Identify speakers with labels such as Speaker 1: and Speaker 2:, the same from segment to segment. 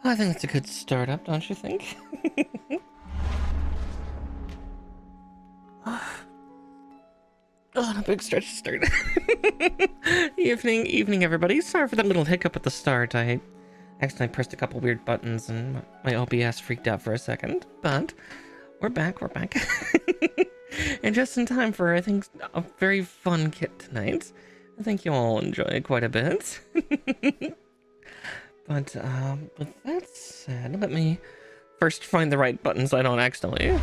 Speaker 1: I think that's a good startup, don't you think? Oh, a big stretch to start. Evening, everybody. Sorry for that little hiccup at the start. I accidentally pressed a couple weird buttons and my OBS freaked out for a second. But we're back. And just in time for, I think, a very fun kit tonight. I think you'll all enjoy it quite a bit. But with that said, let me first find the right button so I don't accidentally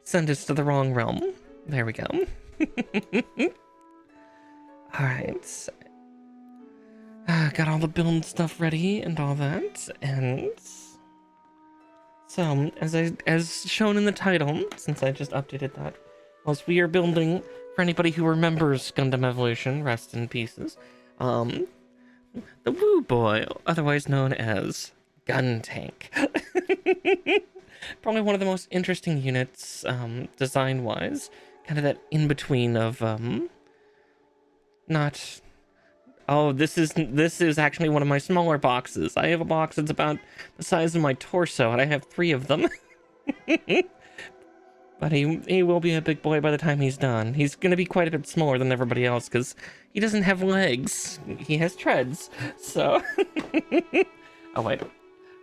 Speaker 1: send us to the wrong realm. There we go. Alright. Got all the build stuff ready and all that, and so as shown in the title, since I just updated that, whilst we are building, for anybody who remembers Gundam Evolution, rest in pieces, the Woo Boy, otherwise known as Guntank. Probably one of the most interesting units, design-wise. Kind of that in-between of, not... Oh, this is actually one of my smaller boxes. I have a box that's about the size of my torso, and I have 3 of them. But he will be a big boy by the time he's done. He's going to be quite a bit smaller than everybody else, because he doesn't have legs. He has treads, so... Oh, wait.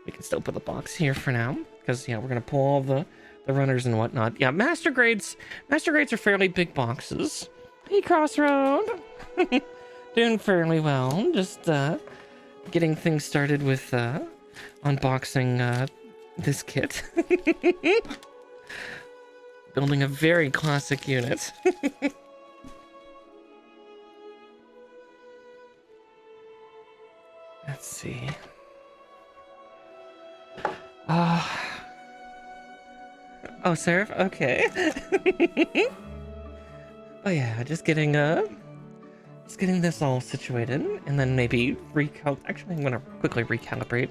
Speaker 1: We can still put the box here for now, because, yeah, we're going to pull all the runners and whatnot. Yeah, Master Grades are fairly big boxes. Hey, Crossroad! Doing fairly well. Just, getting things started with, unboxing, this kit. Building a very classic unit. Let's see. Oh, Seraph? Okay. Oh yeah, just getting this all situated, and then maybe actually, I'm gonna quickly recalibrate.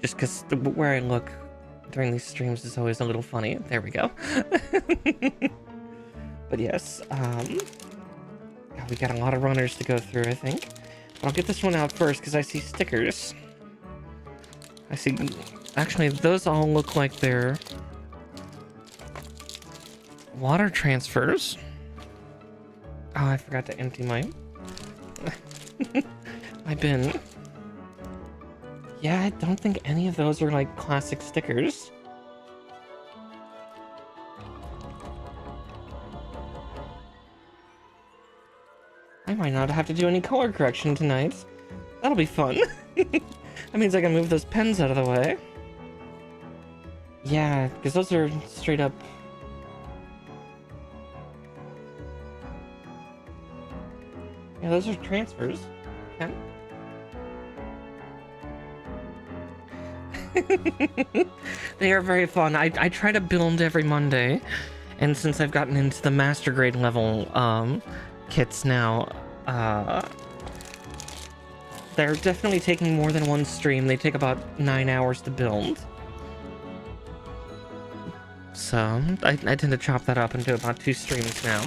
Speaker 1: Just because where I look during these streams is always a little funny. There we go. But yes, we got a lot of runners to go through, I think. But I'll get this one out first, because I see stickers. I see... Actually, those all look like they're water transfers. Oh, I forgot to empty my my bin. Yeah, I don't think any of those are like classic stickers. I might not have to do any color correction tonight. That'll be fun. That means I can move those pens out of the way. Yeah, because those are straight up... Yeah, those are transfers. Okay. They are very fun. I try to build every Monday, and since I've gotten into the master grade level kits now, they're definitely taking more than one stream. They take about 9 hours to build. So, I tend to chop that up into about 2 streams now.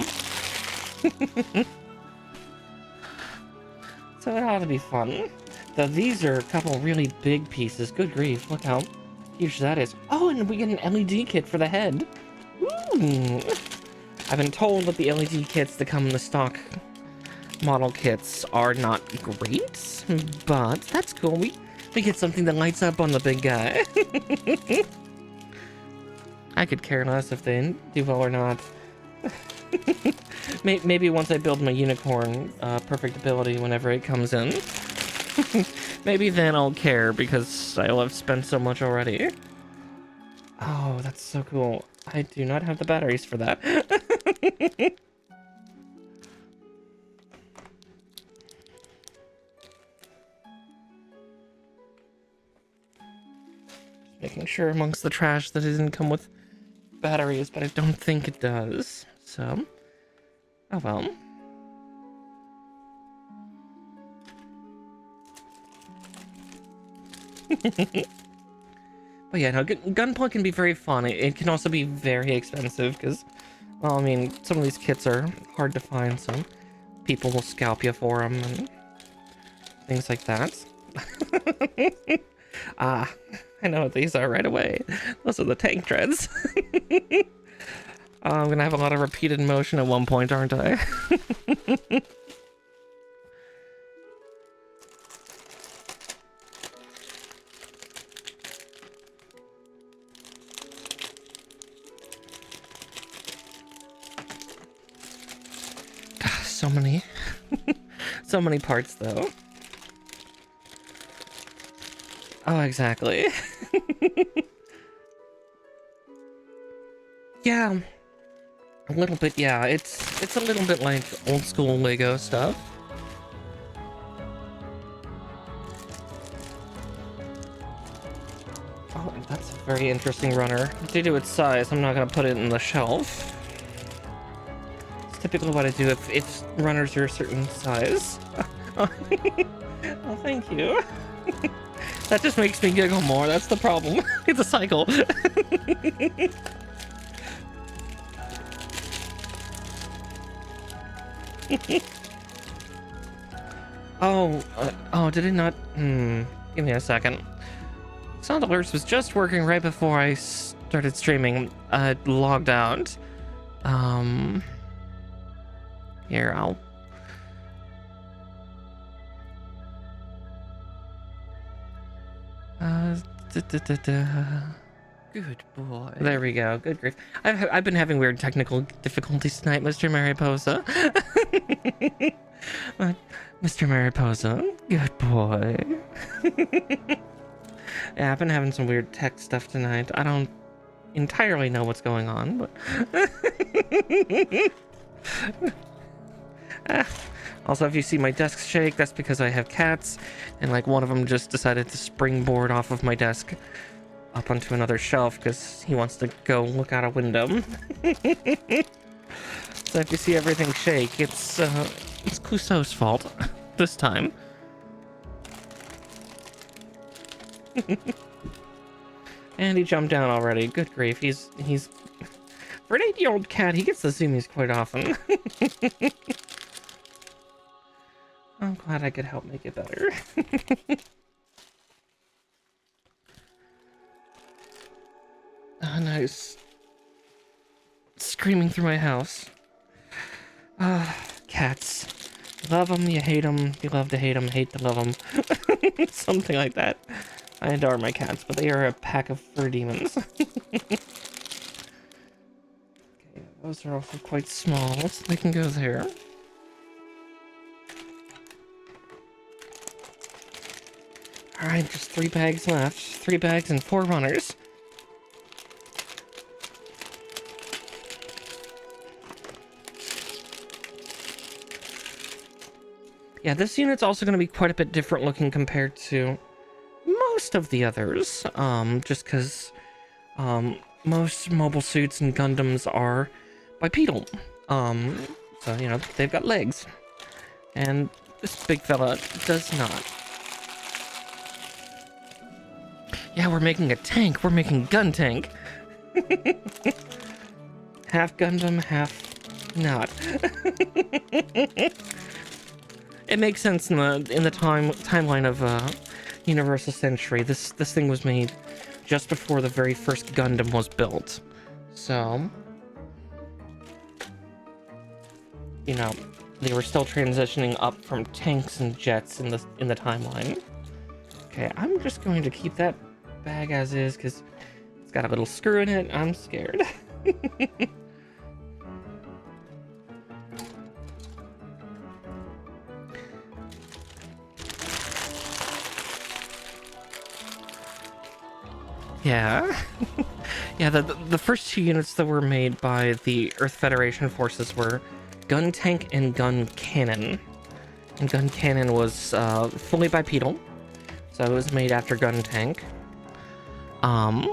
Speaker 1: So it ought to be fun. Though these are a couple really big pieces. Good grief, look how huge that is. Oh, and we get an LED kit for the head. Ooh. I've been told that the LED kits that come in the stock model kits are not great, but that's cool. We get something that lights up on the big guy. I could care less if they do well or not. Maybe once I build my unicorn perfect ability whenever it comes in. Maybe then I'll care, because I'll have spent so much already. Oh, that's so cool. I do not have the batteries for that. Making sure amongst the trash that it didn't come with batteries, but I don't think it does. So, oh well. But yeah, no, Gunpla can be very fun. It can also be very expensive because, well, I mean, some of these kits are hard to find, so people will scalp you for them and things like that. Ah, I know what these are right away. Those are the tank treads. I'm gonna have a lot of repeated motion at one point, aren't I? So many. So many parts, though. Oh, exactly. Yeah. A little bit, yeah. It's a little bit like old school Lego stuff. Oh, that's a very interesting runner. Due to its size, I'm not gonna put it in the shelf. It's typically what I do if runners are a certain size. Oh, thank you. That just makes me giggle more. That's the problem. It's a cycle. Oh, did it not? Give me a second. Sound Alerts was just working right before I started streaming. I logged out. Here, I'll...
Speaker 2: Good boy.
Speaker 1: There we go. Good grief. I've been having weird technical difficulties tonight, Mr. 𝗙𝗶𝘁. Mr. 𝗙𝗶𝘁, good boy. Yeah, I've been having some weird tech stuff tonight. I don't entirely know what's going on, but... Also, if you see my desk shake, that's because I have cats, and like one of them just decided to springboard off of my desk up onto another shelf because he wants to go look out a window. So if you see everything shake, it's Clouseau's fault this time. And he jumped down already. Good grief, he's for an 8-year-old cat, he gets the zoomies quite often. I'm glad I could help make it better. Oh, nice. Screaming through my house. Cats. You love them, you hate them, you love to hate them, hate to love them. Something like that. I adore my cats, but they are a pack of fur demons. Okay, those are also quite small, so they can go there. Alright, just 3 bags left. 3 bags and 4 runners. Yeah, this unit's also going to be quite a bit different looking compared to most of the others. Just because most mobile suits and Gundams are bipedal. So, you know, they've got legs. And this big fella does not. Yeah, we're making a tank. We're making Guntank. Half Gundam, half not. It makes sense in the timeline of Universal Century. This thing was made just before the very first Gundam was built, so you know they were still transitioning up from tanks and jets in the timeline. Okay, I'm just going to keep that bag as is because it's got a little screw in it. I'm scared. Yeah. Yeah, the first 2 units that were made by the Earth Federation forces were Guntank and Gun Cannon. And Gun Cannon was fully bipedal, so it was made after Guntank. And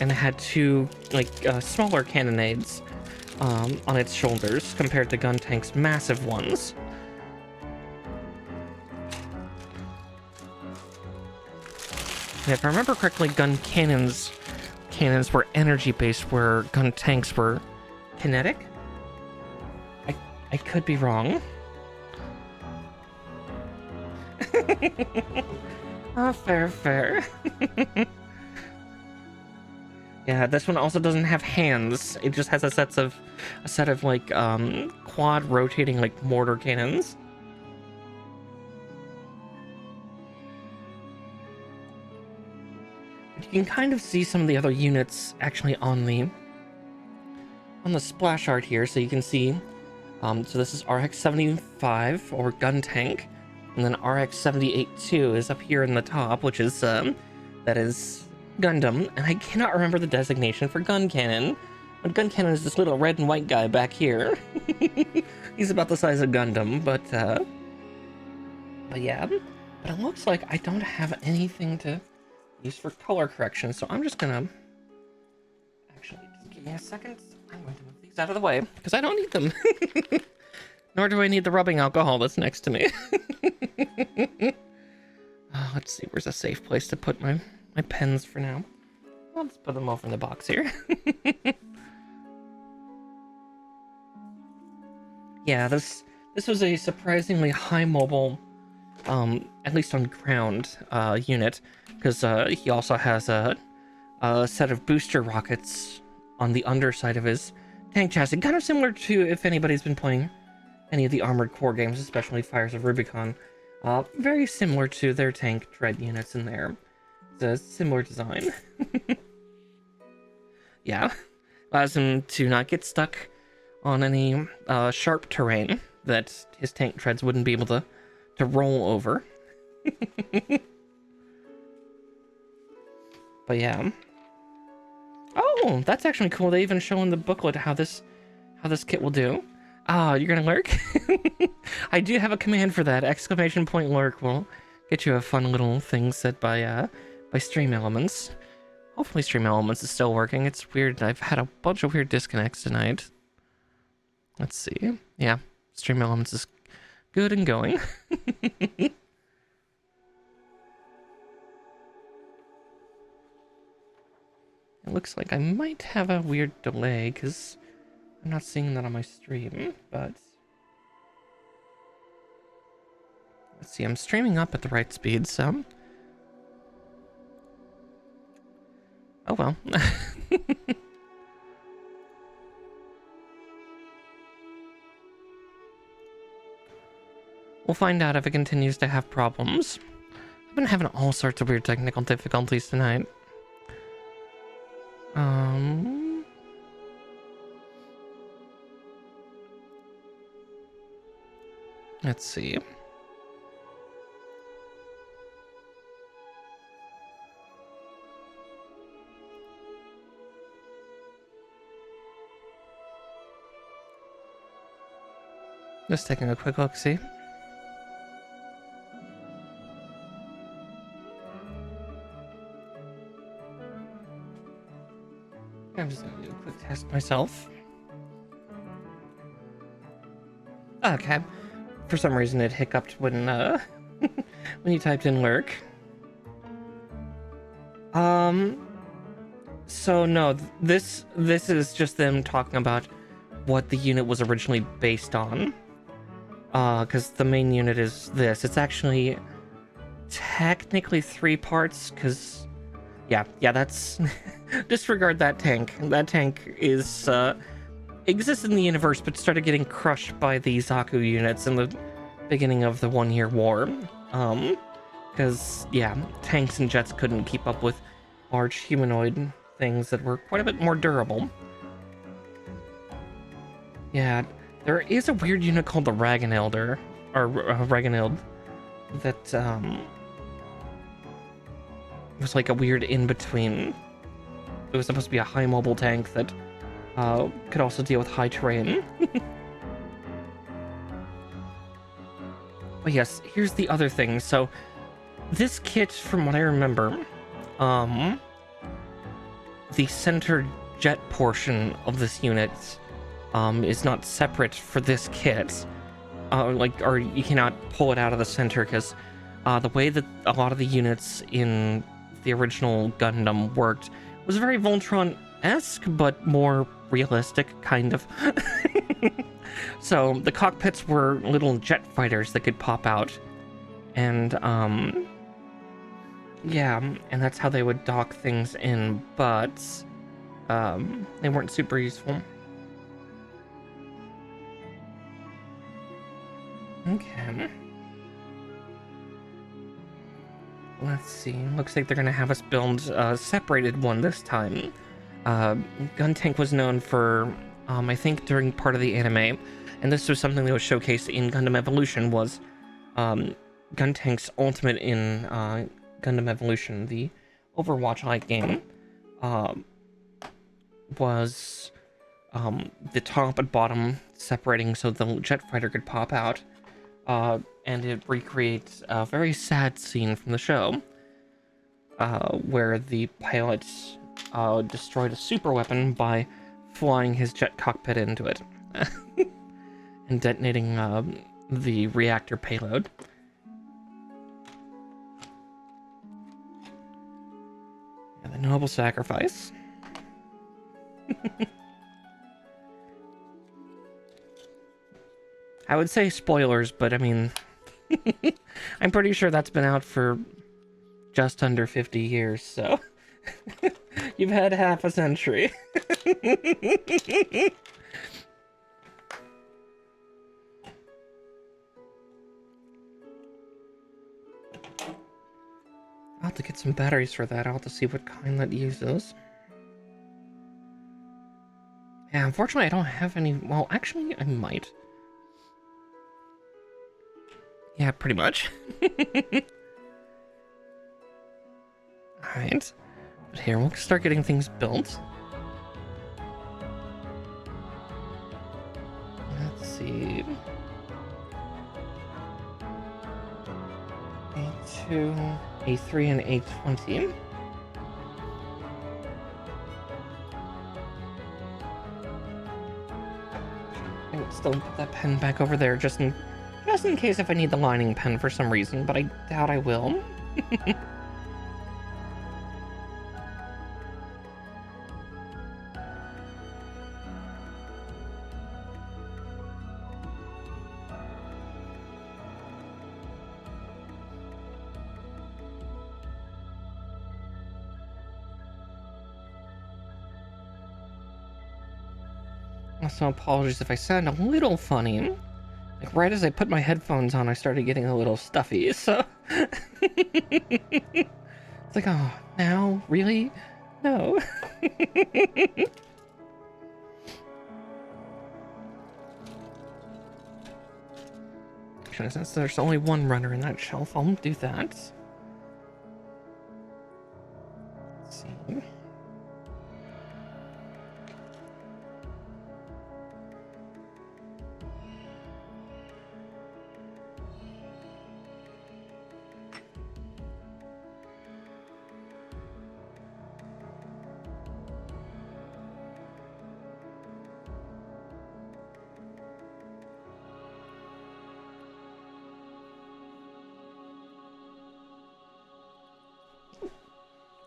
Speaker 1: it had 2 like smaller cannonades on its shoulders compared to Guntank's massive ones. And if I remember correctly, gun cannons were energy-based, where gun tanks were kinetic? I could be wrong. Fair, fair. Yeah, this one also doesn't have hands. It just has a set of like quad rotating like mortar cannons. But you can kind of see some of the other units actually on the splash art here, so you can see. So this is 𝗷𝗫𝗡𝗏 or Guntank, and then 𝗷𝗫𝗡𝗏 is up here in the top, which is that is Gundam, and I cannot remember the designation for gun cannon. But gun cannon is this little red and white guy back here. He's about the size of Gundam, but yeah. But it looks like I don't have anything to use for color correction, so I'm just gonna actually just give me a second. I'm going to move these out of the way because I don't need them. Nor do I need the rubbing alcohol that's next to me. Let's see, where's a safe place to put my pens for now? I'll just put them over in the box here. Yeah, this was a surprisingly high mobile, at least on ground, unit, because he also has a set of booster rockets on the underside of his tank chassis, kind of similar to, if anybody's been playing any of the Armored Core games, especially Fires of Rubicon, very similar to their tank dread units in there. It's a similar design. Yeah, allows him to not get stuck on any sharp terrain that his tank treads wouldn't be able to roll over. But yeah. Oh, that's actually cool. They even show in the booklet how this kit will do. Ah, you're gonna lurk? I do have a command for that. !lurk will get you a fun little thing said by Stream Elements. Hopefully Stream Elements is still working. It's weird. I've had a bunch of weird disconnects tonight. Let's see. Yeah, Stream Elements is good and going. It looks like I might have a weird delay because I'm not seeing that on my stream, but let's see, I'm streaming up at the right speed, so oh well. We'll find out if it continues to have problems. I've been having all sorts of weird technical difficulties tonight. Let's see. Just taking a quick look, see. I'm just gonna do a quick test myself. Okay. For some reason it hiccuped when when you typed in lurk. So no, this is just them talking about what the unit was originally based on. Because the main unit is this. It's actually technically 3 parts, because yeah, that's disregard that tank. That tank is exists in the universe, but started getting crushed by the Zaku units in the beginning of the 1-year war. Because yeah, tanks and jets couldn't keep up with large humanoid things that were quite a bit more durable. Yeah, there is a weird unit called the Ragnelder, or Ragneld, that was like a weird in-between. It was supposed to be a high mobile tank that could also deal with high terrain. But yes, here's the other thing. So this kit, from what I remember, the center jet portion of this unit is not separate for this kit. Or you cannot pull it out of the center, because the way that a lot of the units in the original Gundam worked was very Voltron-esque, but more realistic, kind of. So the cockpits were little jet fighters that could pop out, and Yeah, and that's how they would dock things in, but they weren't super useful. Okay. Let's see. Looks like they're gonna have us build a separated one this time. Guntank was known for, I think during part of the anime, and this was something that was showcased in Gundam Evolution, was Guntank's ultimate in Gundam Evolution, the Overwatch-like game, was the top and bottom separating so the jet fighter could pop out, and it recreates a very sad scene from the show, where the pilot destroyed a super weapon by flying his jet cockpit into it and detonating the reactor payload. And the noble sacrifice. I would say spoilers, but I mean, I'm pretty sure that's been out for just under 50 years, so you've had half a century. I'll have to get some batteries for that. I'll have to see what kind that uses. Yeah, unfortunately I don't have any. Well, actually I might. Yeah, pretty much. Alright. But here, we'll start getting things built. Let's see. A2, A3, and A20. I would still put that pen back over there just in case if I need the lining pen for some reason, but I doubt I will. Also, apologies if I sound a little funny. Like, right as I put my headphones on, I started getting a little stuffy, so... It's like, oh, now? Really? No. Actually, since there's only one runner in that shelf, I'll do that. Let's see...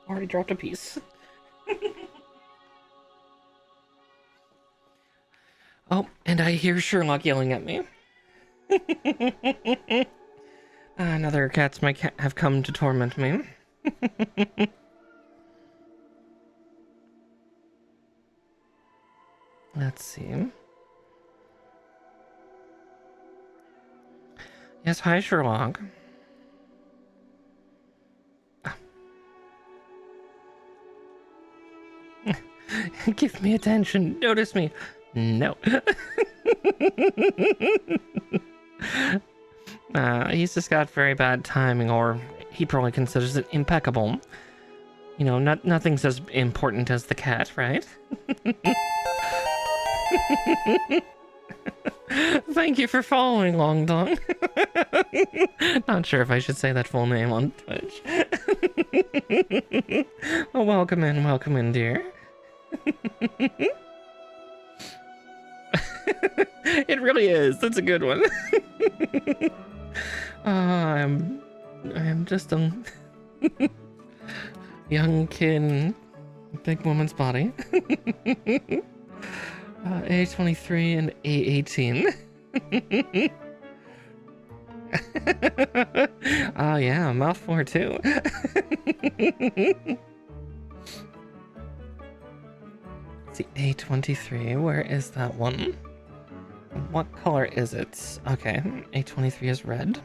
Speaker 1: Already dropped a piece. Oh, and I hear Sherlock yelling at me. Another cats might have come to torment me. Let's see. Yes, hi, Sherlock. Give me attention. Notice me. No. He's just got very bad timing, or he probably considers it impeccable. You know, nothing's as important as the cat, right? Thank you for following, Long Dong. Not sure if I should say that full name on Twitch. Well, welcome in, dear. It really is. That's a good one. I'm just a young kid in a big woman's body. A23 and A18. Oh yeah, mouth 4 too. It's the A23. Where is that one? What color is it? Okay, A23 is red.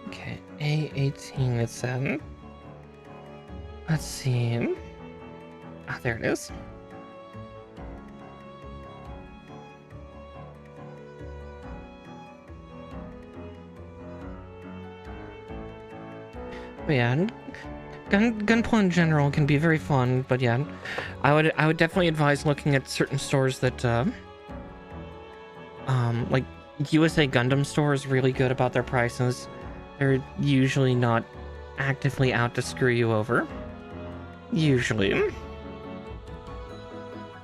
Speaker 1: Okay, A18 it said. Let's see. Ah, there it is. But yeah, Gunpla in general can be very fun, but yeah, I would definitely advise looking at certain stores that like USA Gundam store is really good about their prices. They're usually not actively out to screw you over. Usually.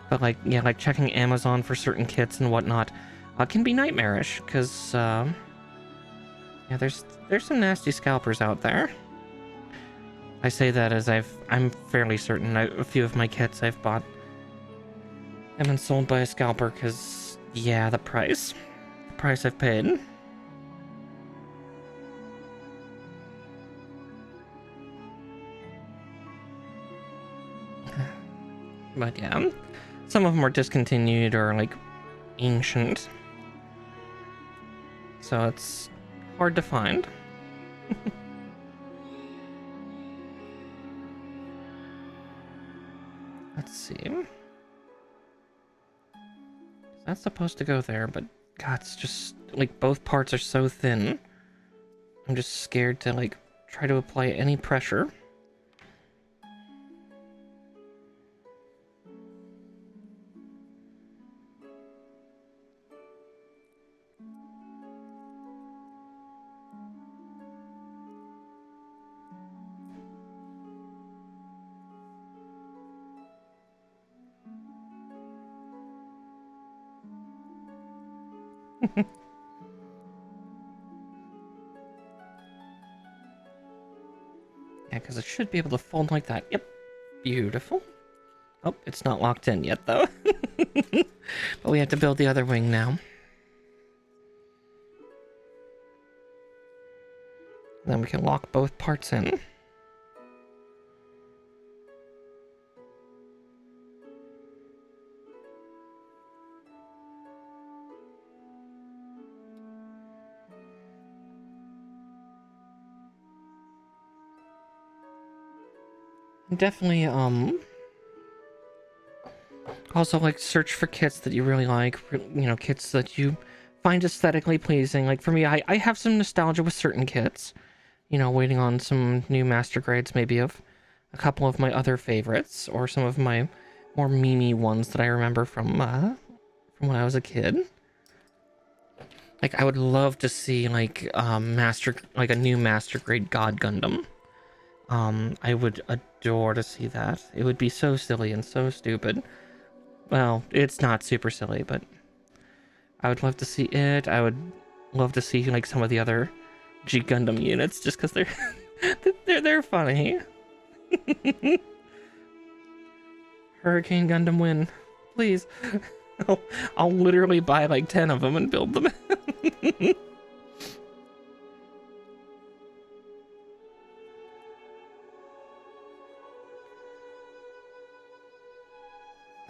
Speaker 1: But like, yeah, like checking Amazon for certain kits and whatnot can be nightmarish, because yeah, there's some nasty scalpers out there. I say that as I'm fairly certain a few of my kits I've bought have been sold by a scalper, because yeah, the price I've paid. But yeah, some of them are discontinued or like ancient, so it's hard to find. Let's see. That's supposed to go there, but God, it's just like both parts are so thin. I'm just scared to like try to apply any pressure. Yeah, because it should be able to fold like that. Yep. Beautiful. Oh, it's not locked in yet, though. But we have to build the other wing now. Then we can lock both parts in. Definitely, also, like, search for kits that you really like, you know, kits that you find aesthetically pleasing. Like, for me, I have some nostalgia with certain kits. You know, waiting on some new master grades, maybe, of a couple of my other favorites, or some of my more memey ones that I remember from when I was a kid. Like, I would love to see, like, a new master grade God Gundam. I would adore to see that. It would be so silly and so stupid. Well, it's not super silly, but I would love to see it. I would love to see like some of the other G Gundam units, just because they're funny. Hurricane Gundam win, please. I'll literally buy like 10 of them and build them.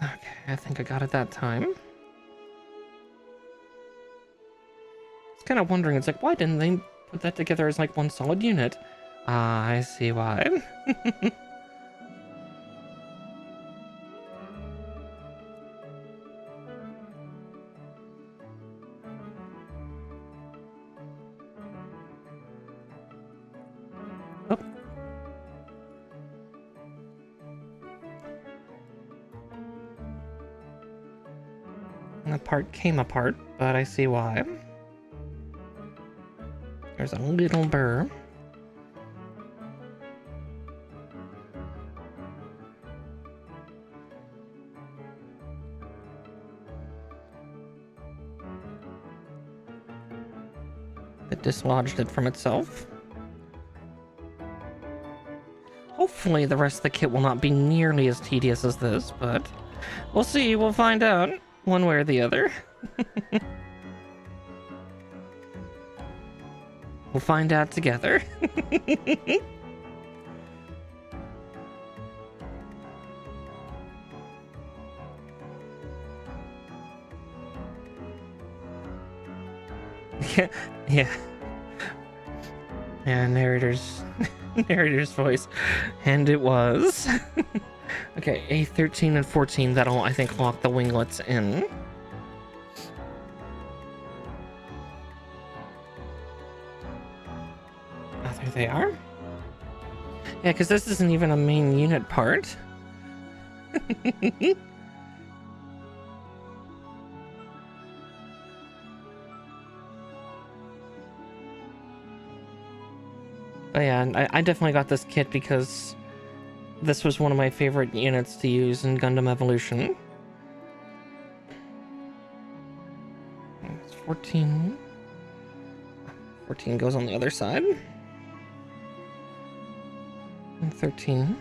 Speaker 1: Okay, I think I got it that time. I was kind of wondering, it's like, why didn't they put that together as like one solid unit? Ah, I see why. Oh. That part came apart, but I see why. There's a little burr. that dislodged it from itself. Hopefully the rest of the kit will not be nearly as tedious as this, but we'll see. We'll find out one way or the other. We'll find out together. Yeah. Yeah, narrator's voice. And it was. Okay, A13 and 14, that'll, I think, lock the winglets in. Oh, there they are. Yeah, because this isn't even a main unit part. But yeah, I definitely got this kit because this was one of my favorite units to use in Gundam Evolution. It's 14. 14 goes on the other side. And 13.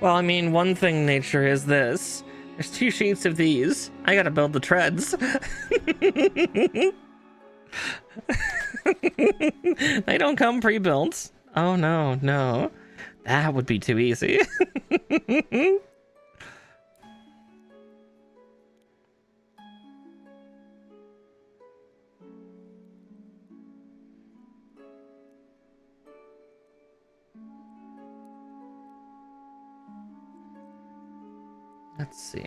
Speaker 1: Well, I mean, one thing nature is this. There's 2 sheets of these. I gotta build the treads. They don't come pre-built. Oh no, no. That would be too easy. Let's see.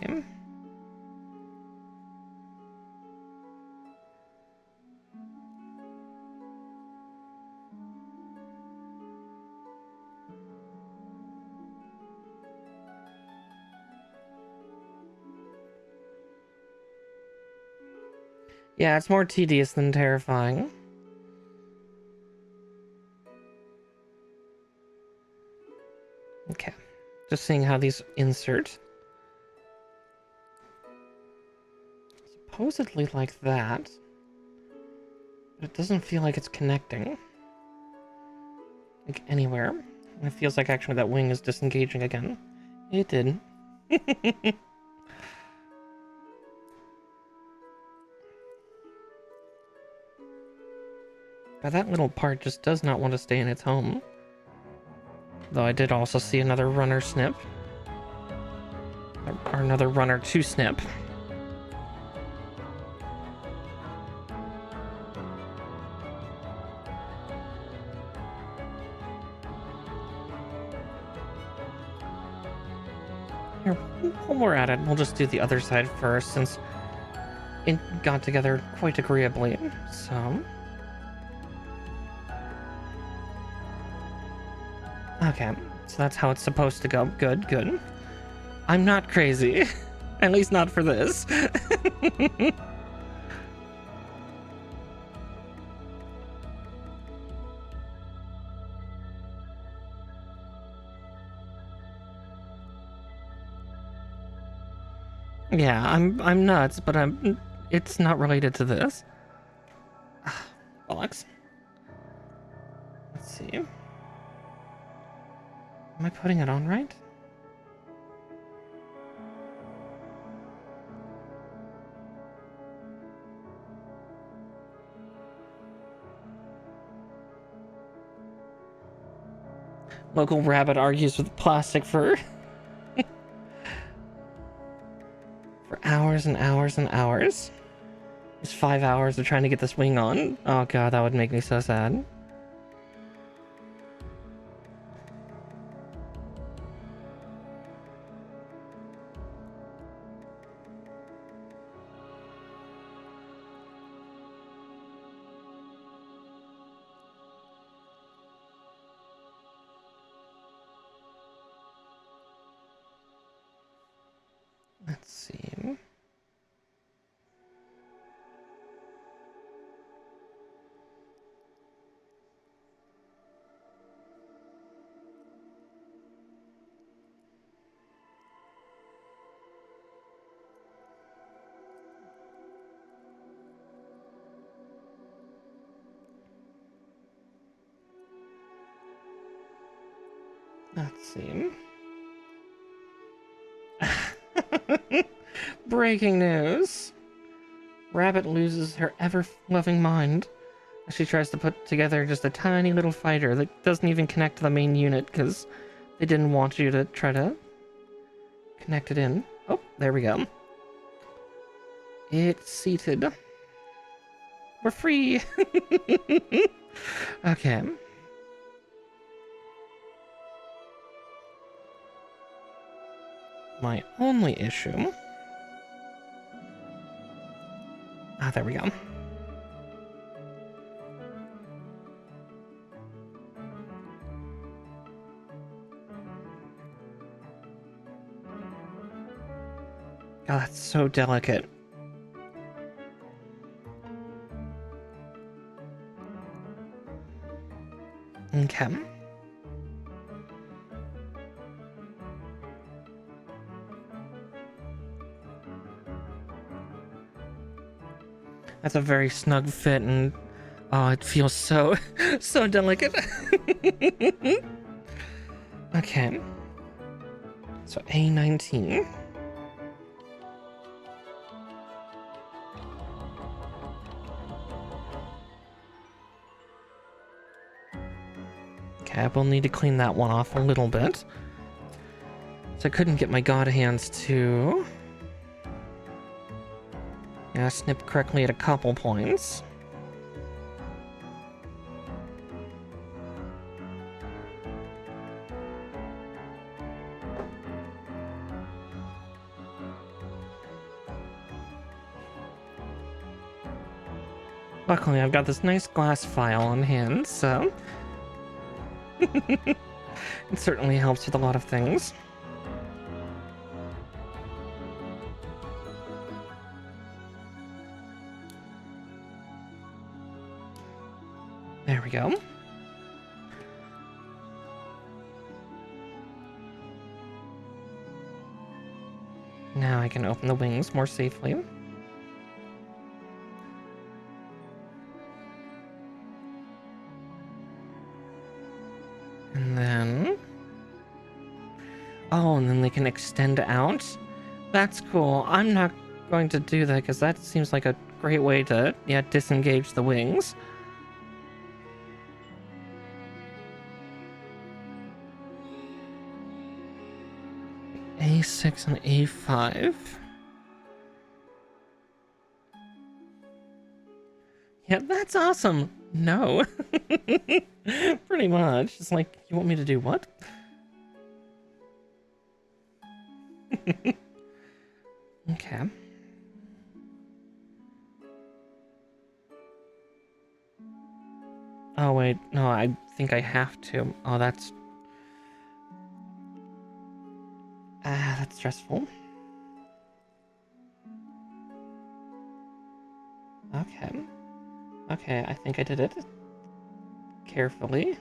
Speaker 1: Yeah, it's more tedious than terrifying. Okay, just seeing how these insert. Supposedly like that, but it doesn't feel like it's connecting. Like anywhere. It feels like actually that wing is disengaging again. It did. But that little part just does not want to stay in its home. Though I did also see another runner snip. Or another runner to snip. Here, while we're at it, we'll just do the other side first, since it got together quite agreeably, so... Okay, so that's how it's supposed to go. Good, good. I'm not crazy. At least not for this. Yeah, I'm nuts, but it's not related to this. Bollocks. Let's see. Am I putting it on right? Local rabbit argues with plastic for for hours and hours and hours. It's 5 hours of trying to get this wing on. Oh god, that would make me so sad. Let's see. Let's see. Breaking news. Rabbit loses her ever-loving mind as she tries to put together just a tiny little fighter that doesn't even connect to the main unit because they didn't want you to try to connect it in. Oh, there we go. It's seated. We're free! Okay. My only issue... Ah, there we go. God, that's so delicate. Okay. That's a very snug fit, and oh, it feels so, so delicate. Okay. So A19. Okay, I will need to clean that one off a little bit. So I couldn't get my god hands to... Yeah, snip correctly at a couple points. Luckily, I've got this nice glass file on hand, so... It certainly helps with a lot of things. There we go. Now I can open the wings more safely. And then... Oh, and then they can extend out? That's cool. I'm not going to do that because that seems like a great way to, yeah, disengage the wings. A6 and A5. Yeah, that's awesome. No. Pretty much. It's like, you want me to do what? Okay. Oh, wait. No, I think I have to. Oh, that's... that's stressful. Okay. Okay, I think I did it. Carefully.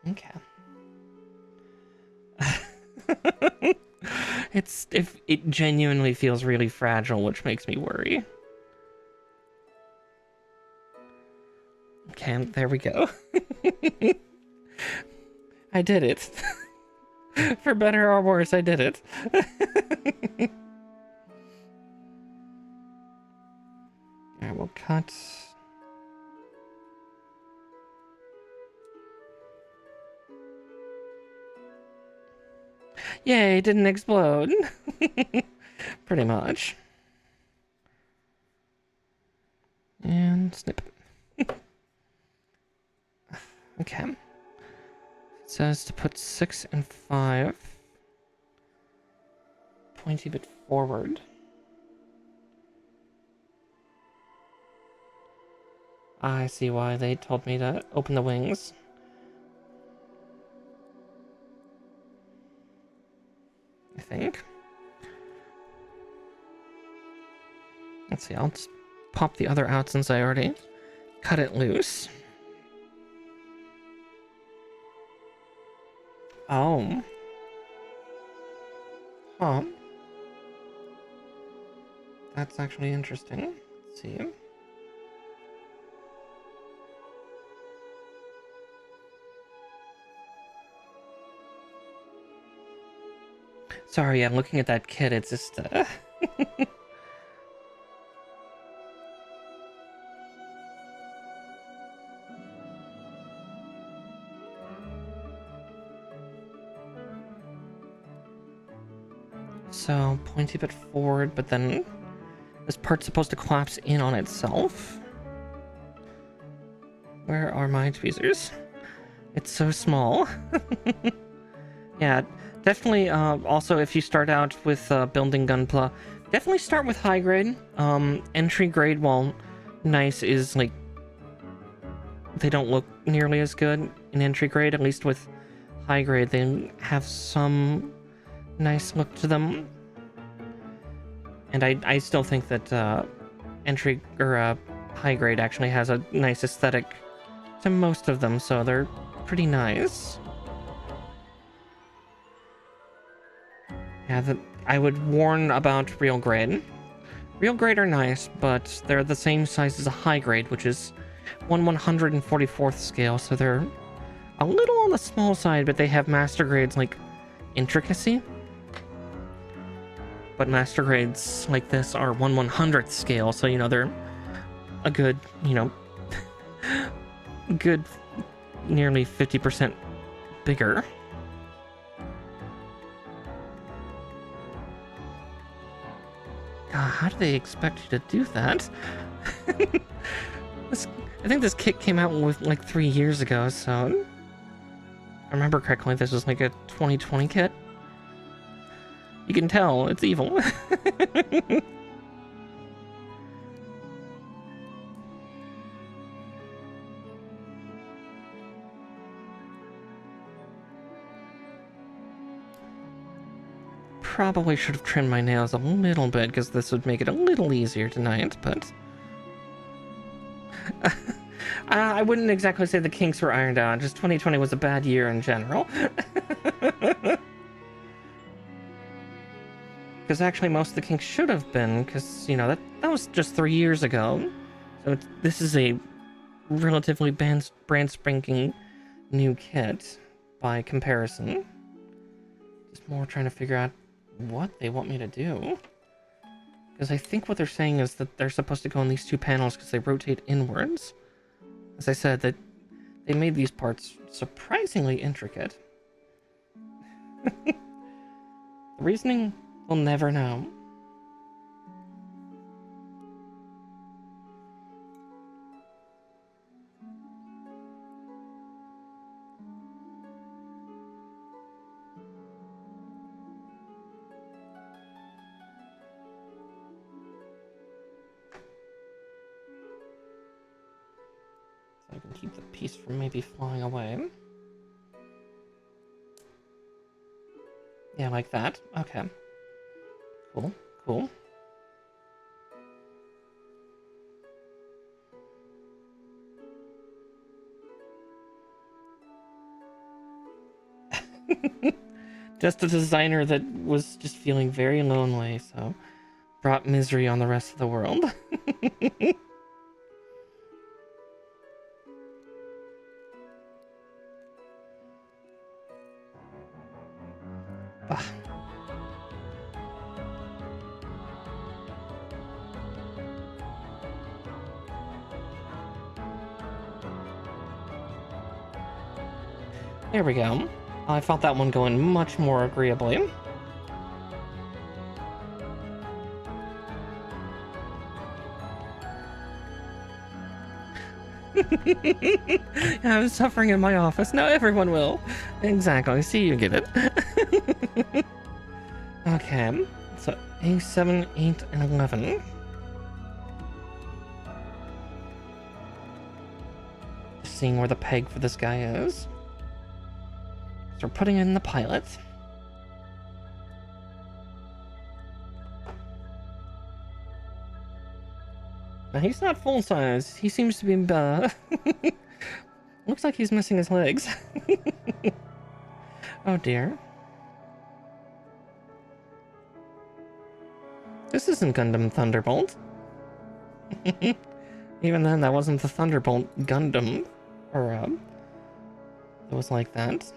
Speaker 1: Okay. It genuinely feels really fragile, which makes me worry. Okay, there we go. I did it. For better or worse, I did it. Alright, we'll cut. Yay, it didn't explode. Pretty much. And snip. Okay. It says to put 6 and 5 pointy bit forward. I see why they told me to open the wings. I think. Let's see, I'll just pop the other out since I already cut it loose. Oh. Huh. That's actually interesting. Let's see. Sorry, I'm looking at that kid, it's just, So, pointy bit forward, but then this part's supposed to collapse in on itself. Where are my tweezers? It's so small. Yeah, definitely, also, if you start out with building Gunpla, definitely start with high grade. Entry grade, while nice, is, like, they don't look nearly as good in entry grade. At least with high grade, they have some nice look to them. And I still think that entry, or high grade actually has a nice aesthetic to most of them, so they're pretty nice. Yeah, I would warn about real grade. Real grade are nice, but they're the same size as a high grade, which is 1/144th scale, so they're a little on the small side, but they have master grades like intricacy. But master grades like this are 1/100th scale, so, you know, they're a good, you know, good nearly 50% bigger. God, how do they expect you to do that? I think this kit came out with like 3 years ago, so if I remember correctly, this was like a 2020 kit. You can tell it's evil. Probably should have trimmed my nails a little bit, because this would make it a little easier tonight, but I wouldn't exactly say the kinks were ironed out, just 2020 was a bad year in general. Because actually most of the kinks should have been, because, you know, that was just 3 years ago. So this is a relatively brand spanking new kit by comparison. Just more trying to figure out what they want me to do. Because I think what they're saying is that they're supposed to go on these two panels because they rotate inwards. As I said, that they made these parts surprisingly intricate. The reasoning, we'll never know. So I can keep the piece from maybe flying away. Yeah, like that. Okay. Cool, cool. Just a designer that was just feeling very lonely, so brought misery on the rest of the world. There we go. I felt that one going much more agreeably. I was suffering in my office. Now everyone will. Exactly. See, you get it. Okay. So A7, 8, and 11. Just seeing where the peg for this guy is. So we're putting in the pilot. Now he's not full size. He seems to be, looks like he's missing his legs. Oh dear. This isn't Gundam Thunderbolt. Even then, that wasn't the Thunderbolt Gundam. Or, it was like that.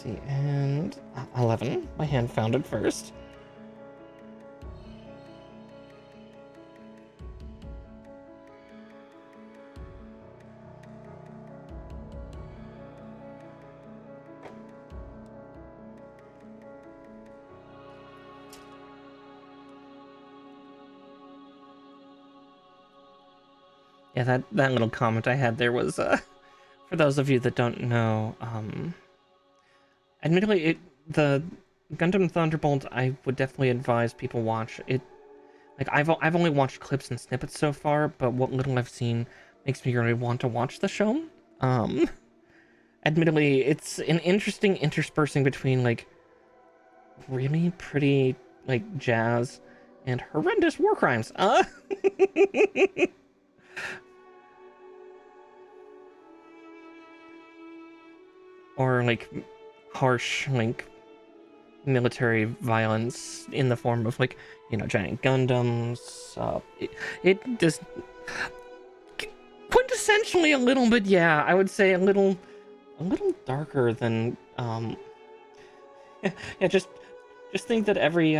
Speaker 1: see, and 11. My hand found it first. Yeah, that little comment I had there was, for those of you that don't know, admittedly, the Gundam Thunderbolt, I would definitely advise people watch it. Like, I've only watched clips and snippets so far, but what little I've seen makes me really want to watch the show. Admittedly, it's an interesting interspersing between, like, really pretty, like, jazz and horrendous war crimes. Or, like, harsh, like, military violence in the form of, like, you know, giant Gundams. It just quintessentially a little bit, yeah, I would say a little darker than, yeah, just think that every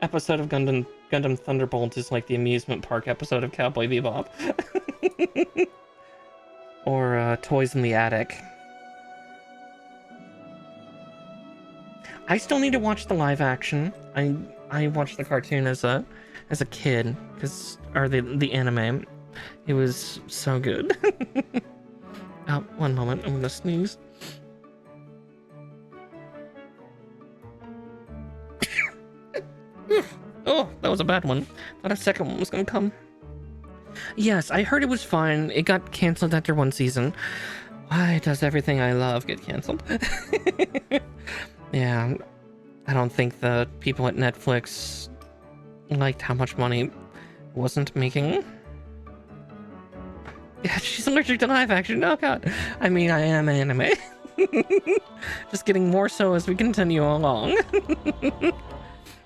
Speaker 1: episode of Gundam Thunderbolt is like the amusement park episode of Cowboy Bebop. Or Toys in the Attic. I still need to watch the live action. I watched the cartoon as a kid, or the anime. It was so good. Oh, one moment, I'm gonna sneeze. Oh, that was a bad one. Thought a second one was gonna come. Yes, I heard it was fine. It got canceled after one season. Why does everything I love get canceled? Yeah, I don't think the people at Netflix liked how much money it wasn't making. Yeah, she's allergic to live action. Oh god. I mean, I am anime. Just getting more so as we continue along.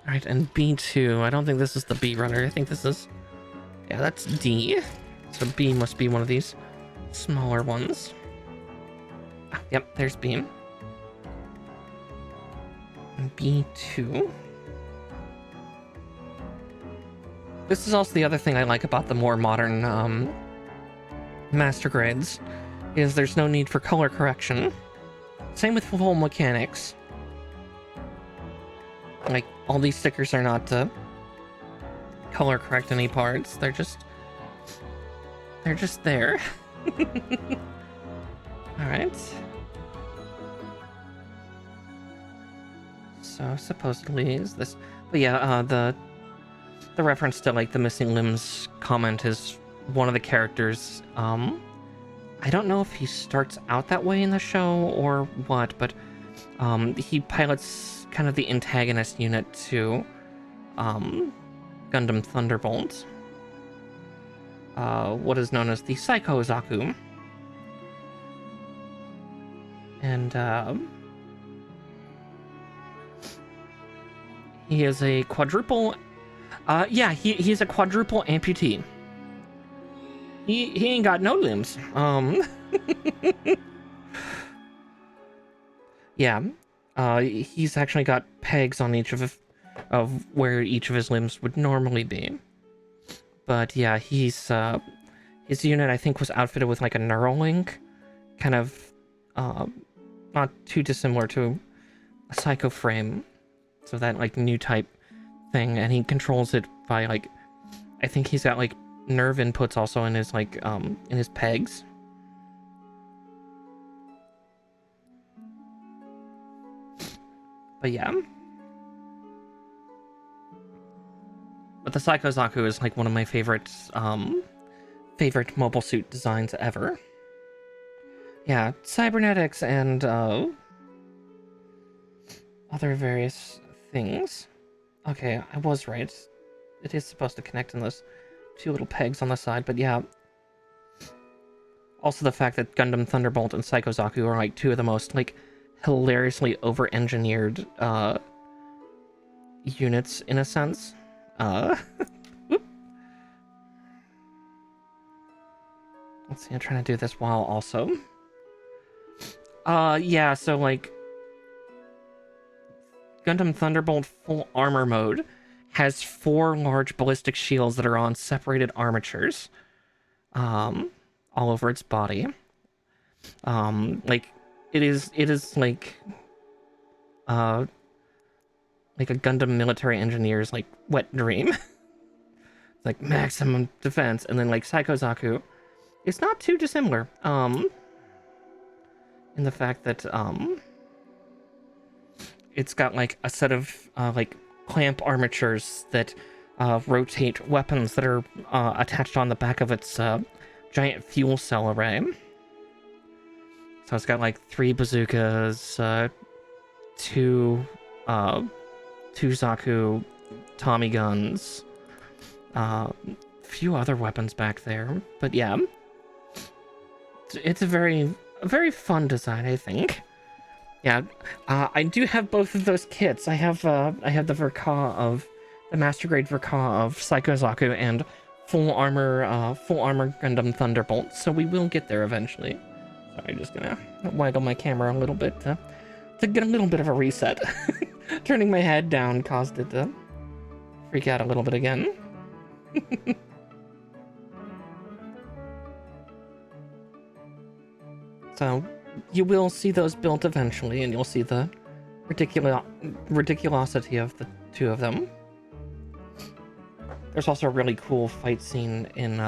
Speaker 1: Alright, and B2. I don't think this is the B runner. I think this is... Yeah, that's D. So B must be one of these smaller ones. Ah, yep, there's B. And B2. This is also the other thing I like about the more modern master grades, is there's no need for color correction. Same with full mechanics. Like, all these stickers are not to color correct any parts. They're just there. Alright. So supposedly is this, but yeah, the reference to like the missing limbs comment is one of the characters. I don't know if he starts out that way in the show or what, but he pilots kind of the antagonist unit to Gundam Thunderbolt, what is known as the 𝗙𝗂𝗁. And he is a quadruple, yeah, he's a quadruple amputee. He ain't got no limbs. Yeah, he's actually got pegs on each of where each of his limbs would normally be. But yeah, his unit I think was outfitted with like a Neuralink, kind of not too dissimilar to a Psycho Frame, so that like new type thing, and he controls it by like, I think he's got like nerve inputs also in his like in his pegs. But yeah. But the 𝗙𝗂𝗁 is like one of my favorite mobile suit designs ever. Yeah, cybernetics and other various things. Okay, I was right. It is supposed to connect in those two little pegs on the side, but yeah. Also the fact that Gundam Thunderbolt and 𝗙𝗂𝗁 are like two of the most like hilariously over-engineered units in a sense. Let's see, I'm trying to do this while also Yeah, so, like, Gundam Thunderbolt full armor mode has 4 large ballistic shields that are on separated armatures, all over its body. Like, it is, like a Gundam military engineer's, like, wet dream. It's like maximum defense, and then, like, Psycho-Zaku, it's not too dissimilar, in the fact that, it's got, like, a set of, like, clamp armatures that, rotate weapons that are, attached on the back of its, giant fuel cell array. So it's got, like, 3 bazookas, 2 Zaku Tommy guns, a few other weapons back there. But yeah, it's a very fun design, I think. Yeah, I do have both of those kits. I have the 𝗲𝗂 of the Master Grade 𝗲𝗂 of Psycho-Zaku and full armor Gundam Thunderbolt. So we will get there eventually. Sorry, just gonna waggle my camera a little bit to get a little bit of a reset. Turning my head down caused it to freak out a little bit again. So you will see those built eventually, and you'll see the ridiculosity of the 2 of them. There's also a really cool fight scene in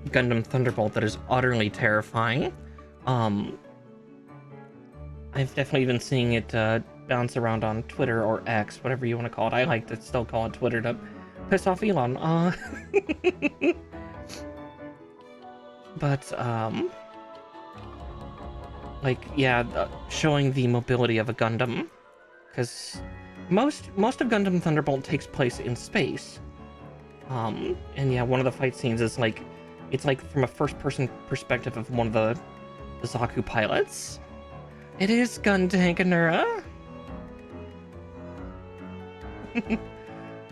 Speaker 1: Gundam Thunderbolt that is utterly terrifying. I've definitely been seeing it bounce around on Twitter or X, whatever you want to call it. I like to still call it Twitter to piss off Elon. But like, yeah, showing the mobility of a Gundam, because most of Gundam Thunderbolt takes place in space. And yeah, one of the fight scenes is like, it's like from a first-person perspective of one of the Zaku pilots. It is Guntank and 𝗙𝗏.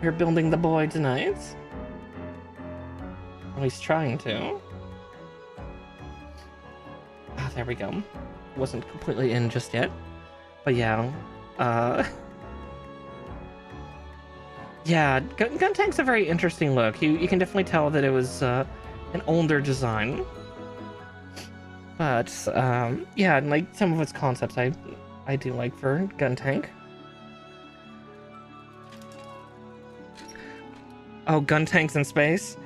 Speaker 1: You're building the boy tonight. Well, he's trying to. Ah, there we go. Wasn't completely in just yet. But yeah, yeah, Guntank's a very interesting look. You can definitely tell that it was an older design. But yeah, and like some of its concepts I do like for Guntank. Oh, Guntanks in space?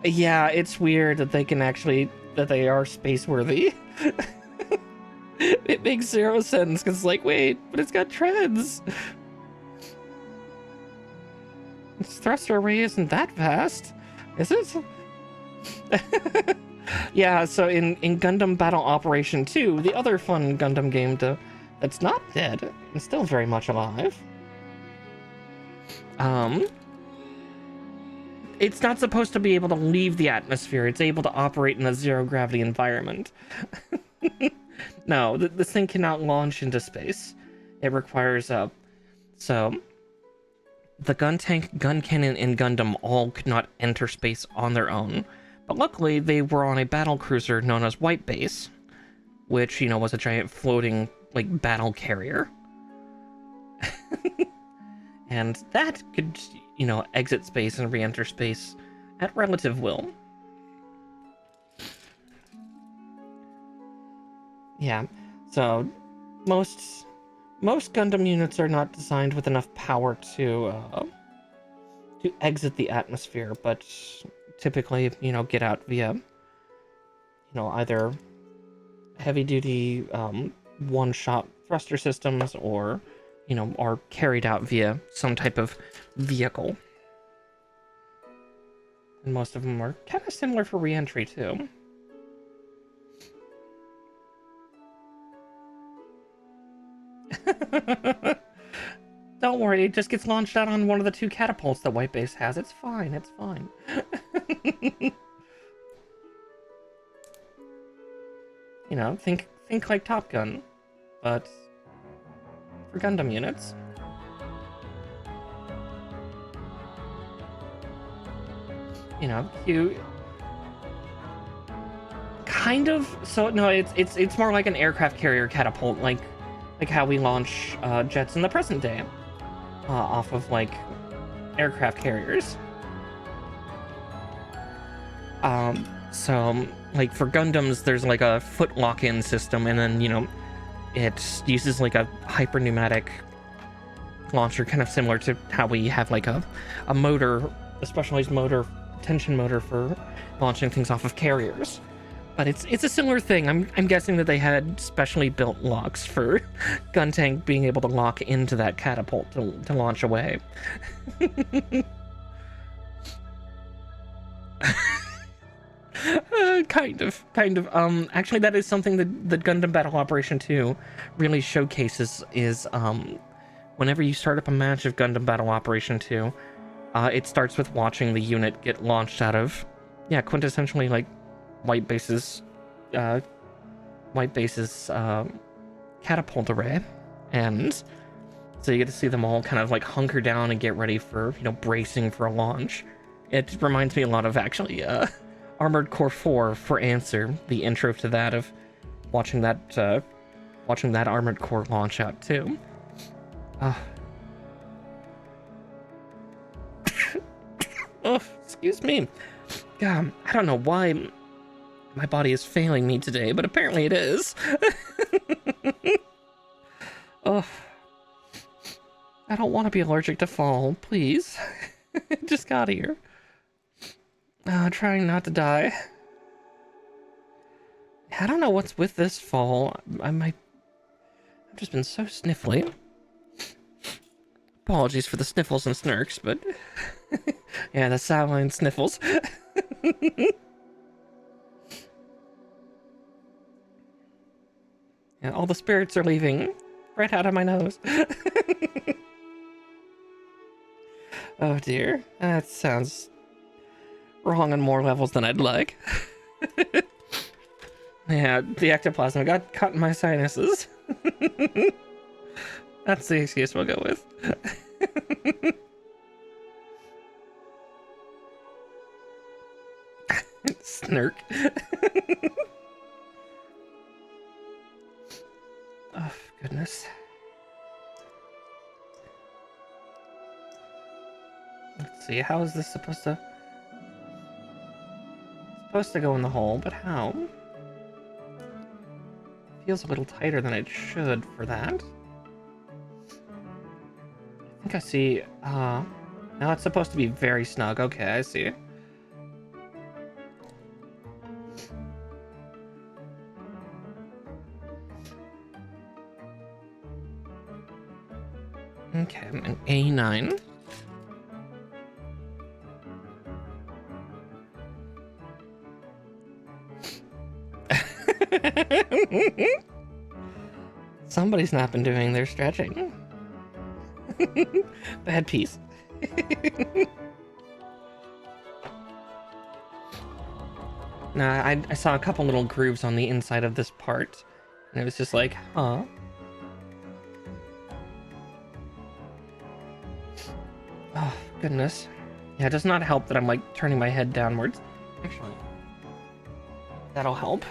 Speaker 1: Yeah, it's weird that they are space worthy. It makes 0 sense, because it's like, wait, but it's got treads. Its thruster array isn't that vast, is it? Yeah, so in Gundam Battle Operation 2, the other fun Gundam game that's not dead and still very much alive, it's not supposed to be able to leave the atmosphere. It's able to operate in a zero-gravity environment. No, this thing cannot launch into space. It requires so the Guntank, Gun Cannon, and Gundam all could not enter space on their own. But luckily, they were on a battle cruiser known as 𝗏𝗏𝗏, which, you know, was a giant floating, like, battle carrier. And that could, you know, exit space and re-enter space at relative will. Yeah, so most Gundam units are not designed with enough power to exit the atmosphere, but typically, you know, get out via, you know, either heavy-duty one-shot thruster systems, or, you know, are carried out via some type of vehicle. And most of them are kind of similar for re-entry, too. Don't worry, it just gets launched out on one of the 2 catapults that 𝗏𝗏𝗏 has. It's fine, it's fine. You know, think like Top Gun, but for Gundam units. You know, Kind of. So no, it's more like an aircraft carrier catapult, like how we launch jets in the present day, off of like aircraft carriers. So like for Gundams, there's like a foot lock-in system, and then, you know, it uses like a hyper-pneumatic launcher, kind of similar to how we have like a motor, a specialized motor, tension motor for launching things off of carriers. But it's a similar thing. I'm guessing that they had specially built locks for Guntank being able to lock into that catapult to launch away. Kind of. Actually, that is something that Gundam Battle Operation 2 really showcases is, whenever you start up a match of Gundam Battle Operation 2, it starts with watching the unit get launched out of, yeah, quintessentially, like, 𝗙𝗵𝘁 catapult array. And so you get to see them all kind of, like, hunker down and get ready for, you know, bracing for a launch. It reminds me a lot of, actually, Armored Core 4 for Answer, the intro to that, of watching that Armored Core launch out too. Oh, excuse me. God, I don't know why my body is failing me today, but apparently it is. Oh, I don't want to be allergic to fall, please. Just got here. Trying not to die. I don't know what's with this fall. I've just been so sniffly. Apologies for the sniffles and snirks, but yeah, the saline sniffles. Yeah, all the spirits are leaving right out of my nose. Oh dear, that sounds wrong on more levels than I'd like. Yeah, the ectoplasm got caught in my sinuses. That's the excuse we'll go with. Snirk. Oh, goodness. Let's see, how is this supposed to go in the hole, but how? Feels a little tighter than it should for that. I think I see, now it's supposed to be very snug. Okay, I see. Okay, an A9. Somebody's not been doing their stretching. Bad piece. Nah, I saw a couple little grooves on the inside of this part, and it was just like, huh. Oh, goodness. Yeah, it does not help that I'm, like, turning my head downwards. Actually, that'll help.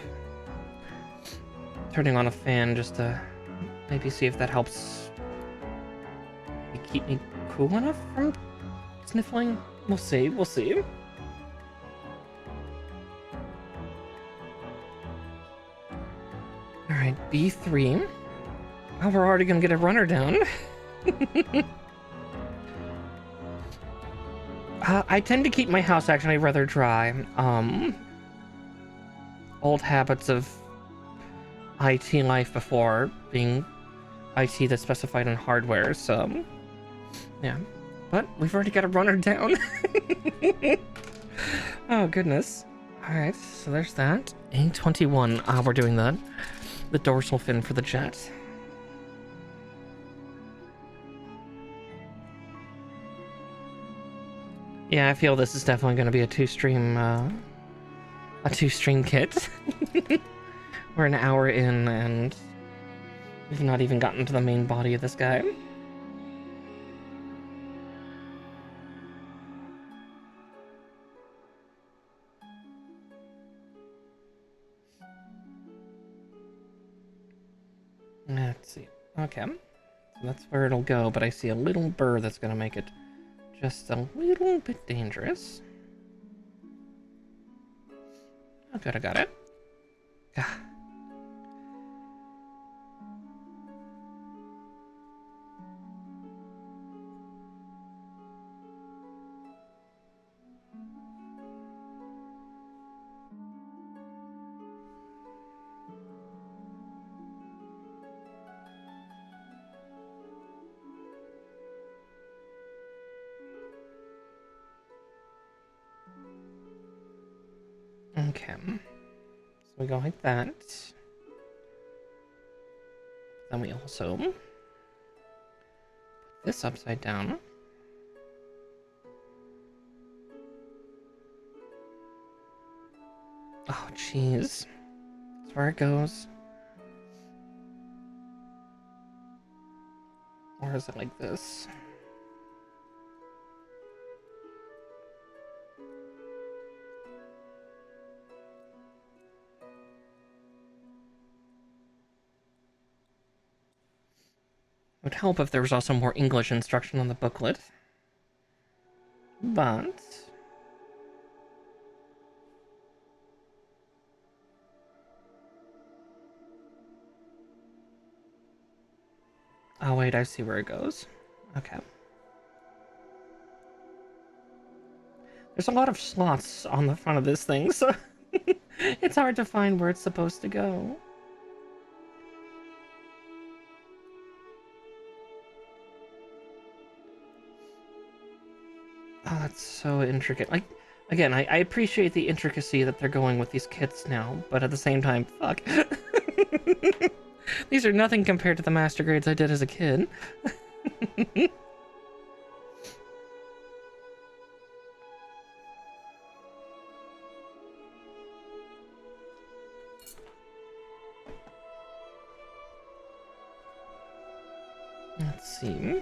Speaker 1: Turning on a fan just to maybe see if that helps keep me cool enough from sniffling. We'll see, we'll see. Alright, B3. Oh, we're already gonna get a runner down. I tend to keep my house actually rather dry. Old habits of IT life before being IT that's specified in hardware, so yeah. But we've already got a runner down. Oh, goodness. Alright, so there's that. A21. We're doing the dorsal fin for the jet. Yeah, I feel this is definitely going to be a two-stream kit. We're an hour in, and we've not even gotten to the main body of this guy. Let's see. Okay. So that's where it'll go, but I see a little burr that's gonna make it just a little bit dangerous. Oh, good, I got it. Ah. Okay. So we go like that. Then we also put this upside down. Oh, jeez. That's where it goes. Or is it like this? It would help if there was also more English instruction on the booklet. But... oh wait, I see where it goes. Okay. There's a lot of slots on the front of this thing, so it's hard to find where it's supposed to go. Oh, that's so intricate. Like, again, I appreciate the intricacy that they're going with these kits now, but at the same time, fuck. These are nothing compared to the master grades I did as a kid. Let's see.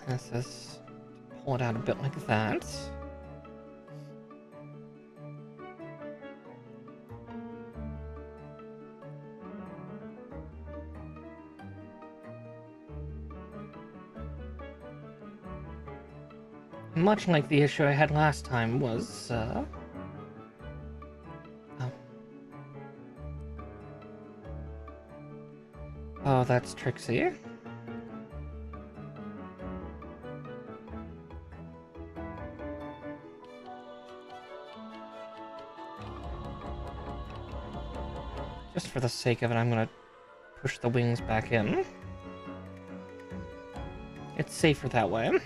Speaker 1: This is pull it out a bit like that. Much like the issue I had last time was, oh. Oh, that's 𝗙𝗃𝘁. Just for the sake of it, I'm gonna push the wings back in. It's safer that way.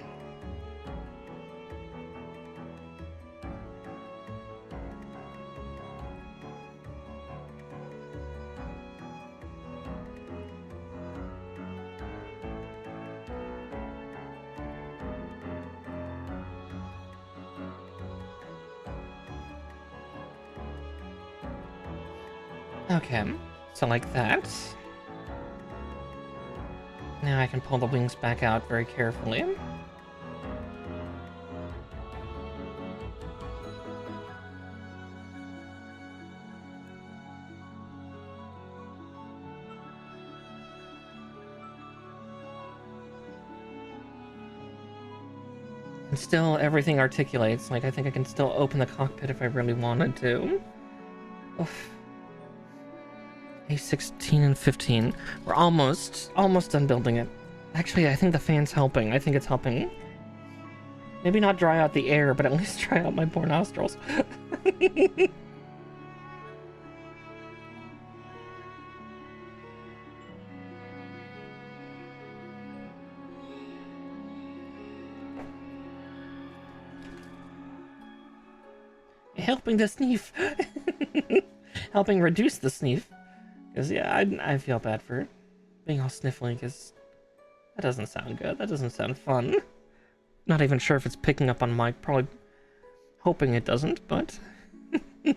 Speaker 1: Okay, so like that. Now I can pull the wings back out very carefully. And still, everything articulates. Like, I think I can still open the cockpit if I really wanted to. Oof. A16 and 15. We're almost done building it. Actually, I think the fan's helping. I think it's helping. Maybe not dry out the air, but at least dry out my poor nostrils. Helping to sneeze. Helping reduce the sneeze. Because, yeah, I feel bad for being all sniffly, because that doesn't sound good. That doesn't sound fun. Not even sure if it's picking up on mic. Probably hoping it doesn't, but... Let's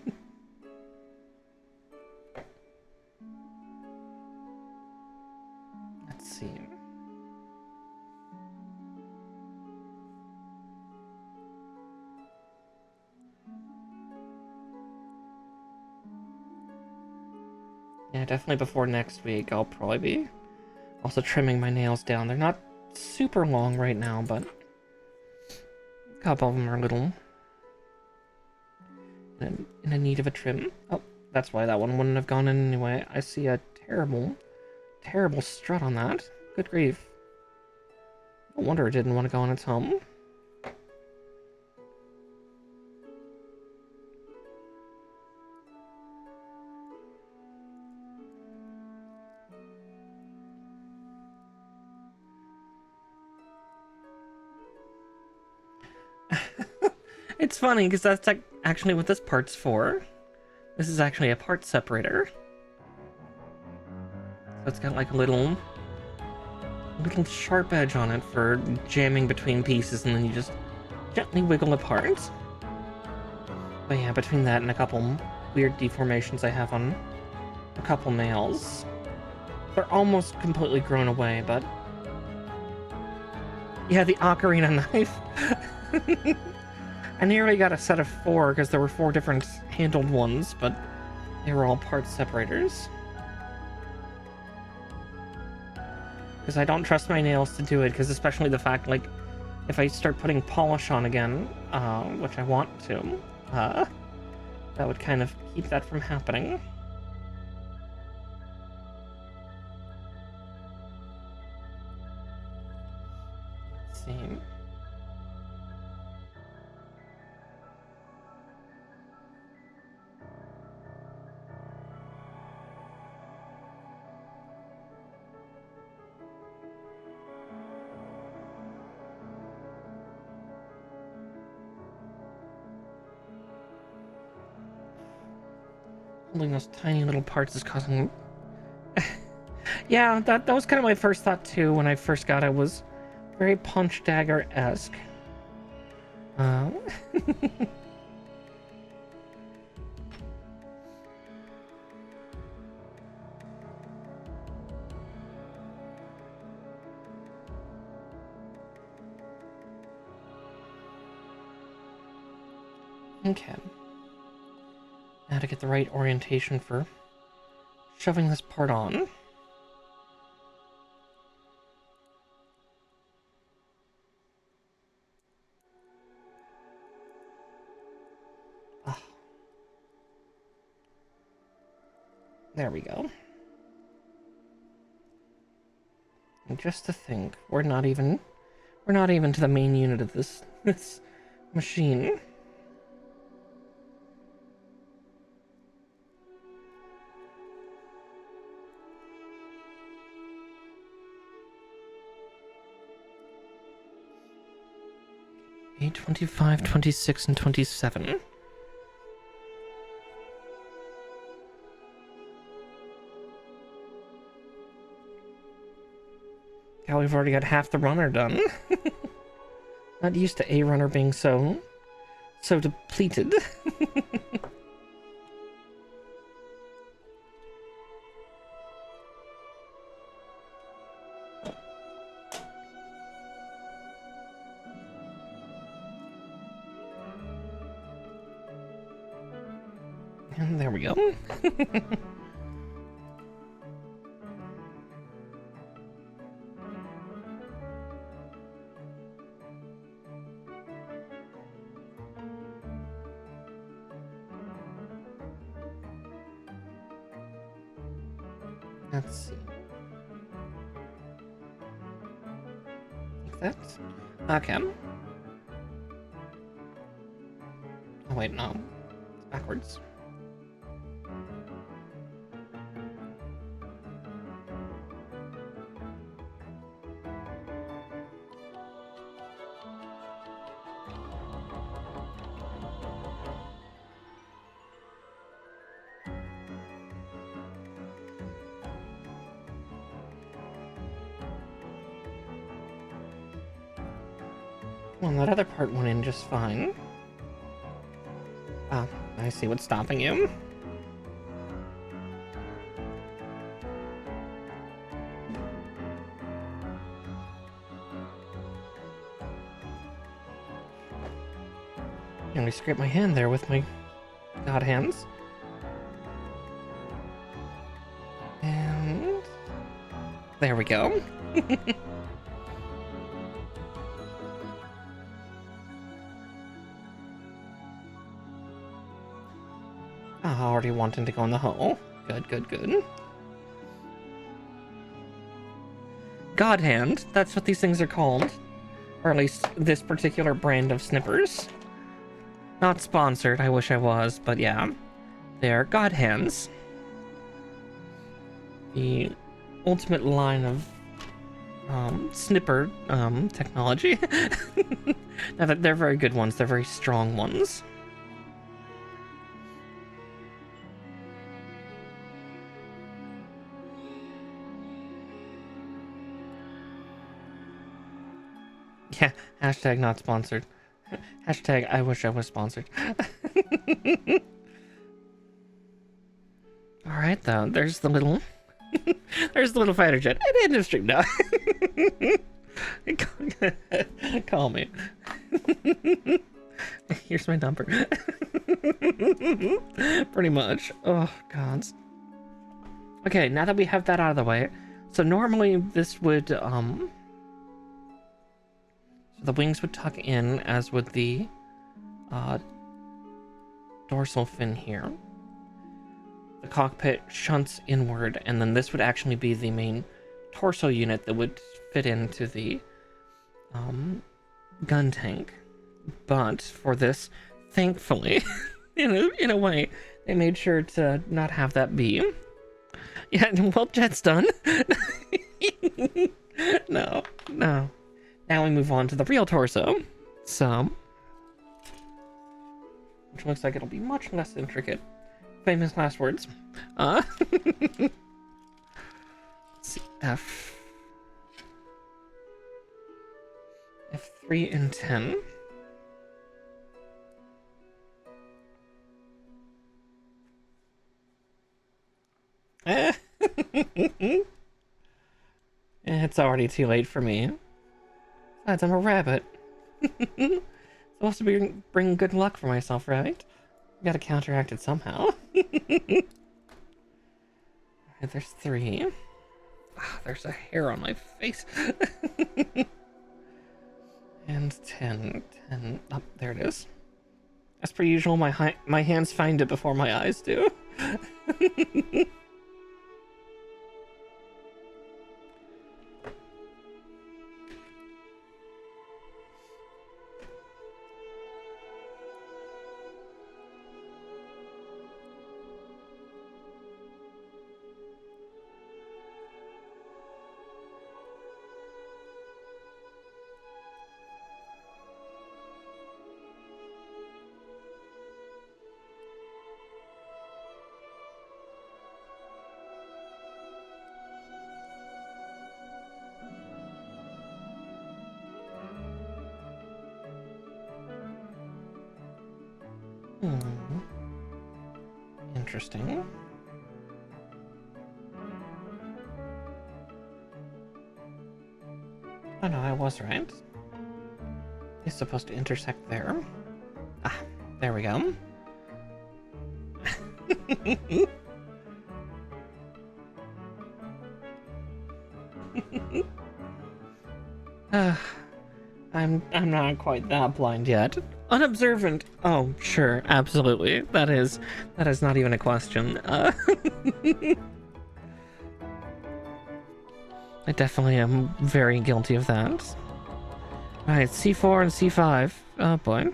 Speaker 1: see. Yeah, definitely before next week, I'll probably be also trimming my nails down. They're not super long right now, but a couple of them are a little in a need of a trim. Oh, that's why that one wouldn't have gone in anyway. I see a terrible, terrible strut on that. Good grief. No wonder it didn't want to go on its home. It's funny, because that's actually what this part's for. This is actually a part separator. So it's got like a little sharp edge on it for jamming between pieces, and then you just gently wiggle apart. But yeah, between that and a couple weird deformations I have on a couple nails, they're almost completely grown away, but yeah, the ocarina knife. I nearly got a set of 4 because there were 4 different handled ones, but they were all part separators. Because I don't trust my nails to do it, because especially the fact, like, if I start putting polish on again, which I want to, that would kind of keep that from happening. Let's see. Holding those tiny little parts is causing... Yeah, that was kind of my first thought too when I first got it, was very Punch Dagger-esque. Okay. Now to get the right orientation for shoving this part on. Oh. There we go. And just to think, we're not even to the main unit of this machine. Okay, 25, 26, and 27. Yeah, we've already got half the runner done. Not used to a runner being so depleted. And there we go. Let's see. Like that. Okay. Oh wait, no. It's backwards. Well, that other part went in just fine. Ah, I see what's stopping you. I scraped my hand there with my god hands. There we go. Already wanting to go in the hole. Good, good, good. God hand, that's what these things are called. Or at least this particular brand of snippers. Not sponsored, I wish I was, but yeah. They're God hands. The ultimate line of snipper technology. Now, they're very good ones, they're very strong ones. Yeah, hashtag not sponsored. Hashtag I wish I was sponsored. Alright though, there's the little there's the little fighter jet. I didn't have stream now. Call me. Here's my number. Pretty much. Oh gods. Okay, now that we have that out of the way, so normally this would the wings would tuck in, as would the dorsal fin here. The cockpit shunts inward, and then this would actually be the main torso unit that would fit into the gun tank. But for this, thankfully, in a way, they made sure to not have that be. Yeah, well, jet's done. No. Now we move on to the real torso, so, which looks like it'll be much less intricate. Famous last words. Let's see, F3 and 10. It's already too late for me. Besides, I'm a rabbit. Supposed to bring good luck for myself, right? Gotta counteract it somehow. Alright, there's 3. There's a hair on my face. And 10. Oh, there it is. As per usual, my hands find it before my eyes do. Interesting. Oh no, I was right. It's supposed to intersect there. Ah, there we go. I'm not quite that blind yet. Unobservant. Oh, sure, absolutely. That is not even a question. I definitely am very guilty of that. Alright, C4 and C5. Oh boy.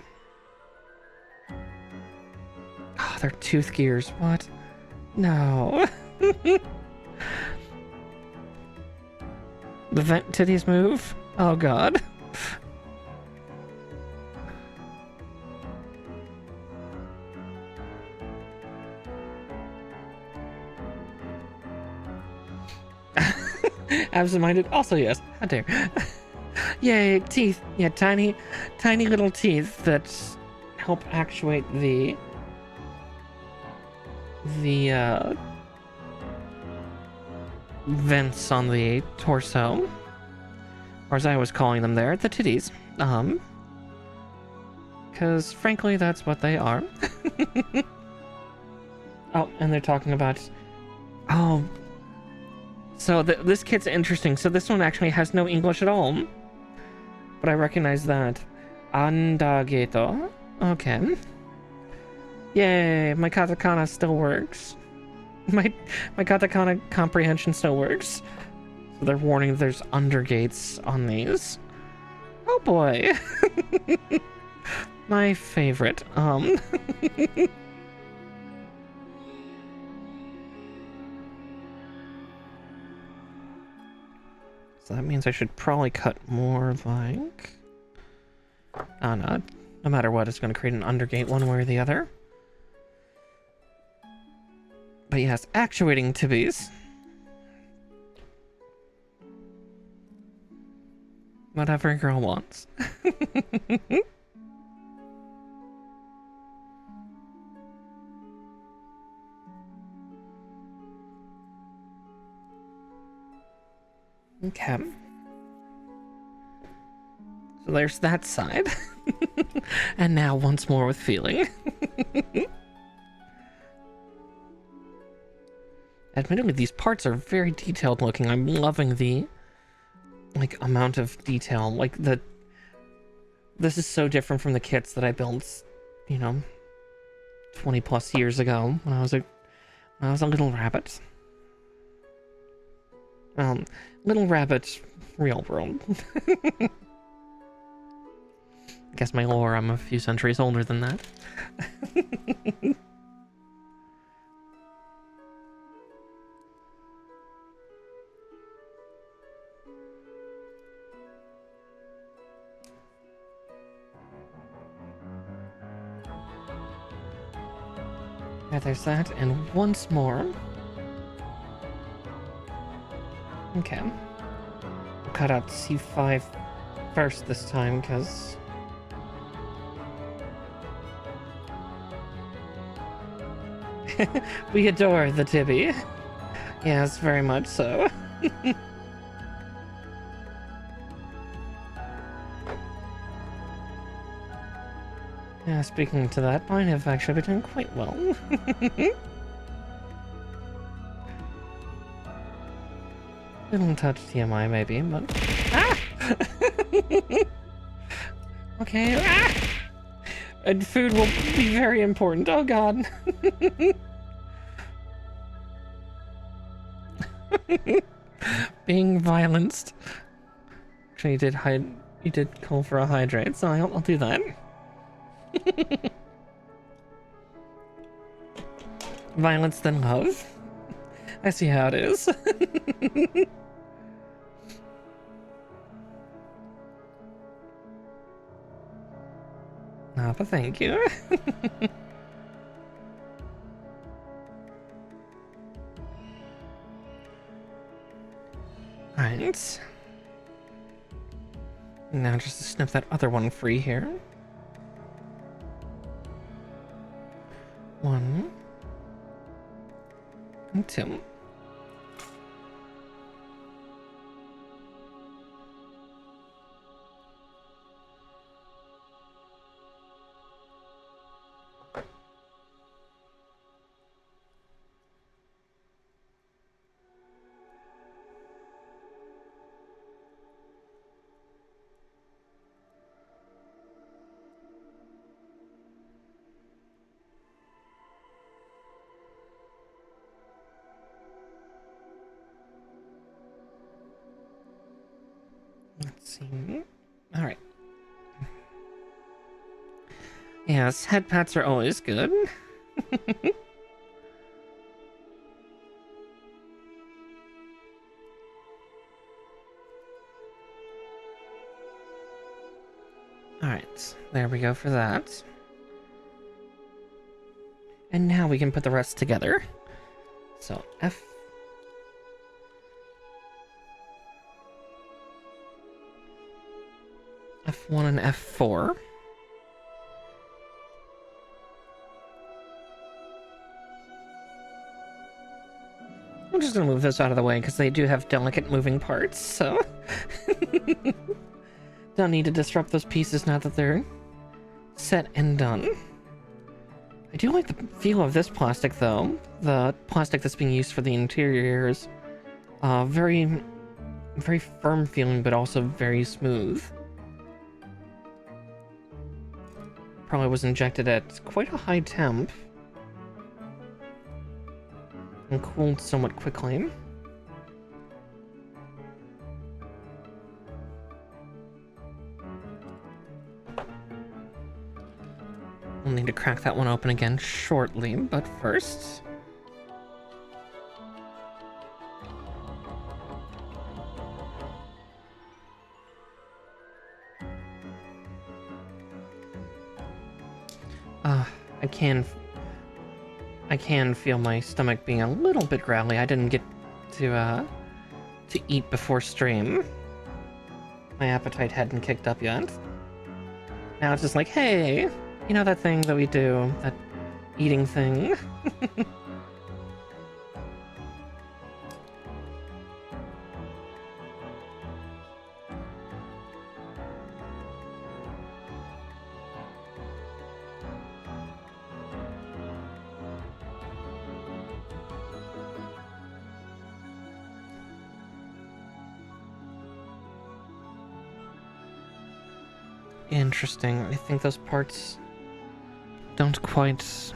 Speaker 1: Oh, they're tooth gears. What? No. The vent titties move? Oh god. Absent-minded? Also yes. How dare. Yay, teeth. Yeah, tiny little teeth that help actuate the vents on the torso. Or as I was calling them there, the titties. Because frankly, that's what they are. Oh, and they're talking about... Oh... So this kit's interesting. So this one actually has no English at all. But I recognize that. Andageto. Okay. Yay, my katakana still works. My katakana comprehension still works. So they're warning there's undergates on these. Oh boy. My favorite. So that means I should probably cut more like... Oh no, no matter what, it's going to create an undergate one way or the other. But yes, actuating 𝗙𝗶𝘃𝗏𝗄. Whatever a girl wants. Okay. So there's that side. And now once more with feeling. Admittedly, these parts are very detailed looking. I'm loving the amount of detail. This is so different from the kits that I built, 20 plus years ago when I was a little rabbit. Little rabbit, real world. I guess my lore, I'm a few centuries older than that. Yeah, there's that, and once more. Okay. We'll cut out C5 first this time, because... we adore the 𝗙𝗶𝘃. Yes, very much so. Yeah, speaking to that, mine have actually been doing quite well. Little touch TMI maybe, but... Ah! Okay, ah! And food will be very important, oh god. Being violenced. Actually, you did call for a hydrate, so I'll do that. Violence then love. I see how it is. But thank you. Alright. Now just to snip that other one free here. 1 and 2. Let's see. All right. Yes, head pats are always good. All right, there we go for that. And now we can put the rest together. So F1 and F4. I'm just gonna move this out of the way because they do have delicate moving parts, so don't need to disrupt those pieces now that they're set and done. I do like the feel of this plastic though. The plastic that's being used for the interior is Very, very firm feeling, but also very smooth. Probably was injected at quite a high temp. And cooled somewhat quickly. We'll need to crack that one open again shortly, but first... I can feel my stomach being a little bit growly. I didn't get to eat before stream. My appetite hadn't kicked up yet. Now it's just like, hey, you know that thing that we do, that eating thing? Interesting. I think those parts don't quite...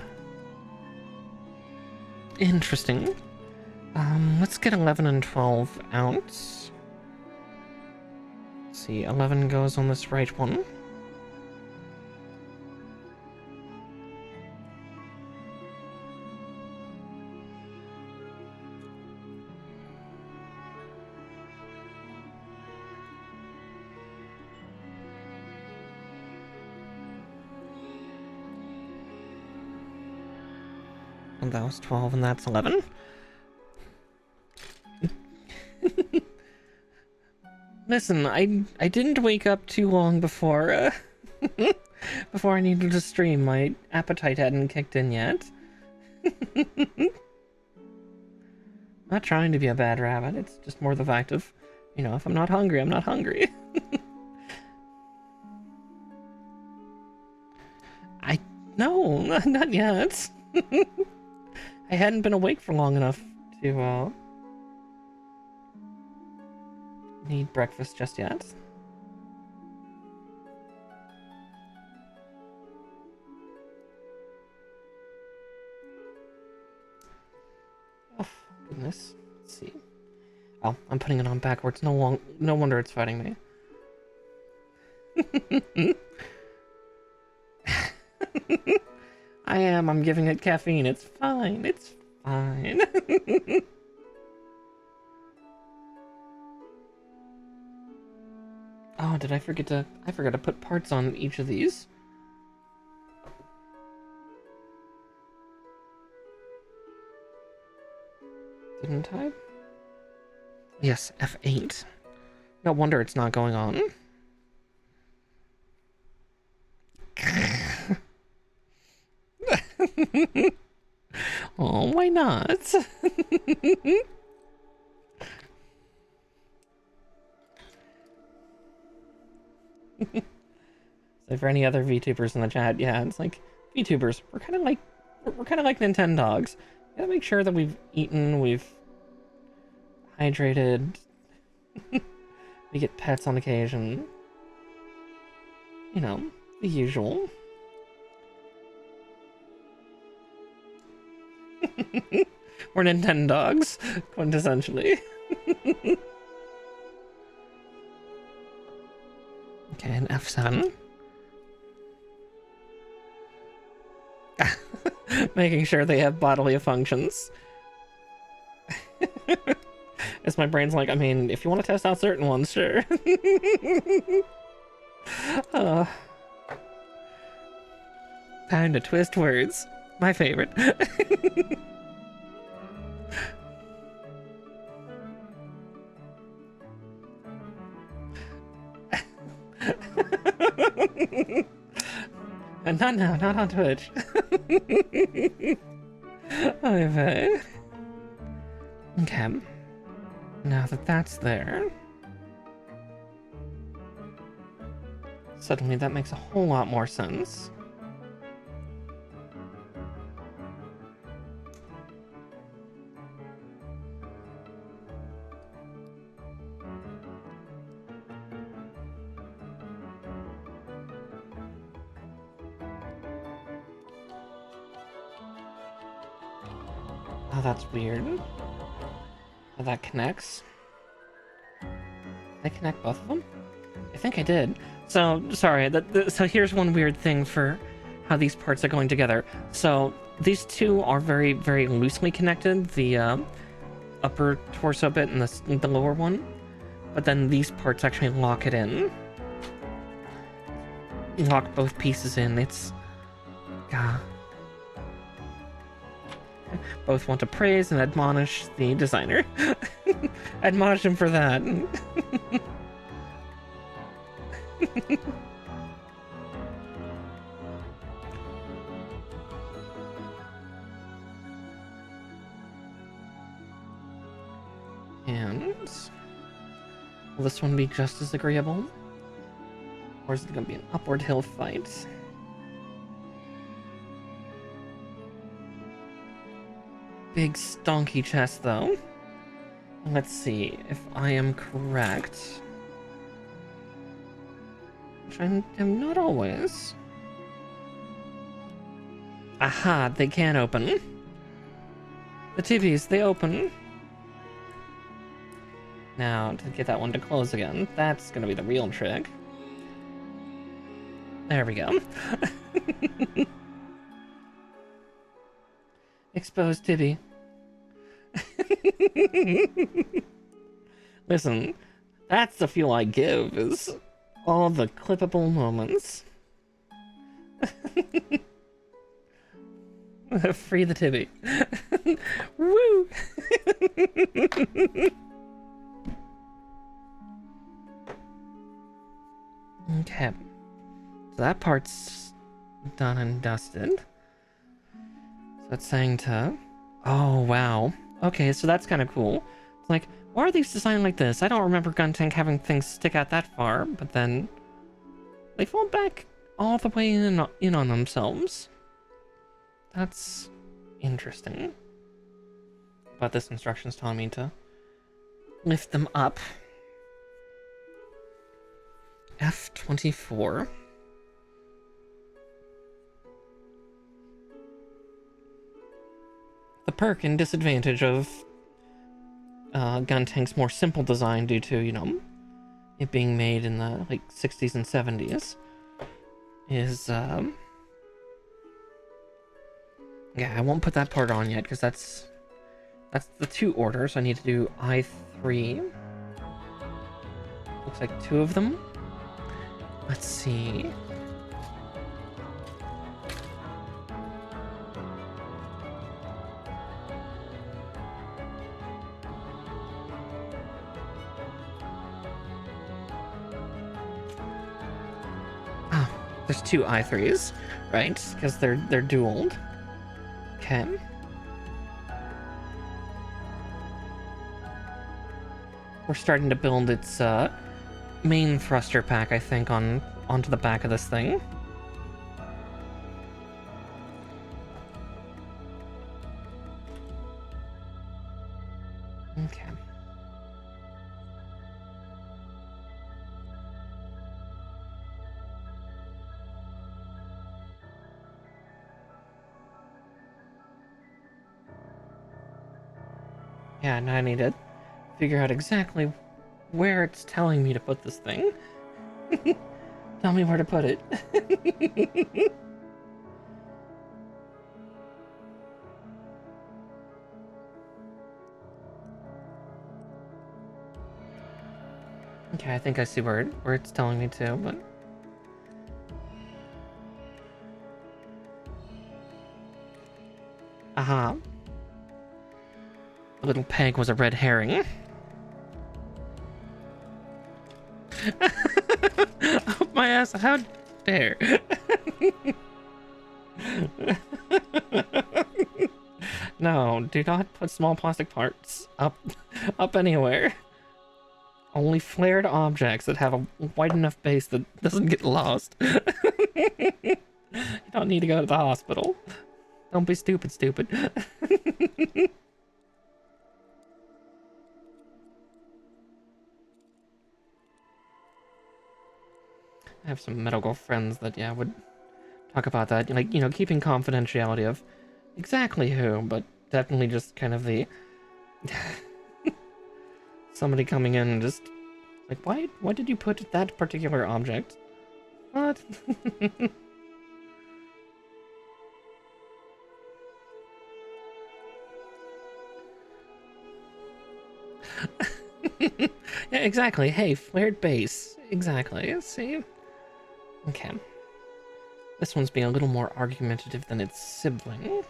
Speaker 1: Interesting. Let's get 11 and 12 out. Let's see, 11 goes on this right one. And that was 12 and that's 11. Listen, I didn't wake up too long before before I needed to stream. My appetite hadn't kicked in yet. Not trying to be a bad rabbit, it's just more the fact of, you know, if I'm not hungry, I'm not hungry. No, not yet. I hadn't been awake for long enough to need breakfast just yet. Oh, goodness. Let's see. Oh, I'm putting it on backwards. No wonder it's fighting me. I'm giving it caffeine. It's fine. It's fine. Oh, I forgot to put parts on each of these. Didn't I? Yes, F8. No wonder it's not going on. Oh, why not? So for any other VTubers in the chat, yeah, it's like VTubers, we're kind of like Nintendogs. Gotta make sure that we've eaten, we've hydrated, we get pets on occasion. You know, the usual. We're Nintendogs, quintessentially. Okay, an F7. Making sure they have bodily functions. As my brain's like, I mean, if you want to test out certain ones, sure. Time to twist words. My favorite. And not now, not on Twitch. Okay. Okay. Now that that's there, suddenly that makes a whole lot more sense. Oh, that's weird. Oh, that connects. Did I connect both of them? I think I did. So, sorry, so here's one weird thing for how these parts are going together. So, these two are very, very loosely connected, the upper torso bit and the lower one. But then these parts actually lock it in. Lock both pieces in. It's... Both want to praise and admonish the designer. Admonish him for that. And will this one be just as agreeable? Or is it going to be an upward hill fight? Big stonky chest, though. Let's see if I am correct. Which I am not always. Aha, they can open. The TVs, they open. Now, to get that one to close again, that's gonna be the real trick. There we go. Exposed tibby. Listen, that's the feel I give, is all the clippable moments. Free the tibby. Woo! Okay. So that part's done and dusted. So it's saying to... Oh, wow. Okay, so that's kind of cool. It's like, why are these designed like this? I don't remember Guntank having things stick out that far, but then... they fall back all the way in on themselves. That's interesting. But this instruction's telling me to lift them up. F24. The perk and disadvantage of Guntank's more simple design due to, you know, it being made in the, like, 60s and 70s is, yeah, I won't put that part on yet, because that's the 2 orders. I need to do I3. Looks like 2 of them. Let's see. Ah, there's 2 I3s, right? Because they're dualed. Okay. We're starting to build its main thruster pack, I think, onto the back of this thing. Okay. Yeah, now I need to figure out exactly where it's telling me to put this thing. Tell me where to put it. Okay, I think I see where it's telling me to, but... Aha. The little peg was a red herring. Oh, my ass, how dare. No, do not put small plastic parts up anywhere. Only flared objects that have a wide enough base that doesn't get lost. You don't need to go to the hospital. Don't be stupid. I have some medical friends that, yeah, would talk about that. Like, you know, keeping confidentiality of exactly who, but definitely just kind of the somebody coming in and just like, why did you put that particular object? What? Yeah, exactly. Hey, flared base. Exactly. See? Okay. This one's being a little more argumentative than its sibling.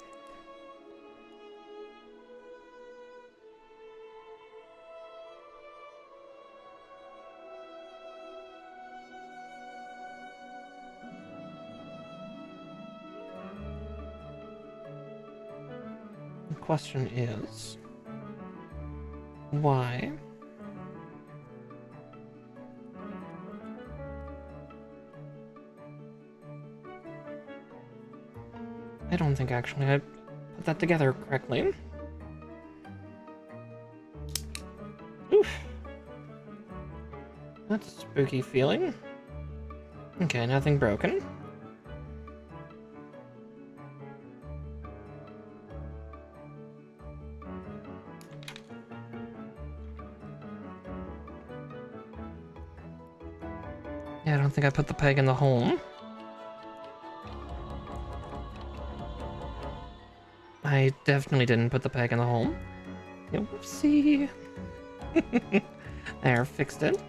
Speaker 1: The question is, why? I don't think actually I put that together correctly. Oof. That's a spooky feeling. Okay, nothing broken. Yeah, I don't think I put the peg in the hole. I definitely didn't put the peg in the hole. Yeah, whoopsie. There, fixed it.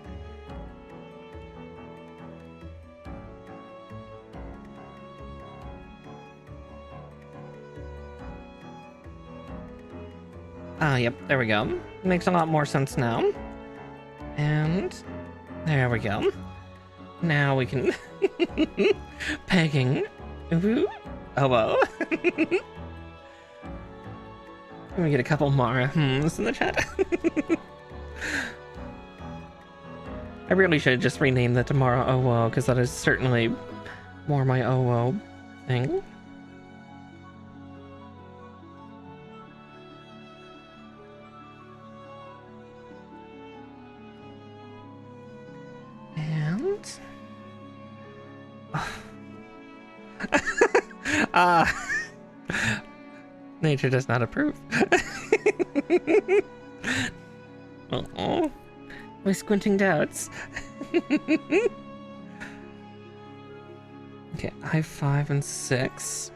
Speaker 1: Ah, yep, there we go. Makes a lot more sense now. And there we go. Now we can pegging. Ooh. Oh well. Let me get a couple more hmms in the chat. I really should just rename that tomorrow 𝗷𝗂, because that is certainly more my 𝗷𝗂 thing. And nature does not approve. Oh, my squinting doubts. Okay, 𝗙5 and 6.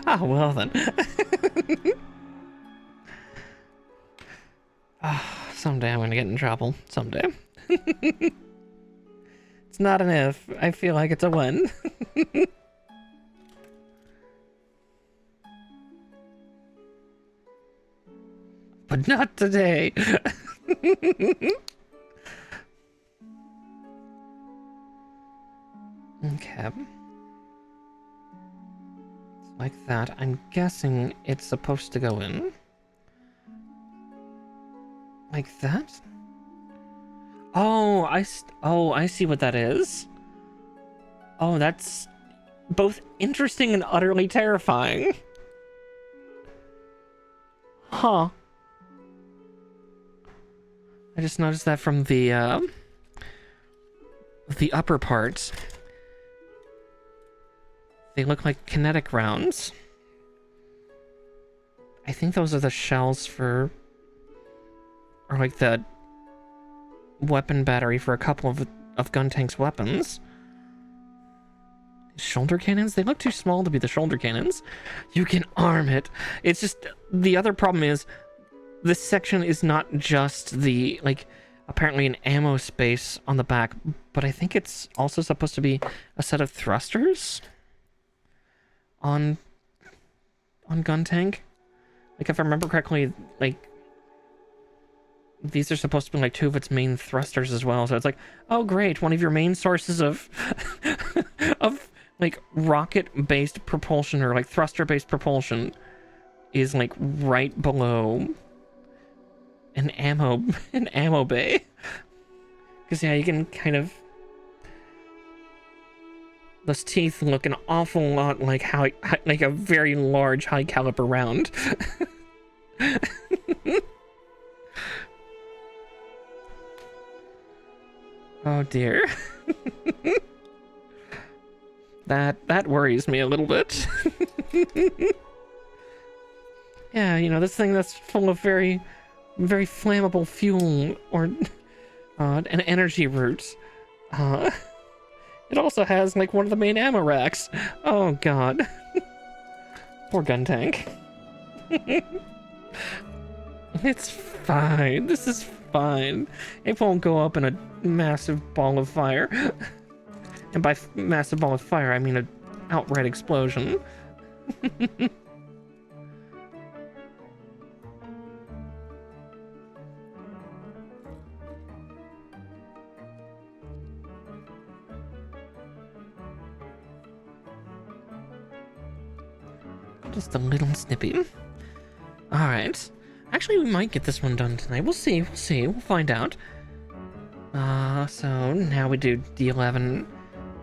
Speaker 1: Ah, well then. Someday I'm gonna get in trouble. Someday. It's not an if. I feel like it's a when. But not today. Okay. Like that. I'm guessing it's supposed to go in. Like that? Oh, I see what that is. Oh, that's both interesting and utterly terrifying. Huh. I just noticed that from the upper parts. They look like kinetic rounds. I think those are the shells for... or like the weapon battery for a couple of Guntank's weapons. Shoulder cannons? They look too small to be the shoulder cannons. You can arm it. It's just... the other problem is this section is not just the, like, apparently an ammo space on the back, but I think it's also supposed to be a set of thrusters on Guntank. Like, if I remember correctly, like, these are supposed to be like two of its main thrusters as well. So it's like, oh great, one of your main sources of of like rocket-based propulsion or like thruster-based propulsion is like right below an ammo bay. Because yeah, you can kind of... those teeth look an awful lot like like a very large high caliber round. Oh dear. That worries me a little bit. Yeah, you know, this thing that's full of very flammable fuel or an energy root. It also has like one of the main ammo racks. Oh god. Poor Guntank. It's fine. This is fine. It won't go up in a massive ball of fire. And by massive ball of fire, I mean an outright explosion. Just a little snippy. Alright. Actually, we might get this one done tonight. We'll see. We'll find out. So now we do D11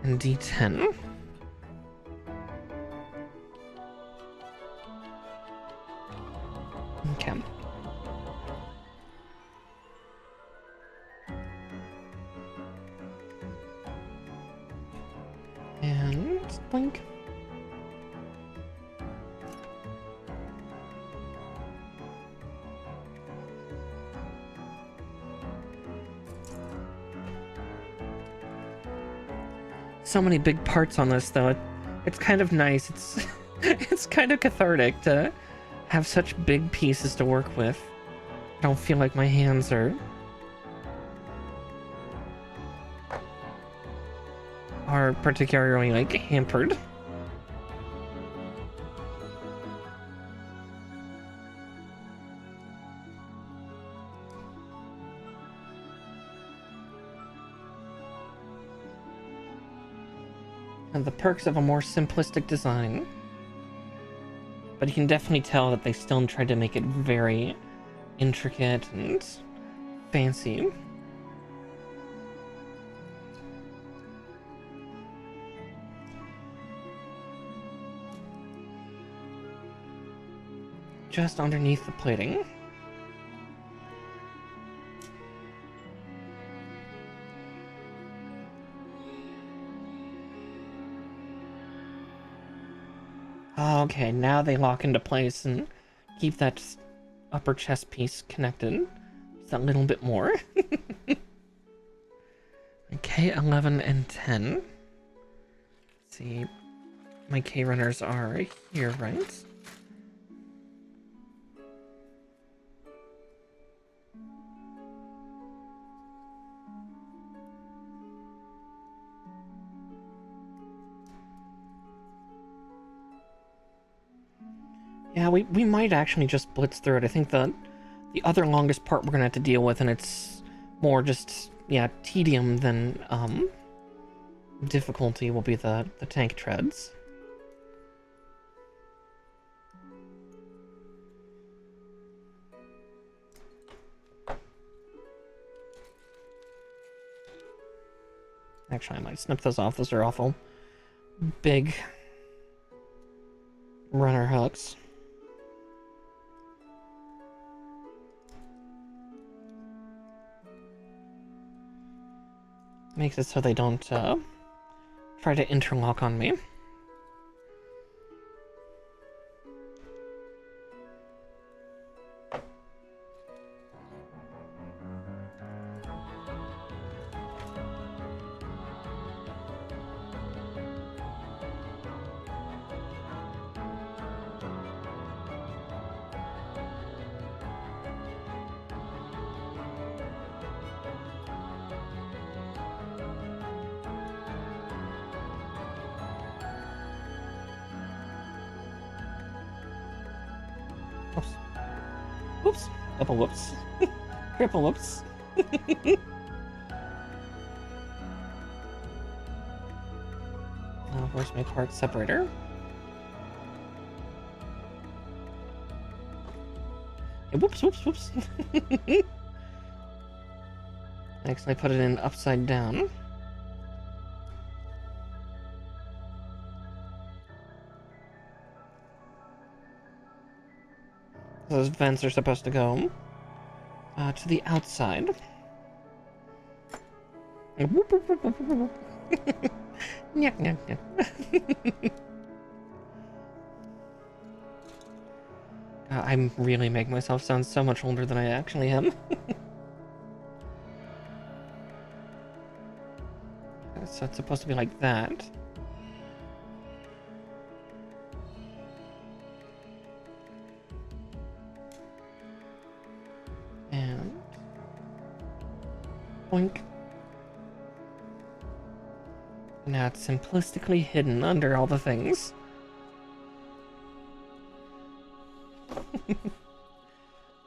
Speaker 1: and D10. Okay. And blink. So many big parts on this, though. It's kind of nice. It's it's kind of cathartic to have such big pieces to work with. I don't feel like my hands are particularly like hampered. And the perks of a more simplistic design. But you can definitely tell that they still tried to make it very intricate and fancy. Just underneath the plating. Okay, now they lock into place and keep that upper chest piece connected just a little bit more. Okay, 11 and 10. Let's see, my K runners are here, right? Yeah, we might actually just blitz through it. I think the other longest part we're gonna have to deal with, and it's more just, yeah, tedium than difficulty, will be the tank treads. Actually, I might snip those off. Those are awful big runner hooks. Makes it so they don't try to interlock on me. Whoops. Double whoops. Triple whoops. Where's my part separator? Hey, whoops. Next, I put it in upside down. Those vents are supposed to go to the outside. Nyah, nyah, nyah. I'm really making myself sound so much older than I actually am. So it's supposed to be like that. And boink. Now it's simplistically hidden under all the things.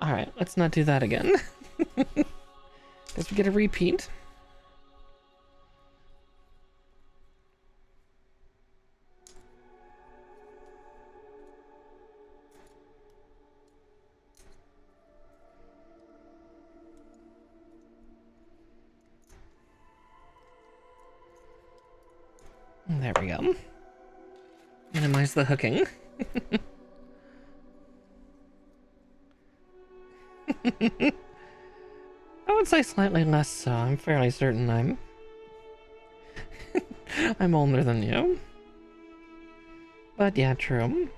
Speaker 1: Alright, let's not do that again. Guess we get a repeat. There we go. Minimize the hooking. I would say slightly less so. I'm fairly certain I'm older than you. But yeah, true.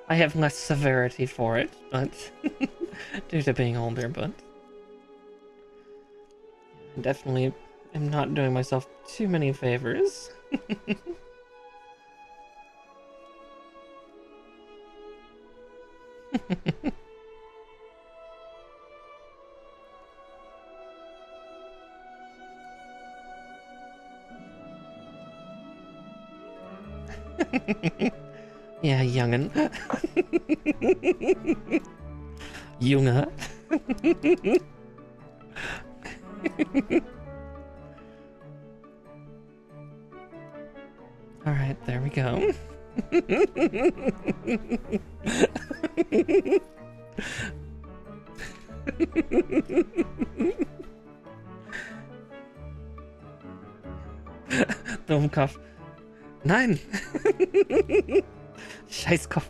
Speaker 1: I have less severity for it, but due to being older, but I definitely am not doing myself too many favors. Yeah, youngin'. Junge. Alright, there we go. Dummkopf. Nein! Scheißkopf.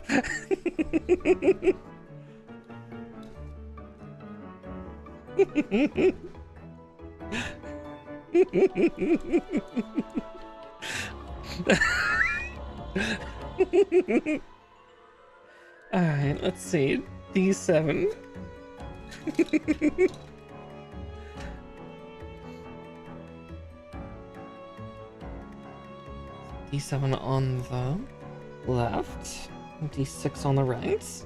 Speaker 1: Alright, let's see. D7. D7 on the left, D6 on the right.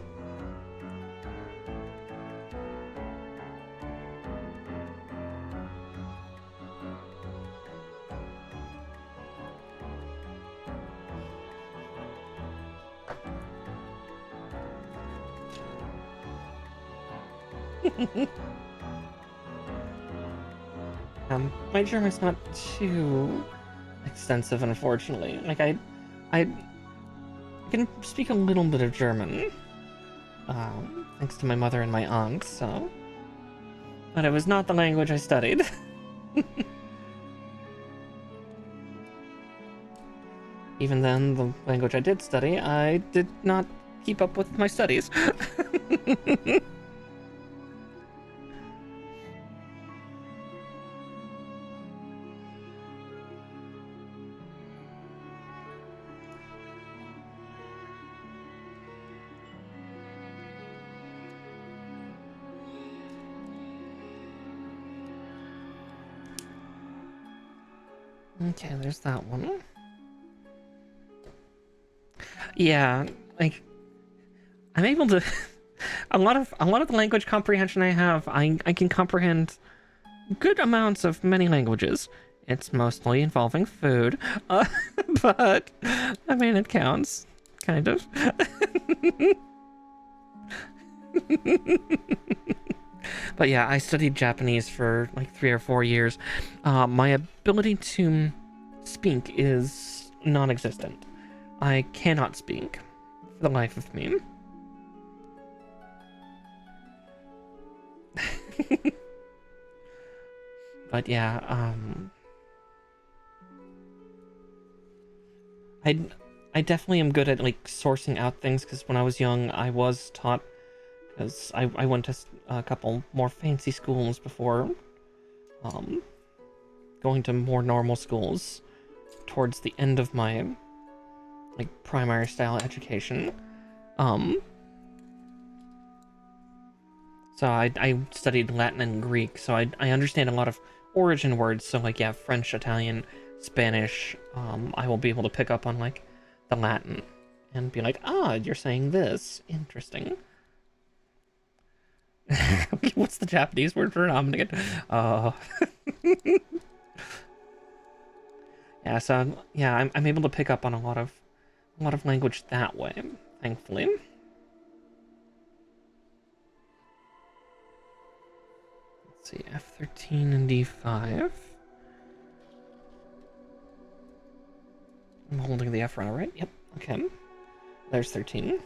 Speaker 1: My German's not too extensive, unfortunately. Like I can speak a little bit of German, thanks to my mother and my aunt. So, but it was not the language I studied. Even then, the language I did study, I did not keep up with my studies. Okay, there's that one. Yeah, like I'm able to a lot of the language comprehension I have, I can comprehend good amounts of many languages. It's mostly involving food, but I mean it counts, kind of. But yeah, I studied Japanese for like 3 or 4 years. My ability to speak is non-existent. I cannot speak for the life of me. But yeah, I definitely am good at like sourcing out things, because when I was young, I was taught, because I went to a couple more fancy schools before going to more normal schools towards the end of my, like, primary style education. So I studied Latin and Greek, so I understand a lot of origin words. So, like, yeah, French, Italian, Spanish. I will be able to pick up on, like, the Latin and be like, ah, you're saying this. Interesting. Okay, what's the Japanese word for ramen again? Yeah, so yeah, I'm able to pick up on a lot of language that way, thankfully. Let's see, F13 and D5. I'm holding the F runner, right? Yep. Okay. There's 13.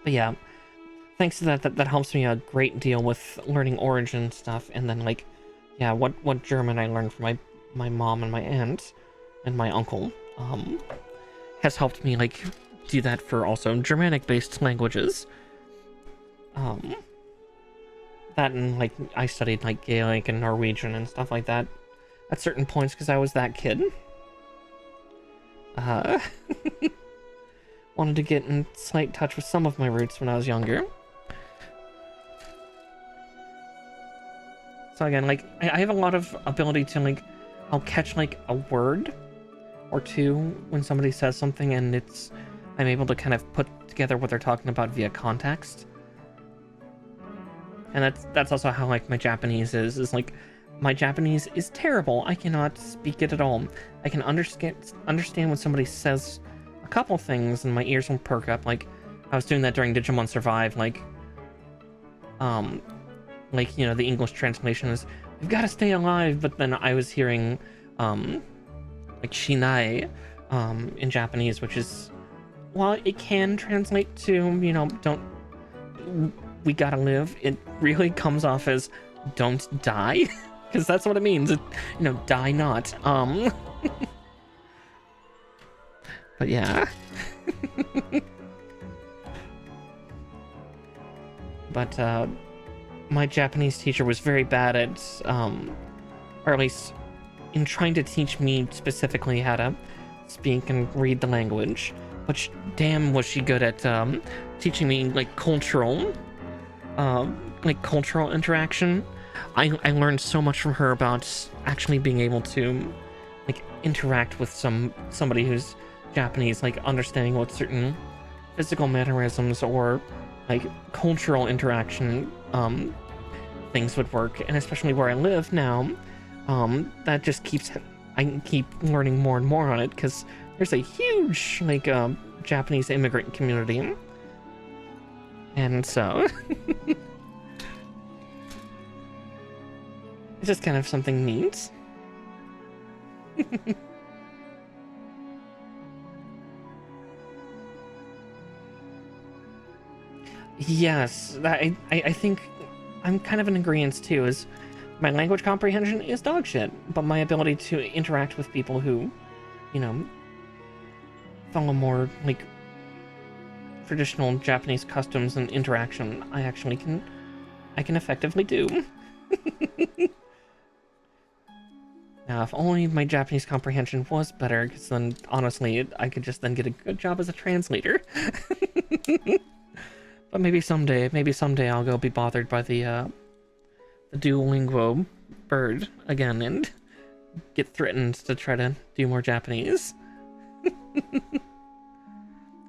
Speaker 1: But yeah, thanks to that helps me a great deal with learning origin stuff, and then, like, yeah, what German I learned from my mom and my aunt and my uncle has helped me, like, do that for also Germanic-based languages. That and, like, I studied, like, Gaelic and Norwegian and stuff like that at certain points because I was that kid. Wanted to get in slight touch with some of my roots when I was younger. So again, like, I have a lot of ability to, like, I'll catch, like, a word or two when somebody says something, and I'm able to kind of put together what they're talking about via context. And that's also how, like, my Japanese is like, my Japanese is terrible. I cannot speak it at all. I can understand when somebody says a couple things and my ears will perk up. Like, I was doing that during Digimon Survive, like, you know, the English translation is, "You've got to stay alive," but then I was hearing, like, shinai, in Japanese, which is, well, it can translate to, you know, we gotta live. It really comes off as, don't die, because that's what it means. You know, die not. But yeah. But, my Japanese teacher was very bad at, or at least in trying to teach me specifically how to speak and read the language. But damn, was she good at, teaching me, like, cultural interaction. I learned so much from her about actually being able to, like, interact with somebody who's Japanese, like, understanding what certain physical mannerisms or, like, cultural interaction things would work. And especially where I live now, that just I keep learning more and more on it, because there's a huge, like, Japanese immigrant community. And so it's just kind of something neat. Yes, I think I'm kind of in agreement too, is my language comprehension is dog shit, but my ability to interact with people who, you know, follow more, like, traditional Japanese customs and interaction, I can effectively do. Now, if only my Japanese comprehension was better, because then, honestly, I could just then get a good job as a translator. But maybe someday I'll go be bothered by the Duolingo bird again and get threatened to try to do more Japanese.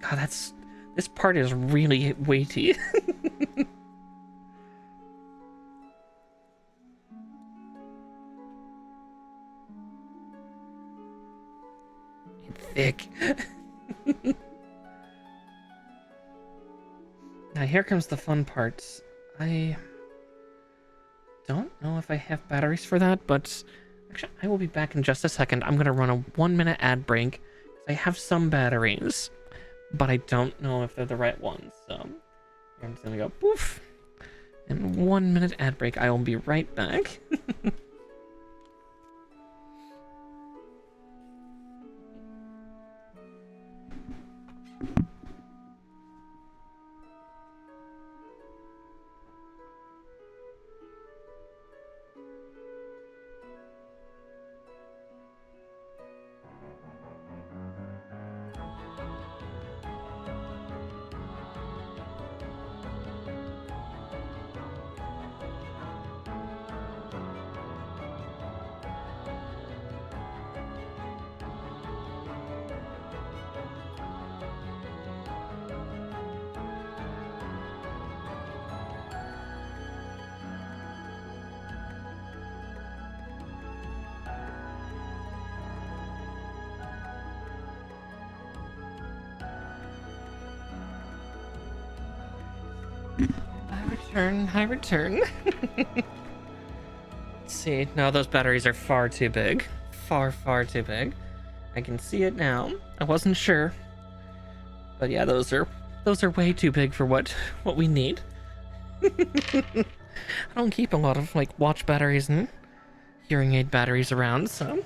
Speaker 1: God, this part is really weighty. Thick. Now here comes the fun parts. I don't know if I have batteries for that, but actually I will be back in just a second. I'm gonna run a 1-minute ad break. I have some batteries, but I don't know if they're the right ones, so I'm just gonna go poof. And 1-minute ad break. I will be right back. I return. Let's see. No, those batteries are far too big. Far, far too big. I can see it now. I wasn't sure. But yeah, those are way too big for what we need. I don't keep a lot of like watch batteries and hearing aid batteries around, so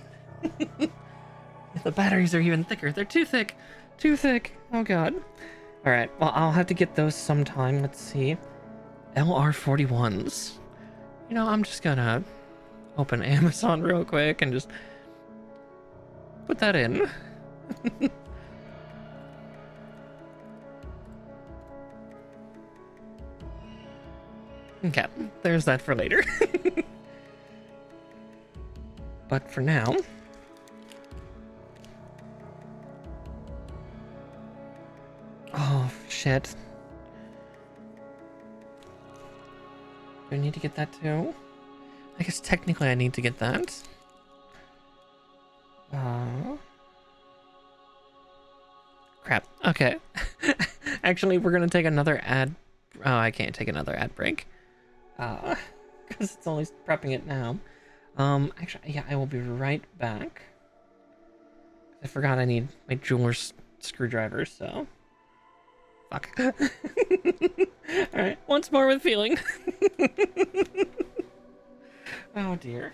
Speaker 1: the batteries are even thicker. They're too thick. Too thick. Oh god. Alright, well, I'll have to get those sometime. Let's see. LR41s. You know, I'm just gonna open Amazon real quick and just put that in. Okay, there's that for later. But for now... Oh, shit. Do I need to get that too? I guess technically I need to get that. Crap. Okay. Actually, we're gonna take another ad... Oh, I can't take another ad break. Because it's only prepping it now. Actually, yeah, I will be right back. I forgot I need my jeweler's screwdriver, so... Fuck. Alright, once more with feeling. Oh dear.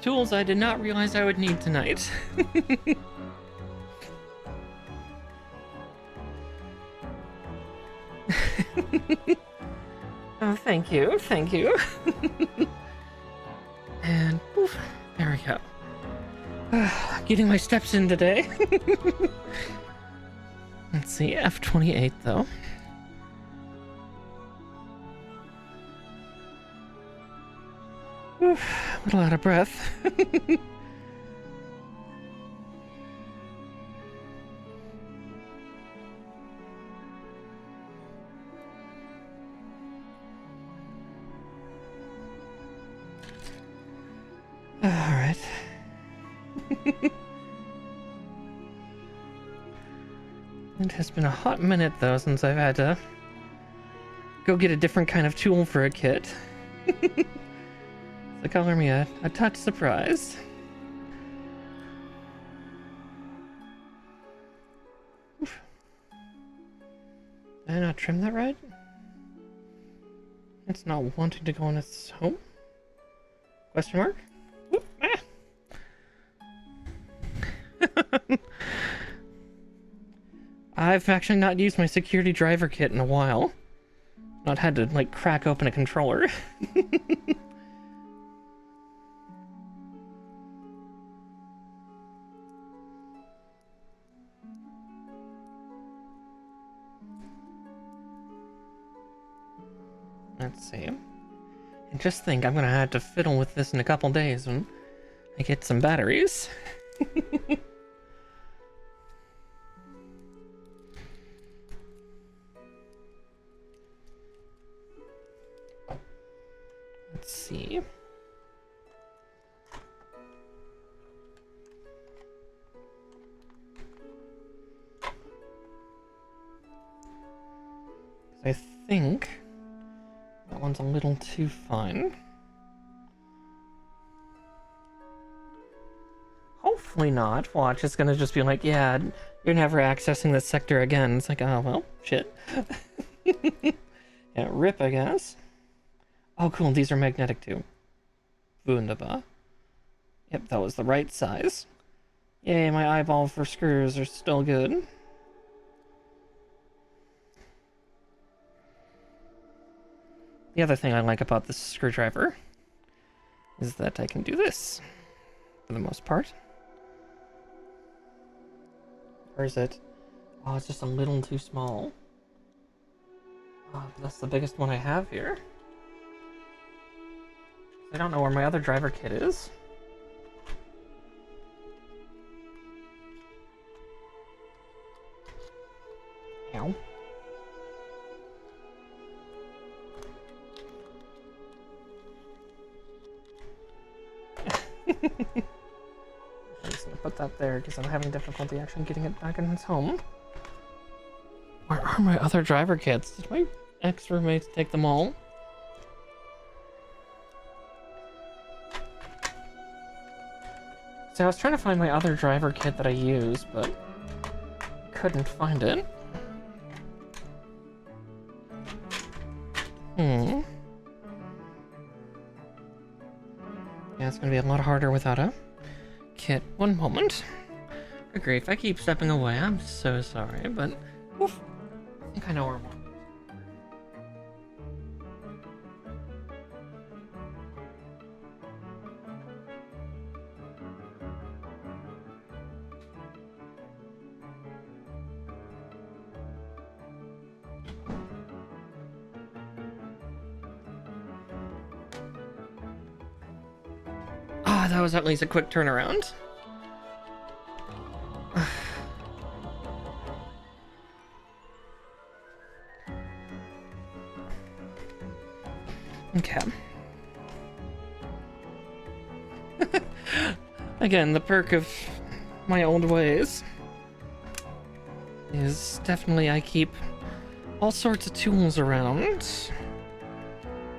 Speaker 1: Tools I did not realize I would need tonight. Oh, thank you, thank you. And poof, there we go. Getting my steps in today. Let's see, F28 though. Oof, a little out of breath. Alright. It has been a hot minute though since I've had to go get a different kind of tool for a kit. The color me a touch surprised. Oof. Did I not trim that right? It's not wanting to go in its home? Question mark? Whoop, ah. I've actually not used my security driver kit in a while. Not had to like crack open a controller. Let's see. And just think, I'm gonna have to fiddle with this in a couple days when I get some batteries. Let's see. I think that one's a little too fine. Hopefully not. Watch, it's gonna just be like, yeah, you're never accessing this sector again. It's like, oh, well, shit. Yeah, rip, I guess. Oh, cool, these are magnetic too. Wunderbar. Yep, that was the right size. Yay, my eyeball for screws are still good. The other thing I like about this screwdriver is that I can do this, for the most part. Or is it? Oh, it's just a little too small. Oh, but that's the biggest one I have here. I don't know where my other driver kit is. Ow. I'm just gonna put that there because I'm having difficulty actually getting it back in its home. Where are my other driver kits? Did my ex-roommates take them all? So I was trying to find my other driver kit that I use, but couldn't find it. Yeah, it's gonna be a lot harder without a kit. One moment. Good grief, I keep stepping away. I'm so sorry, but oof, I think I know where I'm at. That was at least a quick turnaround. Okay. Again, the perk of my old ways is definitely I keep all sorts of tools around. Let's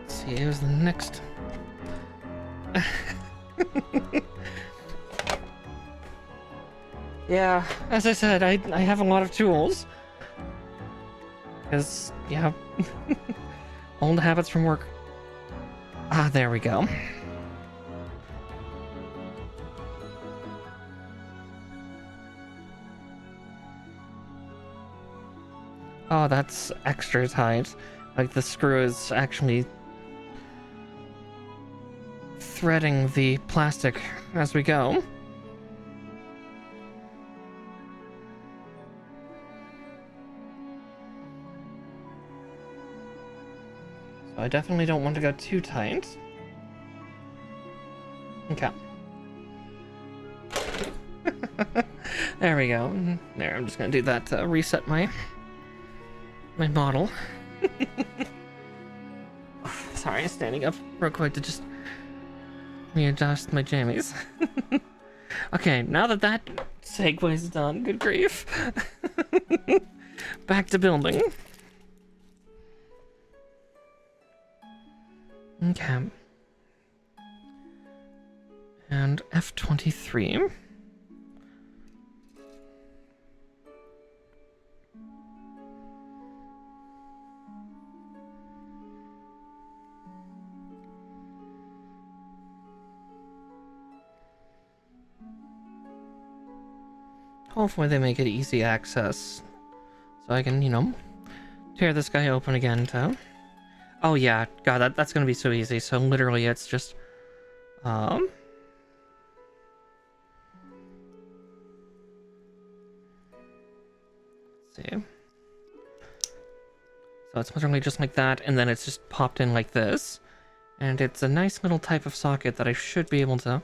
Speaker 1: see, here's the next... Yeah, as I said, I have a lot of tools. Because, yeah, old habits from work. Ah, there we go. Oh, that's extra tight. Like the screw is actually threading the plastic as we go. So I definitely don't want to go too tight. Okay. There we go. There, I'm just gonna do that to reset my model. Sorry, standing up real quick to just readjust my jammies. Okay, now that that segue's done, good grief. Back to building. Okay. And F23. Hopefully they make it easy access, so I can, you know, tear this guy open again too. Oh yeah, god, that's gonna be so easy. So literally it's just, let's see. So it's literally just like that, and then it's just popped in like this. And it's a nice little type of socket that I should be able to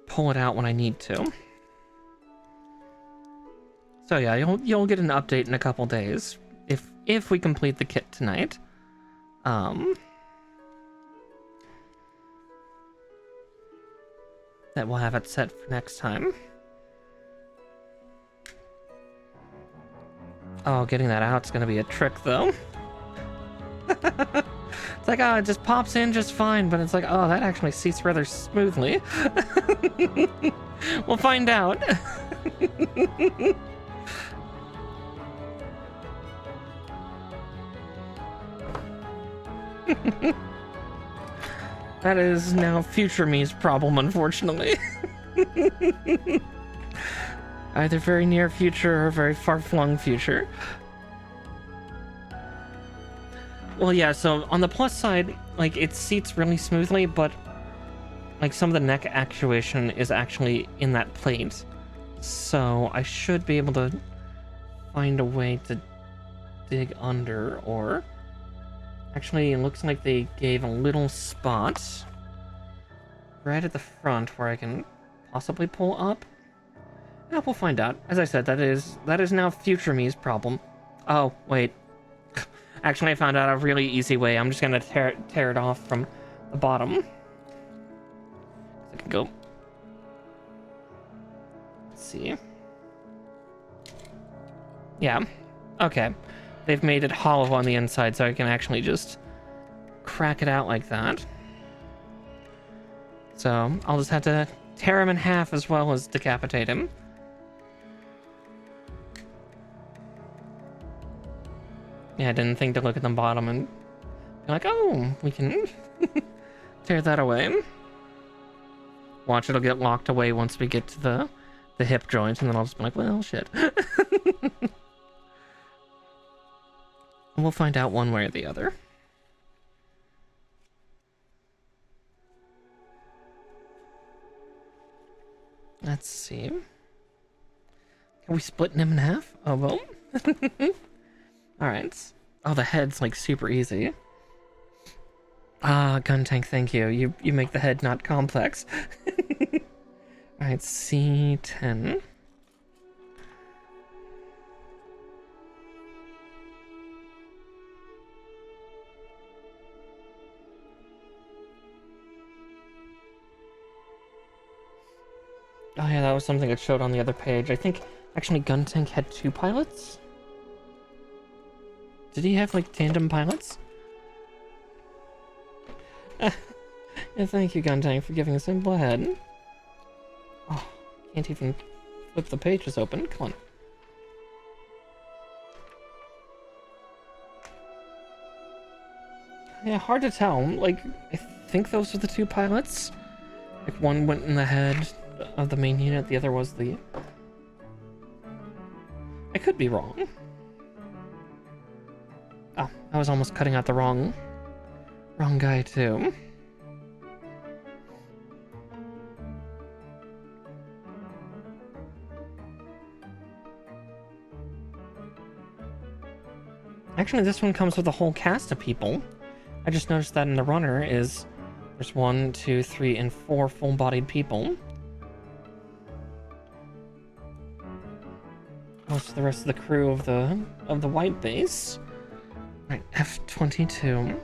Speaker 1: pull it out when I need to. So yeah, you'll get an update in a couple days if we complete the kit tonight. That we'll have it set for next time. Oh, getting that out's gonna be a trick though. It's like, oh, it just pops in just fine, but it's like, oh, that actually seats rather smoothly. We'll find out. That is now future me's problem, unfortunately. Either very near future or very far-flung future. Well, yeah, so on the plus side, like, it seats really smoothly, but like some of the neck actuation is actually in that plate. So I should be able to find a way to dig under, or actually it looks like they gave a little spot right at the front where I can possibly pull up. Yeah, we'll find out. As I said, that is now future me's problem. Oh, wait. Actually, I found out a really easy way. I'm just gonna tear it off from the bottom. I can go. Let's see. Yeah. Okay. They've made it hollow on the inside, so I can actually just crack it out like that. So I'll just have to tear him in half as well as decapitate him. Yeah, I didn't think to look at the bottom and be like, oh, we can tear that away. Watch, it'll get locked away once we get to the hip joint, and then I'll just be like, well, shit. We'll find out one way or the other. Let's see. Can we split him in half? Oh, well. Alright. Oh, the head's like super easy. Ah, Guntank, thank you. You make the head not complex. Alright, C10. Oh yeah, that was something it showed on the other page. I think actually Guntank had 2 pilots? Did he have like tandem pilots? Yeah, thank you, Guntank, for giving a simple head. Oh, can't even flip the pages open. Come on. Yeah, hard to tell. Like, I think those are the 2 pilots. Like, one went in the head of the main unit, the other was the... I could be wrong. Oh, I was almost cutting out the wrong guy, too. Actually, this one comes with a whole cast of people. I just noticed that in the runner there's 1, 2, 3, and 4 full-bodied people. Most of the rest of the crew of the white base. Right, F-22.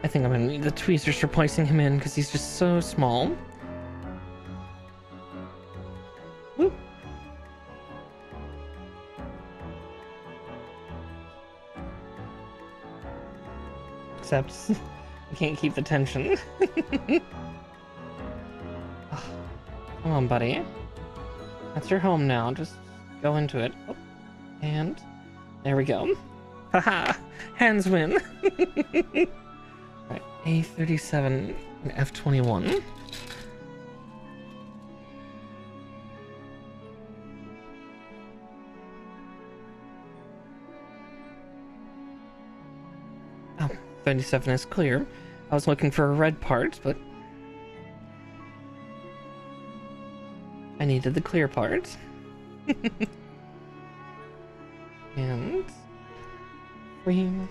Speaker 1: I think I'm gonna need the tweezers for placing him in because he's just so small. Woo. Except I can't keep the tension. Come on, buddy. That's your home now. Just go into it. Oh, and there we go. Haha! Hands win. Right, A37. An F21. Oh, 37 is clear. I was looking for a red part, but I needed the clear part. And green.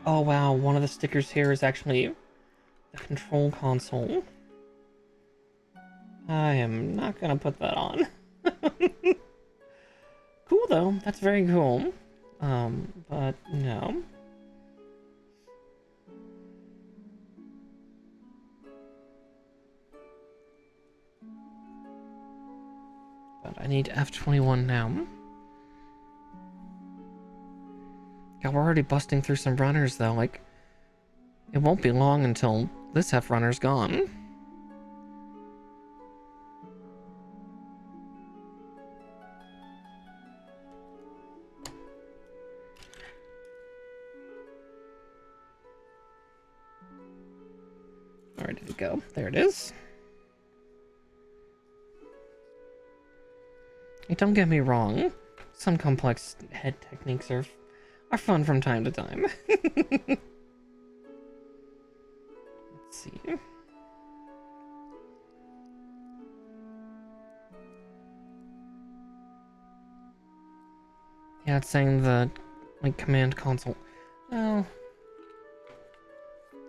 Speaker 1: Oh wow, one of the stickers here is actually the control console. I am not gonna put that on. Cool though, that's very cool. But no. But I need F21 now. God, we're already busting through some runners though, like, it won't be long until this F runner's gone. Where did it go? There it is. Hey, don't get me wrong, some complex head techniques are fun from time to time. Let's see. Yeah, it's saying the like command console. Well,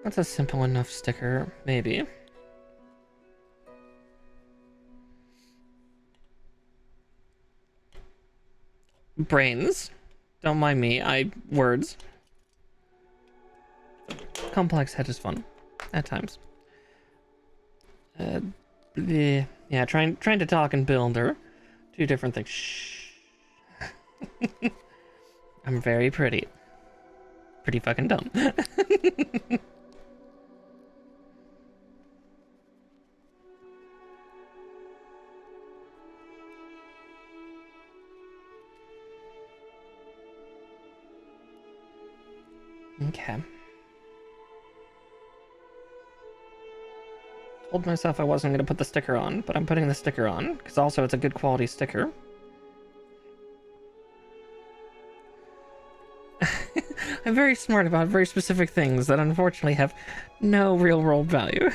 Speaker 1: that's a simple enough sticker, maybe. Brains. Don't mind me, words. Complex head is fun. At times. Yeah, trying to talk and build are two different things. Shh. I'm very pretty. Pretty fucking dumb. Okay. Told myself I wasn't going to put the sticker on, but I'm putting the sticker on, because also it's a good quality sticker. I'm very smart about very specific things that unfortunately have no real world value.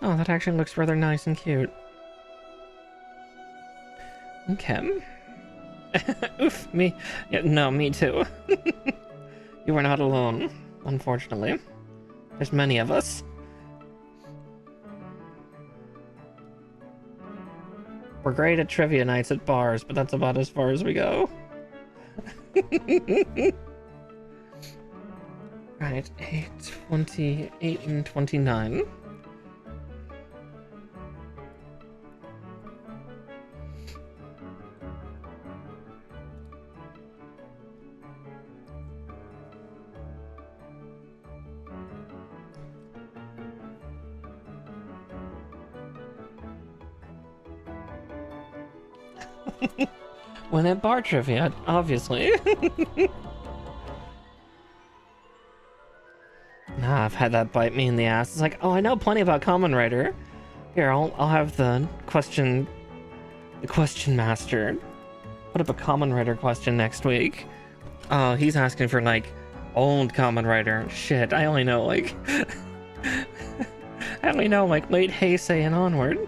Speaker 1: Oh, that actually looks rather nice and cute. Okay. Oof, me. Yeah, no, me too. You are not alone, unfortunately. There's many of us. We're great at trivia nights at bars, but that's about as far as we go. Right, 28 and 29. Win at bar trivia, obviously. Nah, I've had that bite me in the ass. It's like, oh, I know plenty about Kamen Rider. Here, I'll have the question master put up a Kamen Rider question next week. Oh, he's asking for like old Kamen Rider. Shit, I only know like I only know like late Heisei and onward.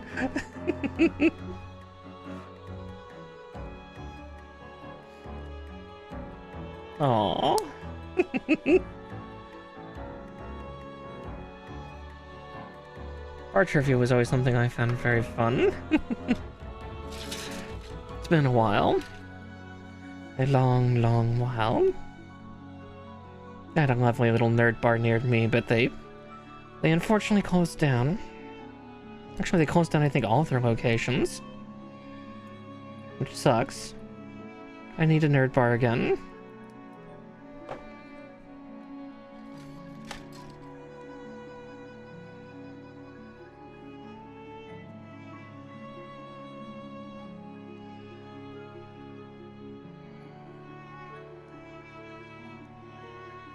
Speaker 1: Aww. Art trivia was always something I found very fun. It's been a while. A long, long while. I had a lovely little nerd bar near me, but they unfortunately closed down. Actually, they closed down, I think, all of their locations. Which sucks. I need a nerd bar again.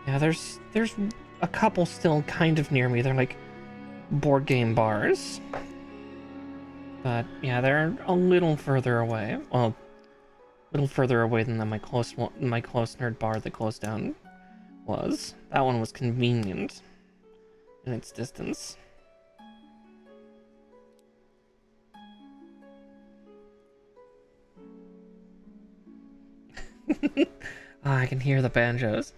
Speaker 1: Yeah, there's a couple still kind of near me. They're like board game bars. But yeah, they're a little further away. Well, a little further away than my close nerd bar that closed down was. That one was convenient in its distance. Oh, I can hear the banjos.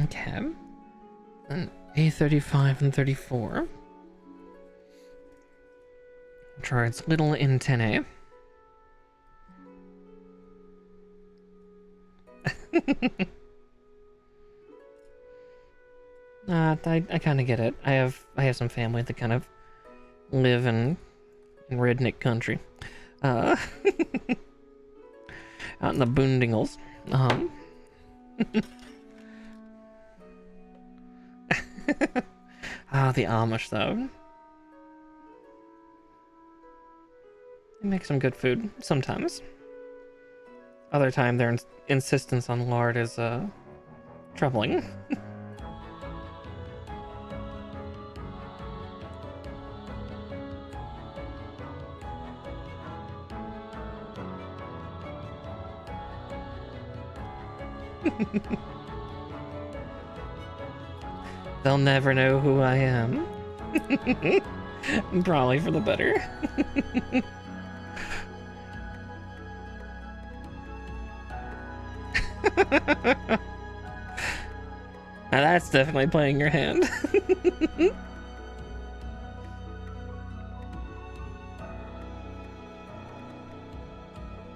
Speaker 1: Okay. And A35 and 34. Which are its little antennae. I kind of get it. I have some family that kind of live in redneck country. Out in the boondingles. Ah, the Amish though. They make some good food sometimes. Other time, their insistence on lard is troubling. They'll never know who I am. Probably for the better. Now that's definitely playing your hand.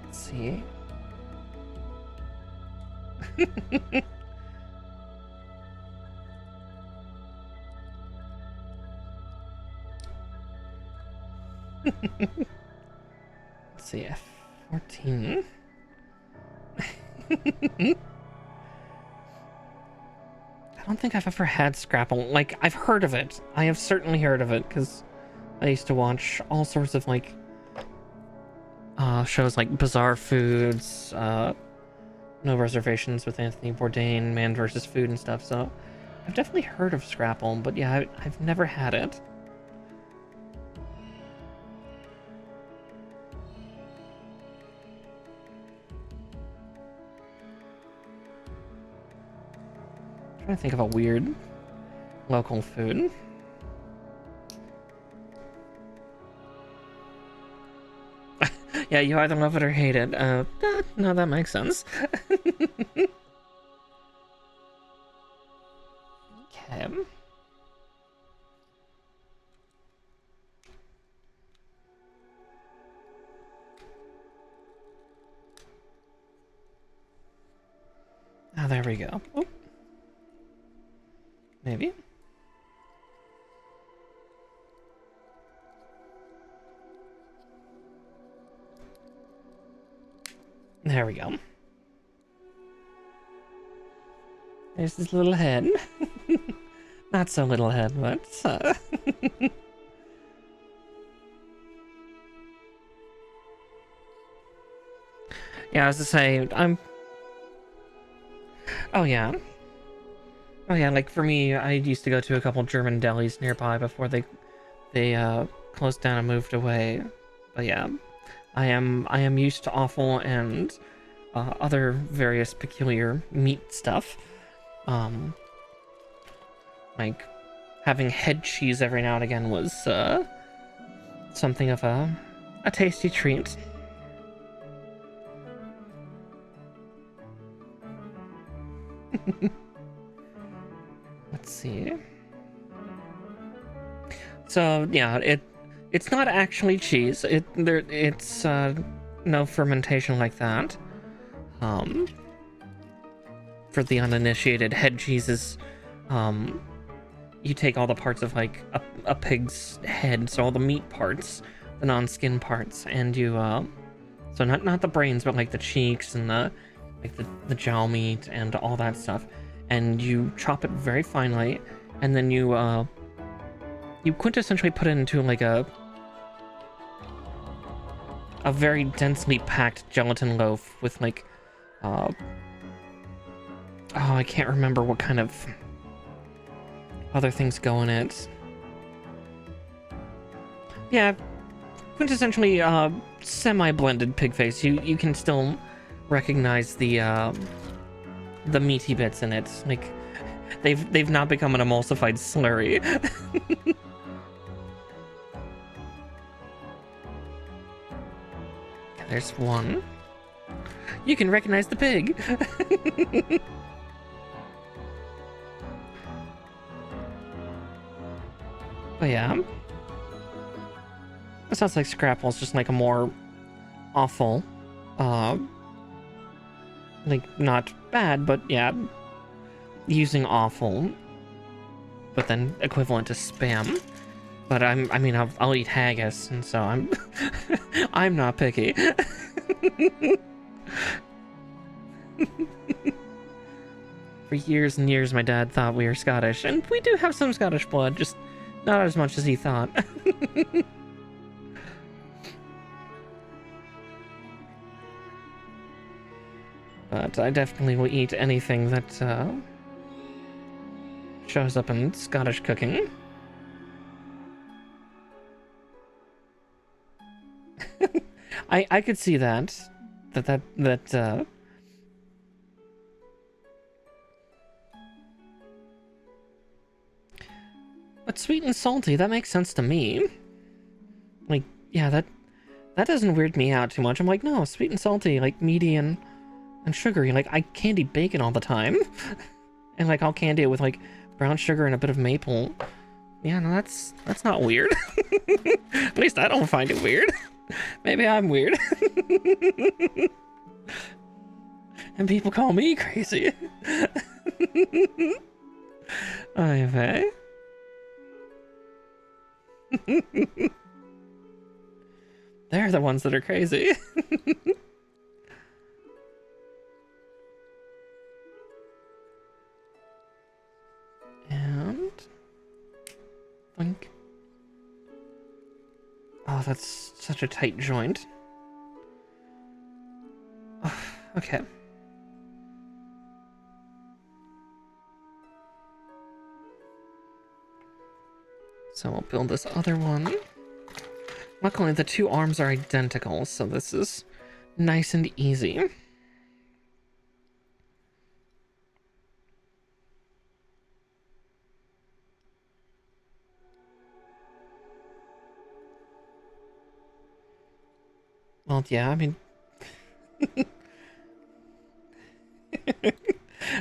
Speaker 1: Let's see. Let's see, F14. I don't think I've ever had Scrapple. Like, I've heard of it. I have certainly heard of it, because I used to watch all sorts of, like, shows like Bizarre Foods, No Reservations with Anthony Bourdain, Man vs. Food and stuff, so I've definitely heard of Scrapple, but yeah, I've never had it. I'm trying to think of a weird local food. Yeah, you either love it or hate it. No, that makes sense. Okay. Oh, there we go. Oh. Maybe. There we go. There's this little head. Not so little head, but yeah, I was to say, oh yeah, like for me, I used to go to a couple German delis nearby before they closed down and moved away. But yeah, I am used to offal and other various peculiar meat stuff. Like having head cheese every now and again was something of a tasty treat. Let's see. So yeah, it's not actually cheese. It's no fermentation like that. For the uninitiated, head cheese is you take all the parts of like a pig's head, so all the meat parts, the non-skin parts, and you so not the brains, but like the cheeks and the jowl meat and all that stuff, and you chop it very finely, and then you quintessentially put it into like a very densely packed gelatin loaf with like oh, I can't remember what kind of other things go in it. Yeah, quintessentially semi-blended pig face. You can still recognize the meaty bits in it. Like they've not become an emulsified slurry. There's one. You can recognize the pig. But yeah. It sounds like Scrapple is just like a more awful, like not bad, but yeah, using awful, but then equivalent to spam. But I mean, I'll eat haggis, and so I'm, I'm not picky. For years and years, my dad thought we were Scottish, and we do have some Scottish blood, just not as much as he thought. But I definitely will eat anything that shows up in Scottish cooking. I could see that but sweet and salty, that makes sense to me. Like, yeah, that doesn't weird me out too much. I'm like, no, sweet and salty, like meaty and sugary. Like, I candy bacon all the time. And like I'll candy it with like brown sugar and a bit of maple. Yeah, no, that's not weird. At least I don't find it weird. Maybe I'm weird. And people call me crazy. 𝗙𝗵𝘁. They're the ones that are crazy. And think. Oh, that's such a tight joint. Oh, okay. So we'll build this other one. Luckily, the two arms are identical, so this is nice and easy. Well, yeah, I mean...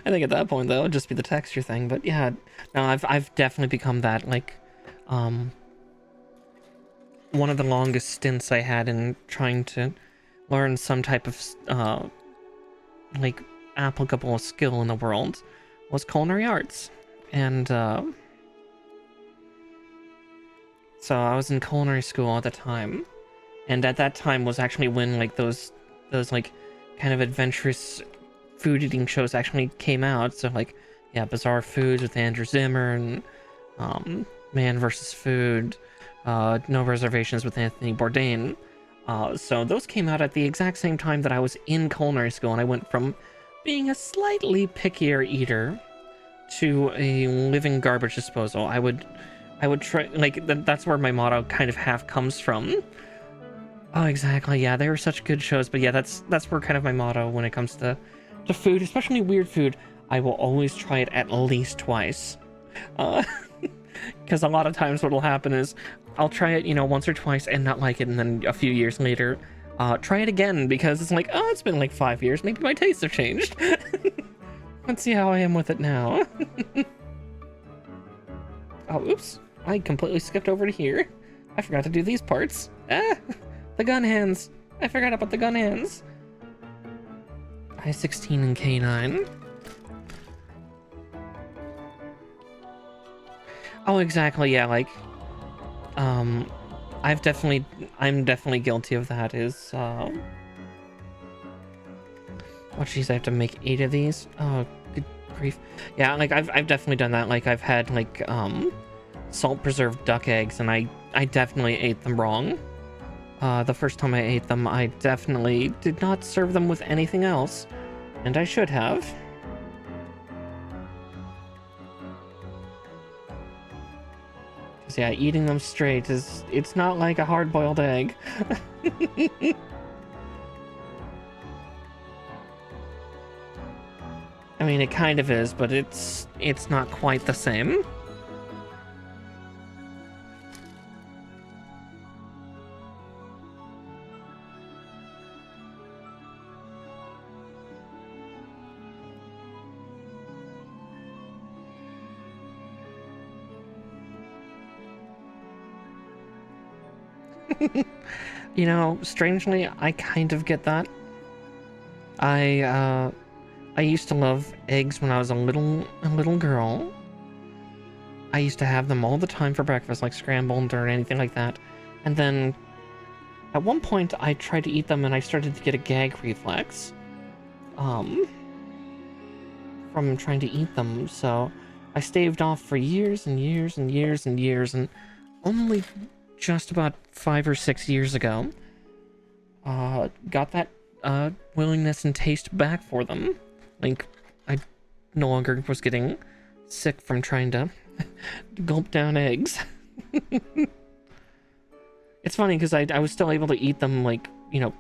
Speaker 1: I think at that point, though, it'd just be the texture thing, but yeah, no, I've definitely become that, like, one of the longest stints I had in trying to learn some type of, like, applicable skill in the world was culinary arts. And, so I was in culinary school at the time, and at that time was actually when, like, those like, kind of adventurous food eating shows actually came out. So, like, yeah, Bizarre Foods with Andrew Zimmer, and, Man vs. Food, No Reservations with Anthony Bourdain. So those came out at the exact same time that I was in culinary school, and I went from being a slightly pickier eater to a living garbage disposal. I would try, like, that's where my motto kind of half comes from. Oh, exactly, yeah, they were such good shows, but yeah, that's where kind of my motto when it comes to food, especially weird food. I will always try it at least twice. Because a lot of times what'll happen is I'll try it, you know, once or twice and not like it, and then a few years later, try it again, because it's like, oh, it's been like 5 years, maybe my tastes have changed. Let's see how I am with it now. Oh, oops, I completely skipped over to here. I forgot to do these parts. The gun hands. I forgot about the gun hands. I-16 and K9. Oh, exactly, yeah, like, I'm definitely guilty of that, is, oh, geez, I have to make 8 of these? Oh, good grief. Yeah, like I've definitely done that. Like I've had like salt preserved duck eggs, and I definitely ate them wrong. The first time I ate them, I definitely did not serve them with anything else, and I should have. Cause yeah, eating them straight it's not like a hard-boiled egg. I mean, it kind of is, but it's not quite the same. You know, strangely, I kind of get that. I used to love eggs when I was a little girl. I used to have them all the time for breakfast, like scrambled or anything like that. And then at one point I tried to eat them and I started to get a gag reflex from trying to eat them. So I staved off for years and years and years and years, and only just about 5 or 6 years ago got that willingness and taste back for them. Like, I no longer was getting sick from trying to gulp down eggs. It's funny because I was still able to eat them, like, you know,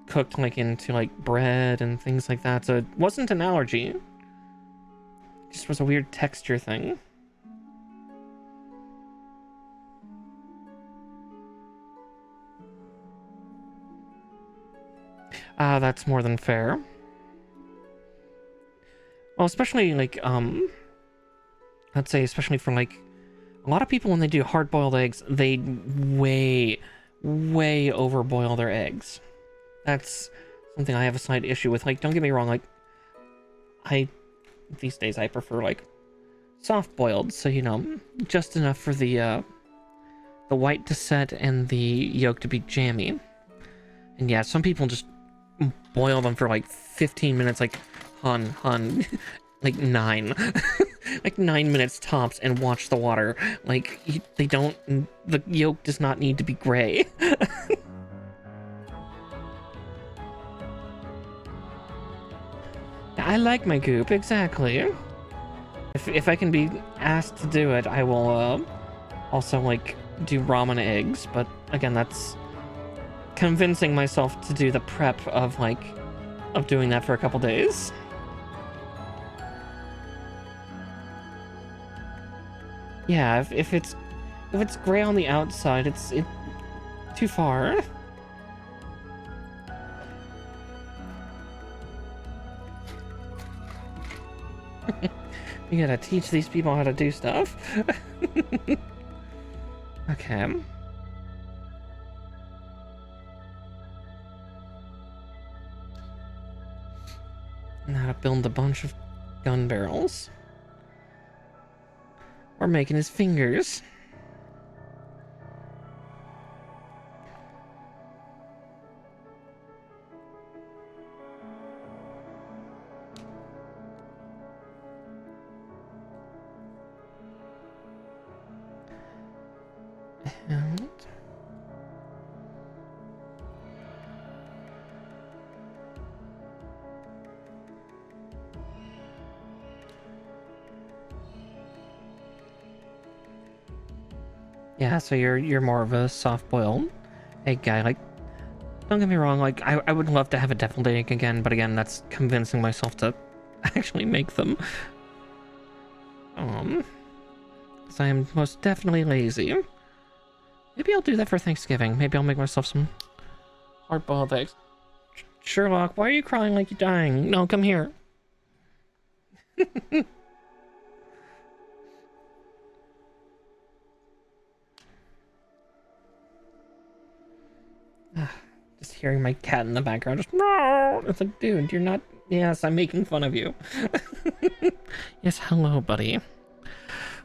Speaker 1: cooked like into like bread and things like that, so it wasn't an allergy. It just was a weird texture thing. That's more than fair. Well, especially like, let's say, especially for like, a lot of people when they do hard-boiled eggs, they way overboil their eggs. That's something I have a slight issue with. Like, don't get me wrong, like, these days I prefer like soft-boiled, so you know, just enough for the white to set and the yolk to be jammy. And yeah, some people just boil them for like 15 minutes, like hun, like 9 like 9 minutes tops, and watch the water. Like, the yolk does not need to be gray. I like my goop, exactly. If I can be asked to do it, I will also like do ramen eggs, but again, that's convincing myself to do the prep of doing that for a couple days. Yeah, if it's gray on the outside, it's too far. You gotta teach these people how to do stuff. Okay. Now to build a bunch of gun barrels. We're making his fingers. And yeah, so you're more of a soft-boiled egg guy. Like, don't get me wrong, like I would love to have a deviled egg again, but again, that's convincing myself to actually make them. Because I am most definitely lazy. Maybe I'll do that for Thanksgiving. Maybe I'll make myself some hard-boiled eggs. Sherlock, why are you crying like you're dying? No, come here. Just hearing my cat in the background, just no. It's like, dude, you're not. Yes, I'm making fun of you. Yes, hello, buddy.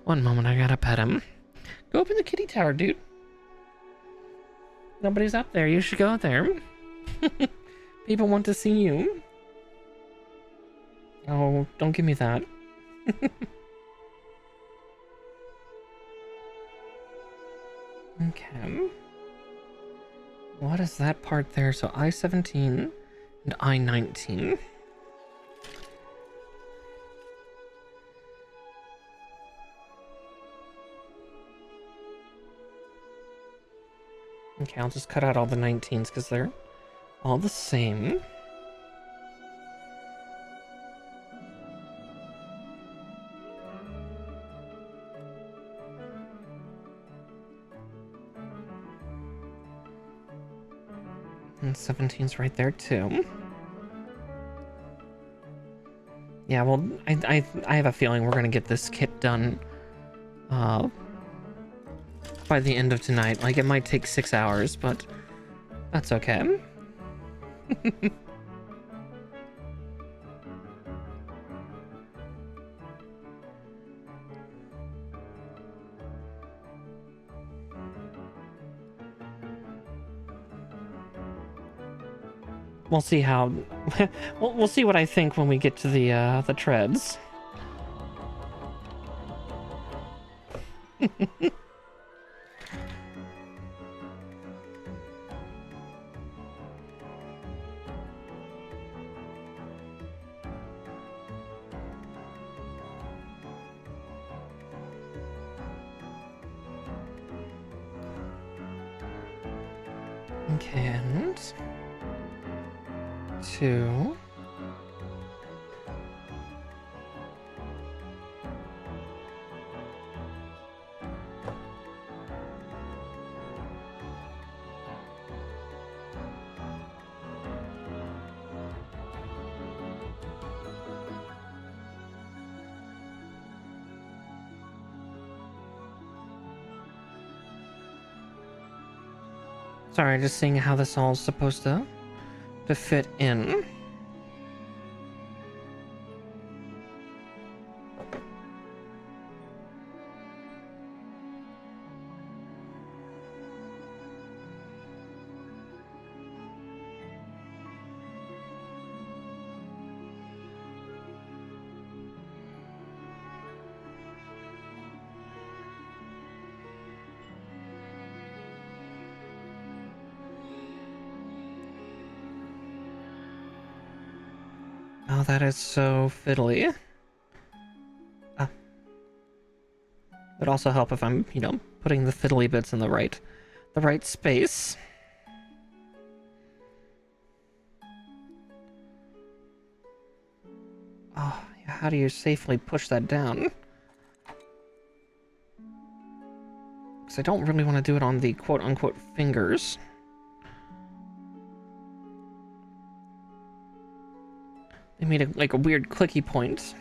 Speaker 1: One moment, I gotta pet him. Go up in the kitty tower, dude. Nobody's up there. You should go there. People want to see you. Oh, don't give me that. Okay. What is that part there? So I-17 and I-19. Okay, I'll just cut out all the 19s because they're all the same. And 17's right there too. Yeah, well, I have a feeling we're gonna get this kit done by the end of tonight. Like, it might take 6 hours, but that's okay. We'll see how we'll see what I think when we get to the treads. Okay, and 2. Sorry, just seeing how this all is supposed to fit in. Oh, that is so fiddly. Would also help if I'm, putting the fiddly bits in the right space. Oh, how do you safely push that down? Because I don't really want to do it on the quote-unquote fingers. They made a weird clicky point.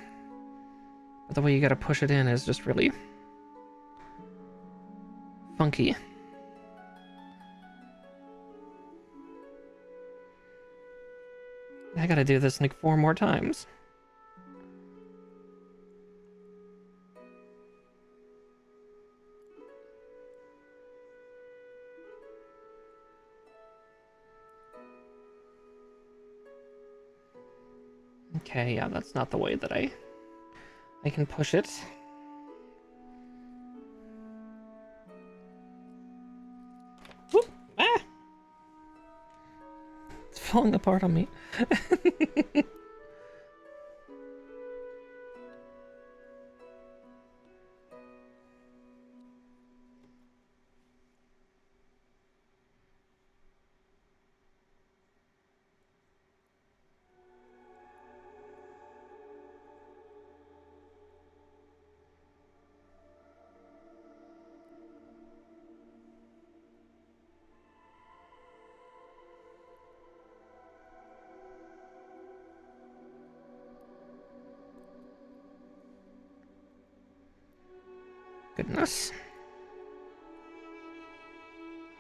Speaker 1: But the way you gotta push it in is just really funky. I gotta do this like 4 more times. Okay, yeah, that's not the way that I can push it. Whoop! Ah! It's falling apart on me. Goodness.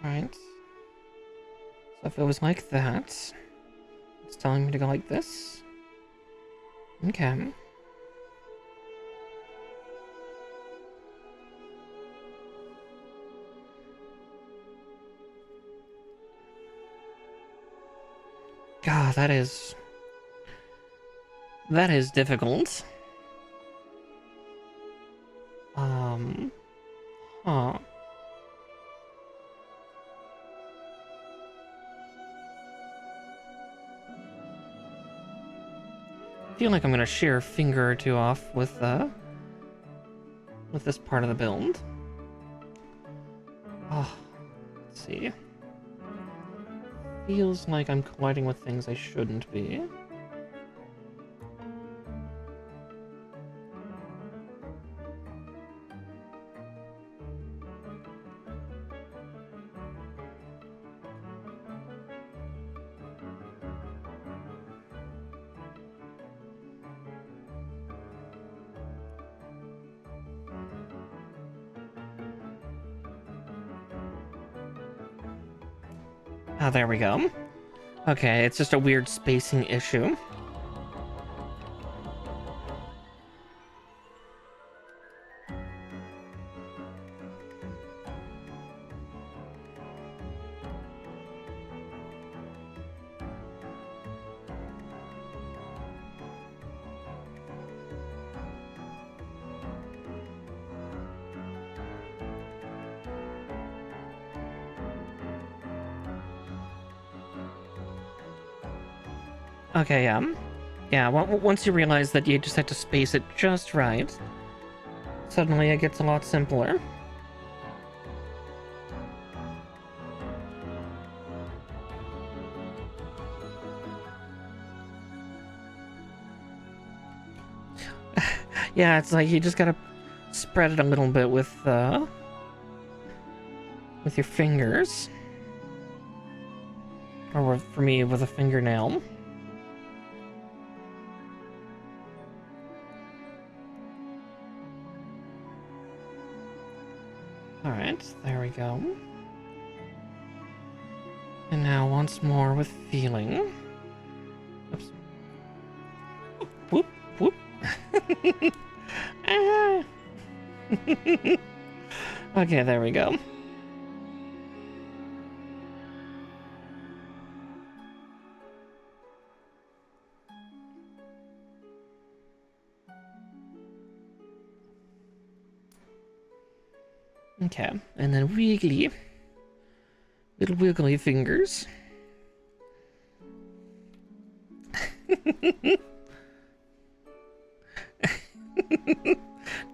Speaker 1: Alright. So if it was like that, it's telling me to go like this. Okay. God, that is That is difficult. Huh. I feel like I'm gonna shear a finger or two off with this part of the build. Oh, let's see. Feels like I'm colliding with things I shouldn't be. Oh, there we go. Okay, it's just a weird spacing issue. Okay, yeah, once you realize that you just have to space it just right, suddenly it gets a lot simpler. Yeah, it's like you just gotta spread it a little bit with your fingers. Or for me, with a fingernail. Alright, there we go. And now once more with feeling. Oops. Whoop, whoop. Ah. Okay, there we go. Okay, and then wiggly. Little wiggly fingers.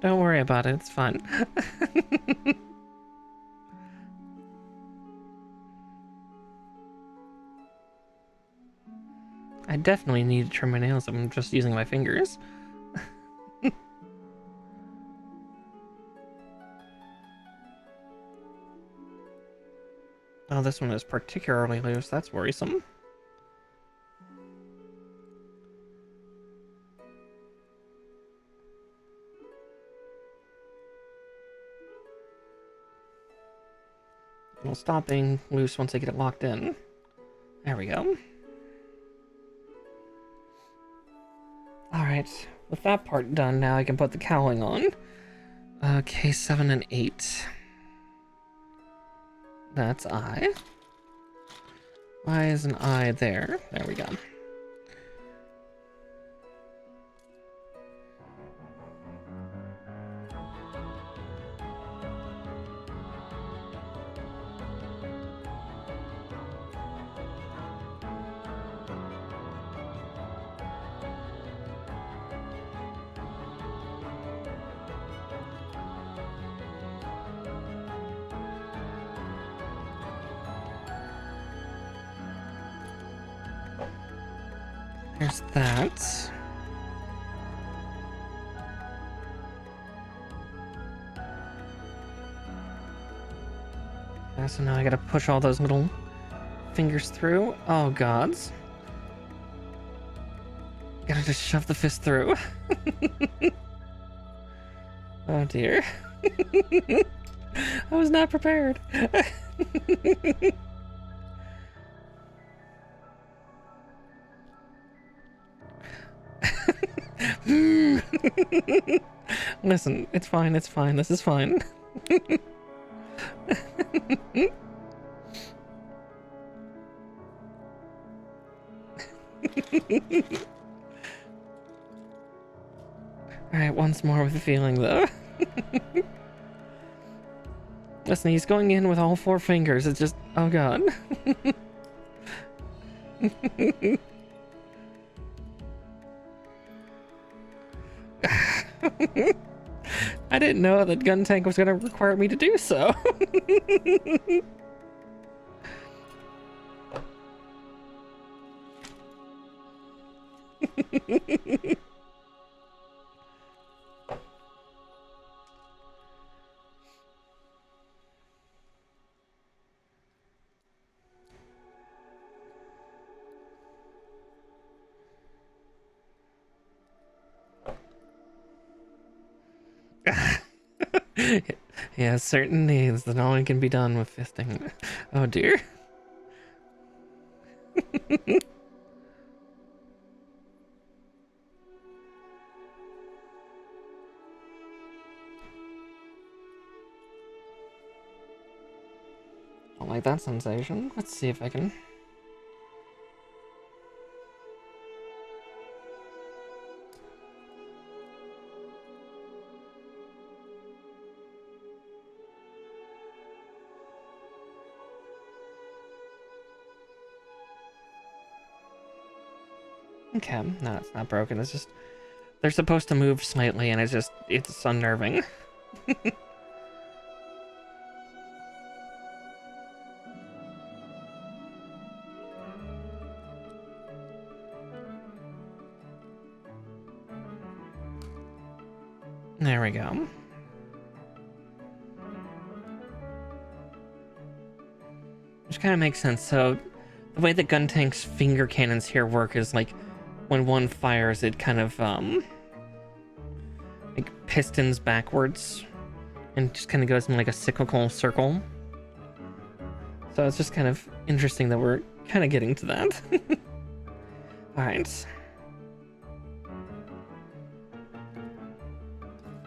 Speaker 1: Don't worry about it, it's fun. I definitely need to trim my nails. I'm just using my fingers. Oh, this one is particularly loose. That's worrisome. It'll stop being loose once I get it locked in. There we go. Alright, with that part done, now I can put the cowling on. Okay, 7 and 8. That's I. Why is an I there? There we go. There's that. Yeah, so now I gotta push all those little fingers through. Oh, gods. Gotta just shove the fist through. Oh, dear. I was not prepared. Listen, it's fine, it's fine, this is fine. Alright, once more with the feeling, though. Listen, he's going in with all 4 fingers. It's just... oh god. I didn't know that Guntank was going to require me to do so. Yeah, certain needs that only can be done with fisting. Oh dear. Don't like that sensation. Let's see if I can... Okay, no, it's not broken. It's just... they're supposed to move slightly, and it's unnerving. There we go. Which kind of makes sense. So, the way that Guntank's finger cannons here work is like, when one fires, it kind of, like, pistons backwards, and just kind of goes in like a cyclical circle. So it's just kind of interesting that we're kind of getting to that. Alright.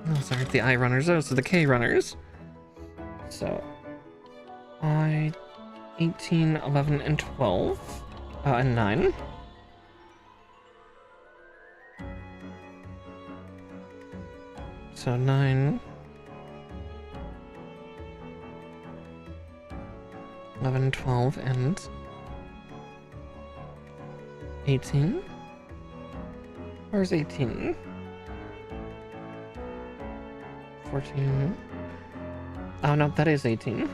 Speaker 1: Oh, sorry, the I runners. Oh, so the K runners. So, I, 18, 11, and 12, and 9. So 9, 11, 12, and 18. Where's 18? 14. Oh no, that is 18.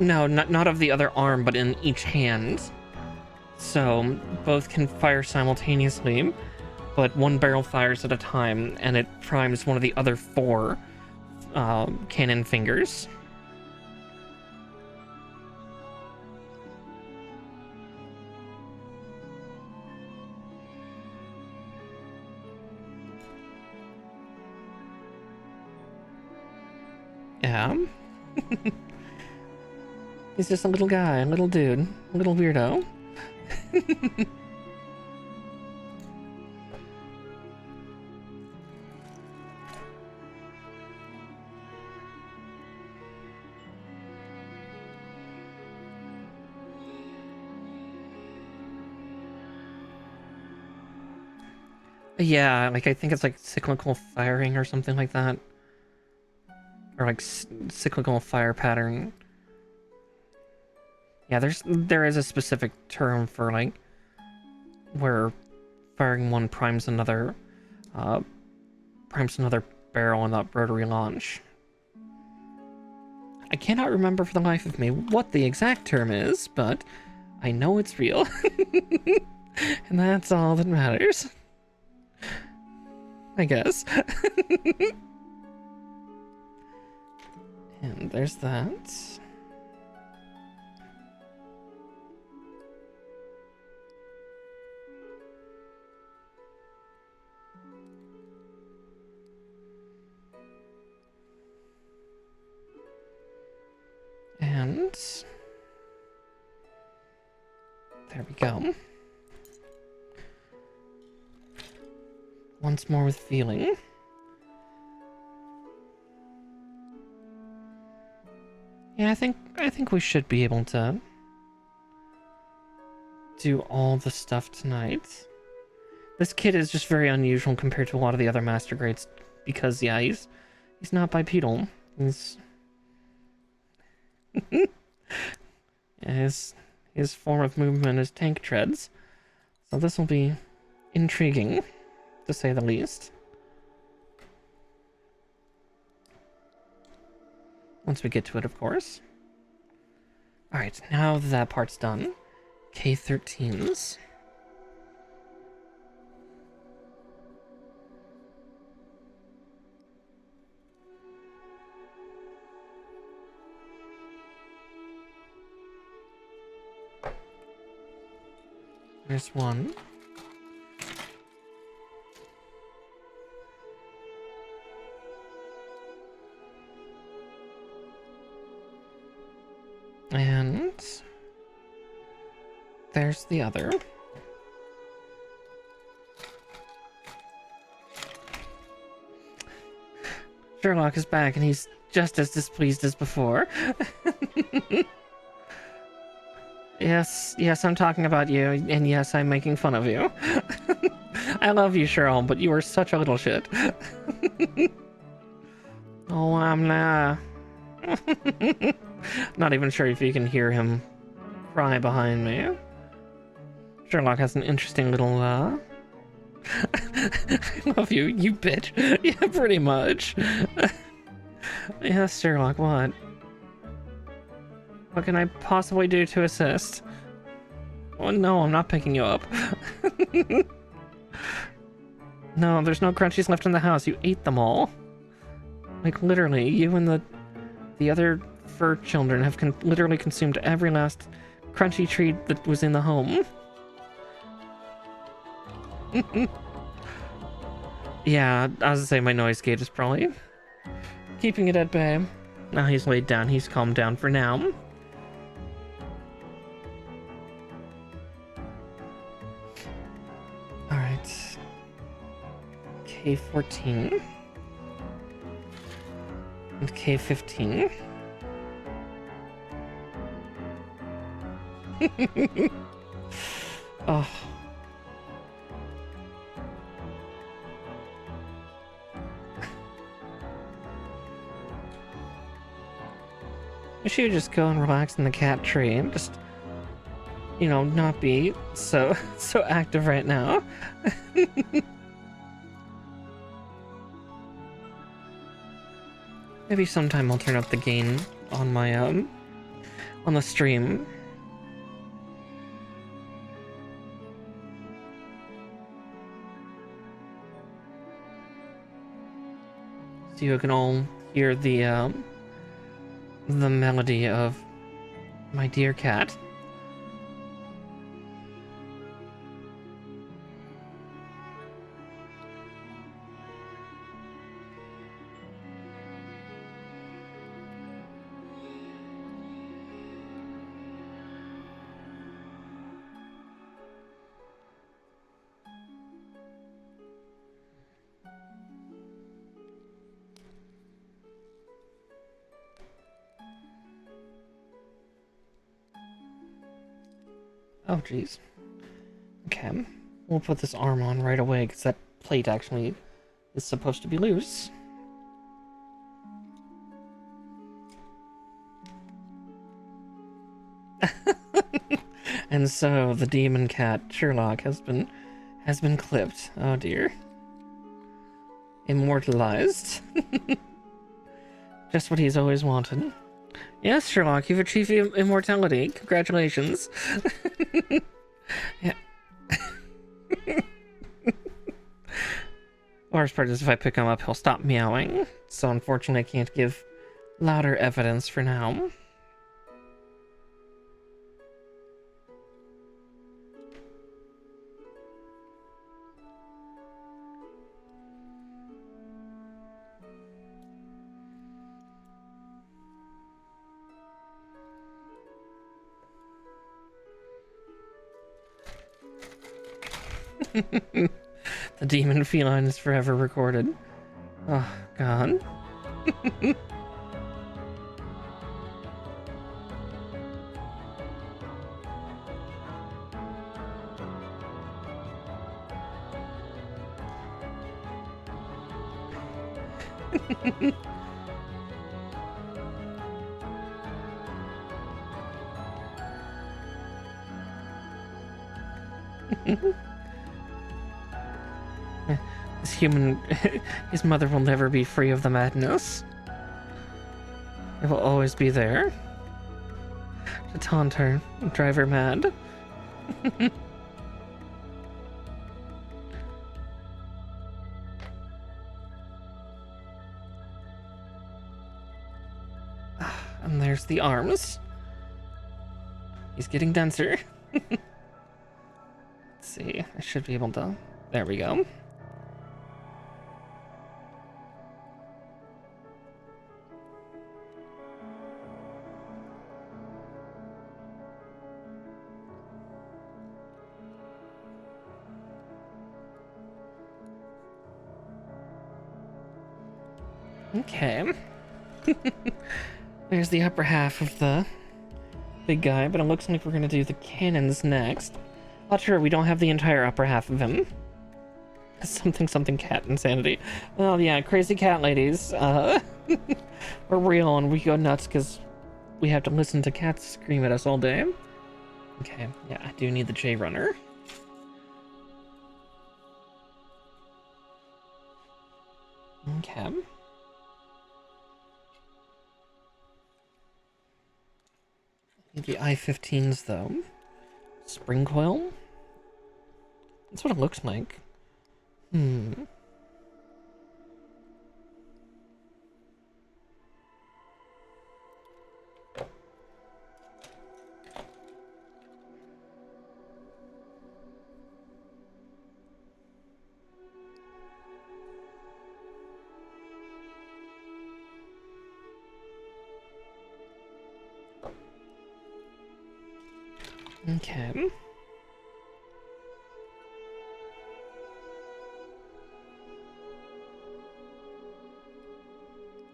Speaker 1: No, not of the other arm, but in each hand. So both can fire simultaneously, but one barrel fires at a time, and it primes one of the other 4 cannon fingers. Yeah. He's just a little guy, a little dude, a little weirdo. Yeah, like I think it's like cyclical firing or something like that. Or like cyclical fire pattern. Yeah, there is a specific term for like where firing one primes another barrel in that rotary launch. I cannot remember for the life of me what the exact term is, but I know it's real. And that's all that matters. I guess. And there's that. And there we go. Once more with feeling. Yeah, I think we should be able to do all the stuff tonight. This kid is just very unusual compared to a lot of the other master grades because, yeah, he's not bipedal. He's his form of movement is tank treads. So this will be intriguing, to say the least. Once we get to it, of course. Alright, now that part's done. K13s. There's one. And there's the other. Sherlock is back and he's just as displeased as before. Yes, I'm talking about you, and yes, I'm making fun of you. I love you, Cheryl, but you are such a little shit. Oh, I'm not. Not even sure if you can hear him cry behind me. Sherlock has an interesting little, I love you, you bitch. Yeah, pretty much. Yes, Sherlock, what? What can I possibly do to assist? Oh no, I'm not picking you up. No, there's no crunchies left in the house. You ate them all. Like, literally, you and the other fur children have literally consumed every last crunchy treat that was in the home. Yeah, I was gonna say my noise gate is probably keeping it at bay. Now he's laid down. He's calmed down for now. Alright. K14. And K15. Oh. I should just go and relax in the cat tree and just, you know, not be so active right now. Maybe sometime I'll turn up the gain on my on the stream. So you can all hear the melody of my dear cat. Oh, jeez. Okay. We'll put this arm on right away, because that plate actually is supposed to be loose. And so, the demon cat, Sherlock, has been clipped. Oh, dear. Immortalized. Just what he's always wanted. Yes, Sherlock, you've achieved immortality. Congratulations. Yeah. Worst part is if I pick him up, he'll stop meowing. So unfortunately, I can't give louder evidence for now. The demon feline is forever recorded. Oh, God. This human, his mother will never be free of the madness. It will always be there to taunt her, drive her mad. And there's the arms. He's getting denser. Let's see, I should be able to... There we go. Okay. There's the upper half of the big guy, but it looks like we're gonna do the cannons next. Not sure, we don't have the entire upper half of him. Something cat insanity. Well, yeah, crazy cat ladies. We're real and we go nuts because we have to listen to cats scream at us all day. Okay, yeah, I do need the J runner. Okay. The I-15s, though. Spring coil? That's what it looks like. Okay.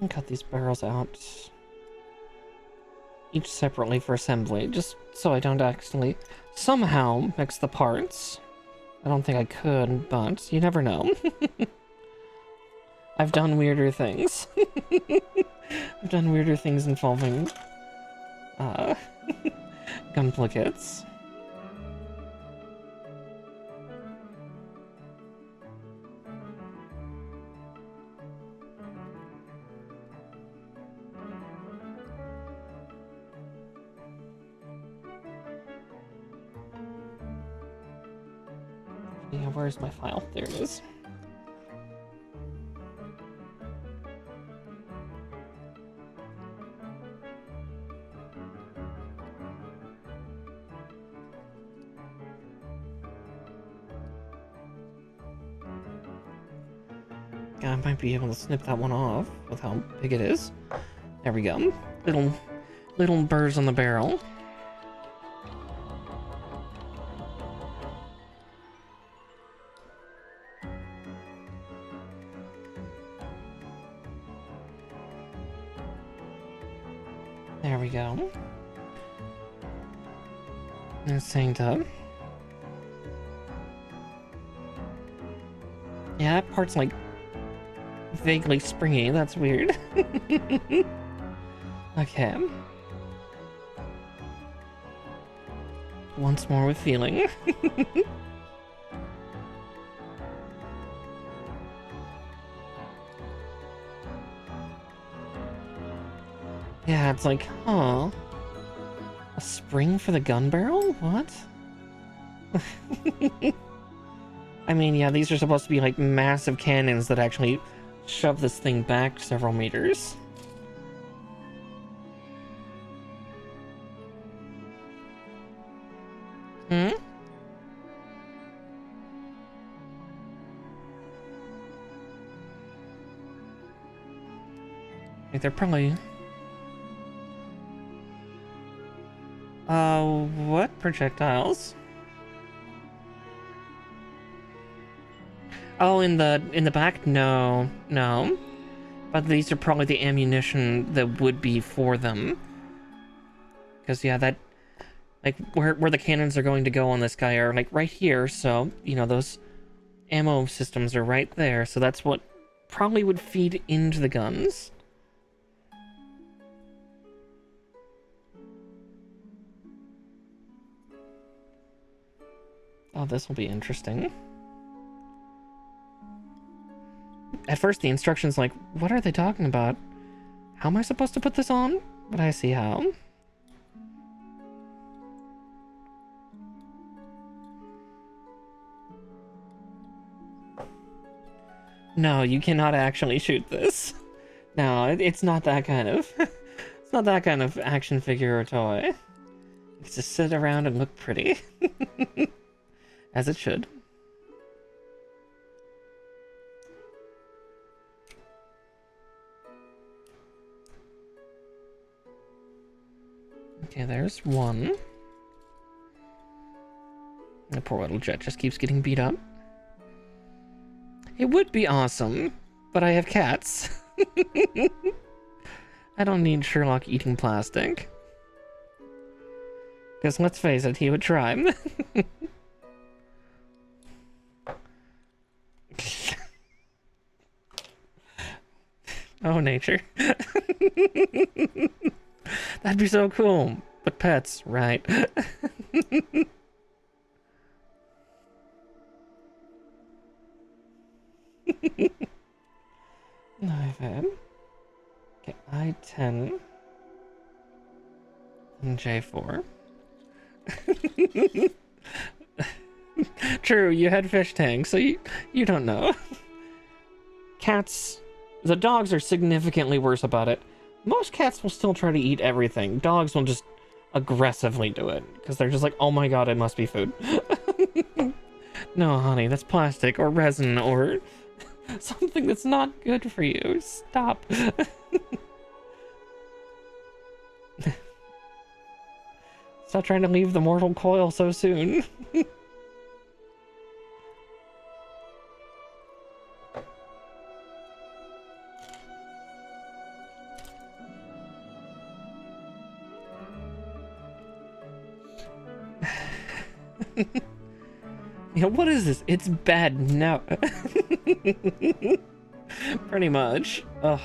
Speaker 1: I'll cut these barrels out, each separately for assembly, just so I don't accidentally somehow mix the parts. I don't think I could, but you never know. I've done weirder things. I've done weirder things involving Gunpla kits. Yeah, where's my file? There it is. Yeah, I might be able to snip that one off with how big it is. There we go. Little burrs on the barrel. There we go. And it's synced up. Yeah, that part's like vaguely springy. That's weird. Okay. Once more with feeling. Yeah, it's like, huh. A spring for the gun barrel? What? I mean, yeah, these are supposed to be like massive cannons that actually shove this thing back several meters. Like they're probably... what projectiles? Oh, in the back? No. But these are probably the ammunition that would be for them. Because, yeah, that... Like, where the cannons are going to go on this guy are, like, right here. So, you know, those ammo systems are right there. So that's what probably would feed into the guns. Oh, this will be interesting. At first, the instruction's like, what are they talking about? How am I supposed to put this on? But I see how. No, you cannot actually shoot this. No, it's not that kind of... it's not that kind of action figure or toy. It's just sit around and look pretty. As it should. Okay, there's one. The poor little jet just keeps getting beat up. It would be awesome, but I have cats. I don't need Sherlock eating plastic. Because let's face it, he would try. Oh, nature. That'd be so cool. But pets, right? I've had. Okay, I-10 and J4. True, you had fish tanks, so you don't know. Cats, the dogs are significantly worse about it. Most cats will still try to eat everything. Dogs will just aggressively do it because they're just like, oh my god, it must be food. No, honey, that's plastic or resin or something that's not good for you. Stop. Stop trying to leave the mortal coil so soon. Yeah, what is this? It's bad now. Pretty much. Ugh.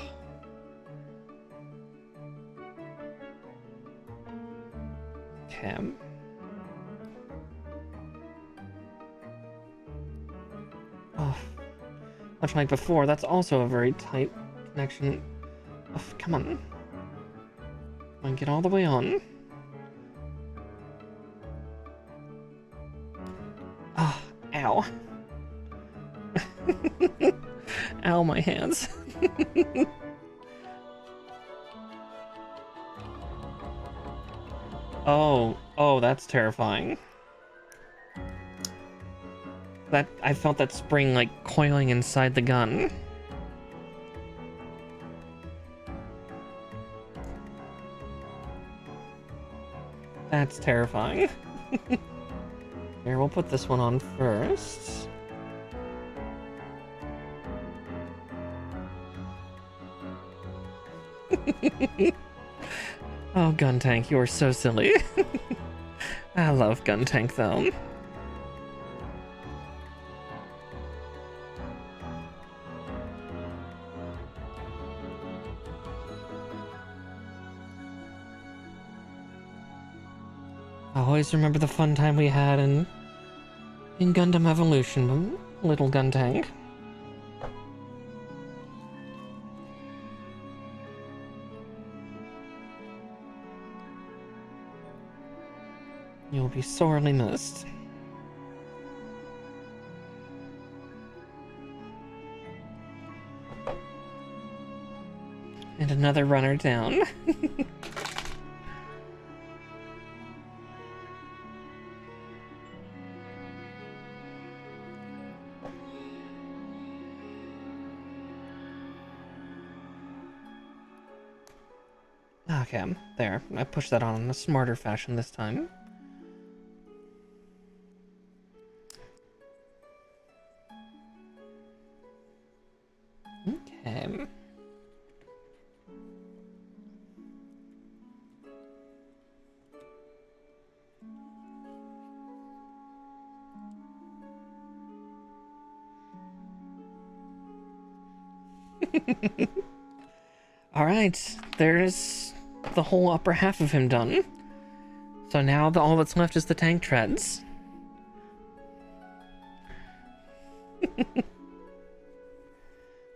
Speaker 1: Okay. Oh. Much like before, that's also a very tight connection. Oh, come on. Come on, get all the way on. Ah, oh, ow. Ow, my hands. Oh, that's terrifying. I felt that spring like coiling inside the gun. That's terrifying. Here, we'll put this one on first. Oh, Guntank, you are so silly. I love Guntank, though. I always remember the fun time we had in Gundam Evolution, little Guntank. You'll be sorely missed. And another runner down. Okay, there. I pushed that on in a smarter fashion this time. Okay. Alright, there's the whole upper half of him done. So now all that's left is the tank treads.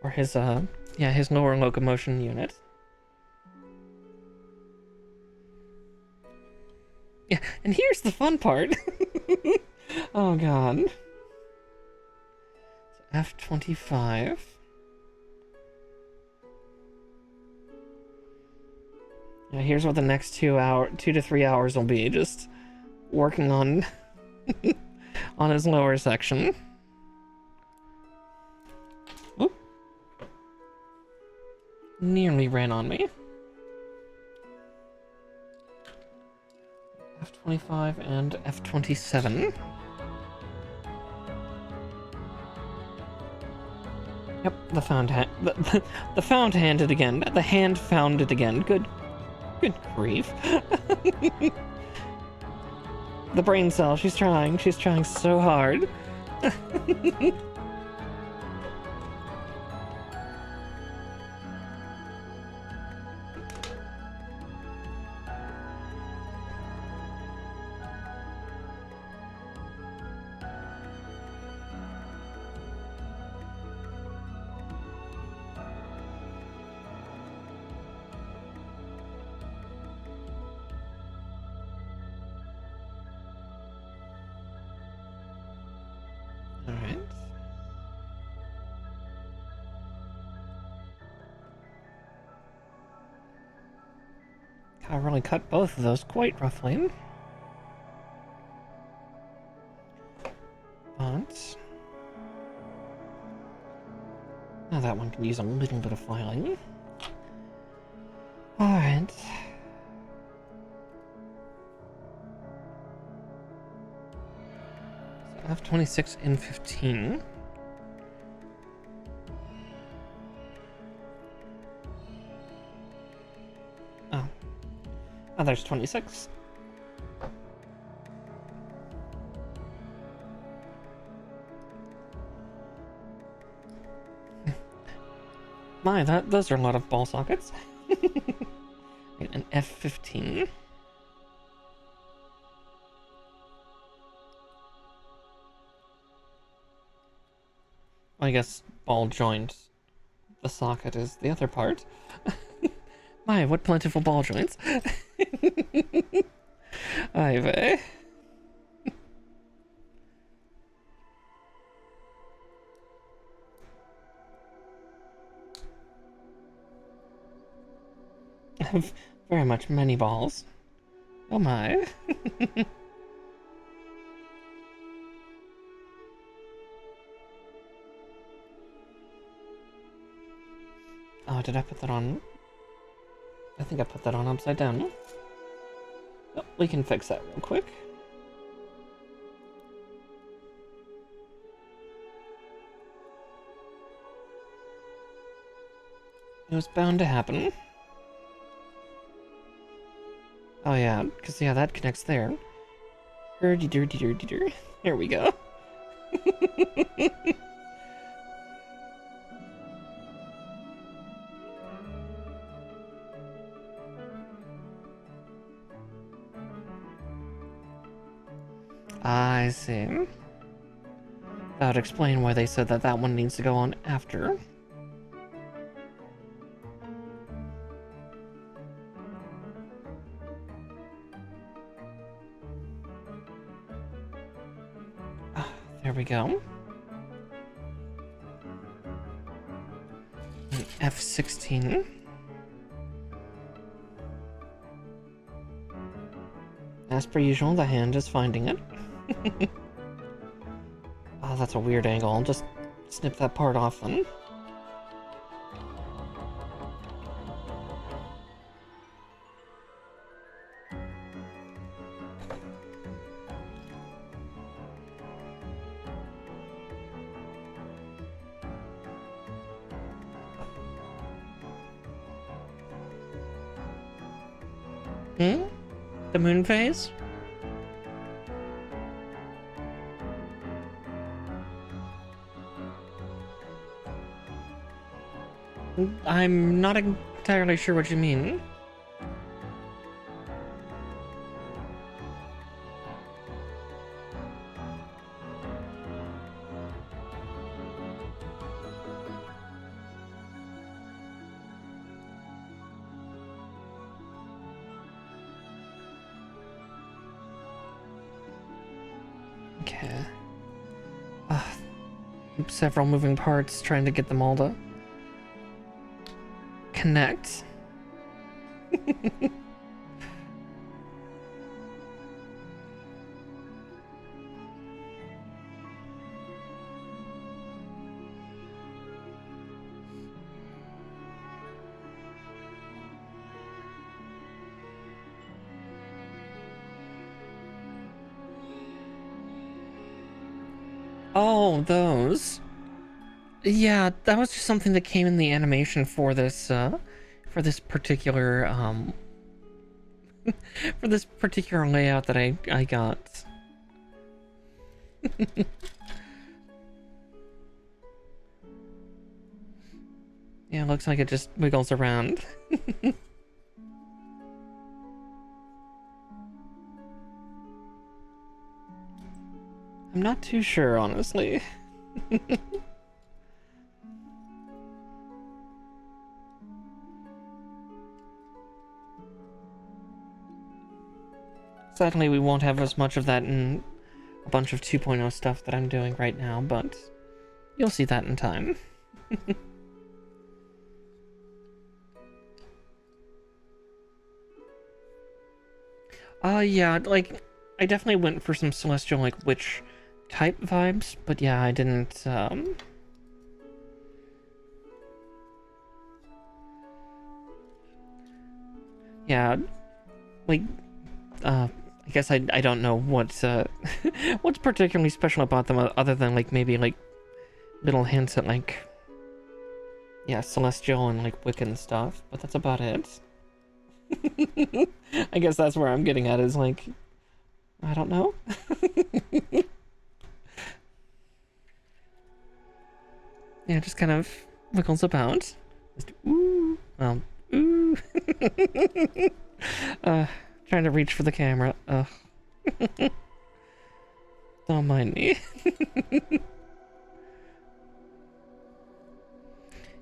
Speaker 1: Or his, yeah, his lower locomotion unit. Yeah, and here's the fun part. Oh god. F-25. Yeah, here's what the next 2 to 3 hours will be, just working on on his lower section. Oop. Nearly ran on me. F-25 and F-27. Yep, the found handed again. The hand found it again. Good grief. The brain cell, she's trying so hard. Alright. I really cut both of those quite roughly. But now that one can use a little bit of filing. Alright. F-26 and 15. Oh. Oh, there's 26. My, those are a lot of ball sockets. An F-15. I guess ball joint. The socket is the other part. My, what plentiful ball joints. 𝗖𝗵𝘁. Very much many balls. Oh my. Oh, did I put that on? I think I put that on upside down. Oh, we can fix that real quick. It was bound to happen. Oh yeah, because yeah, that connects there. Herdy-dirty-dirty-dir. Here we go. I see. That would explain why they said that that one needs to go on after. There we go. An F-16. As per usual, the hand is finding it. Oh, that's a weird angle. I'll just snip that part off then. The moon phase? I'm not entirely sure what you mean. Okay. Several moving parts, trying to get them all to connect. Oh, those. Yeah, that was just something that came in the animation for this particular for this particular layout that I got. Yeah, it looks like it just wiggles around. I'm not too sure, honestly. Sadly, we won't have as much of that in a bunch of 2.0 stuff that I'm doing right now, but you'll see that in time. Yeah, like, I definitely went for some celestial, like, witch type vibes, but yeah, I didn't, yeah, like, I guess I don't know what's what's particularly special about them other than, like, maybe, like, little hints at, like, yeah, celestial and, like, Wiccan stuff, but that's about it. I guess that's where I'm getting at, is, like, I don't know. Yeah, just kind of wiggles about. Just, ooh, well, ooh. Trying to reach for the camera. Ugh. Don't mind me.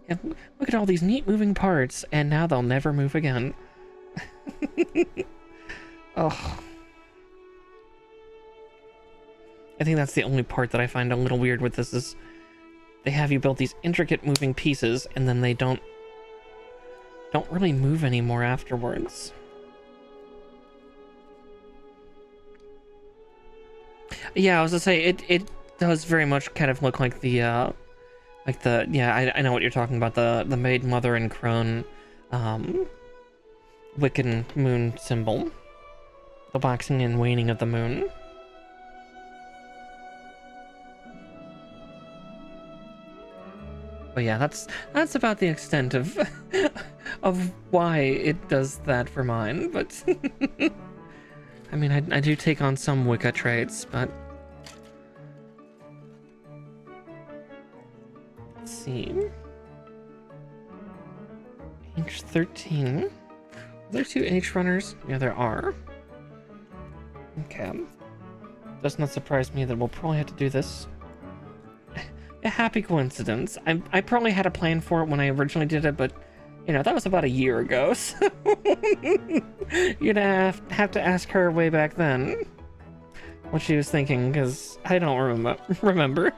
Speaker 1: Yeah, look at all these neat moving parts, and now they'll never move again. Oh. I think that's the only part that I find a little weird with this, is they have you build these intricate moving pieces, and then they don't really move anymore afterwards. Yeah, I was gonna say, it does very much kind of look like the yeah, I know what you're talking about, the Maid, Mother, and Crone Wiccan moon symbol. The waxing and waning of the moon. But yeah, that's about the extent of of why it does that for mine, but I mean, I do take on some Wicca traits, but let's see. Age 13. Are there 2 H runners? Yeah, there are. Okay. Does not surprise me that we'll probably have to do this. A happy coincidence. I probably had a plan for it when I originally did it, but you know, that was about a year ago, so you'd have to ask her way back then what she was thinking, because I don't remember.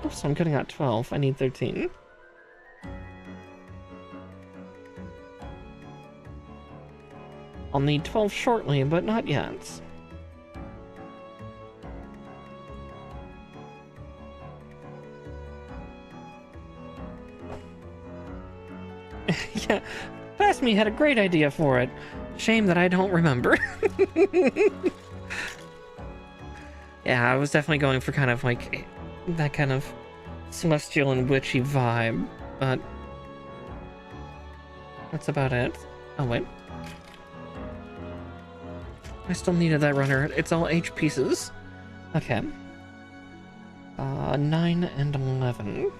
Speaker 1: Oops, I'm cutting out 12. I need 13. I'll need 12 shortly, but not yet. Yeah, Past Me had a great idea for it. Shame that I don't remember. Yeah, I was definitely going for kind of like that kind of celestial and witchy vibe, but that's about it. Oh, wait. I still needed that runner. It's all H pieces. Okay. 9 and 11.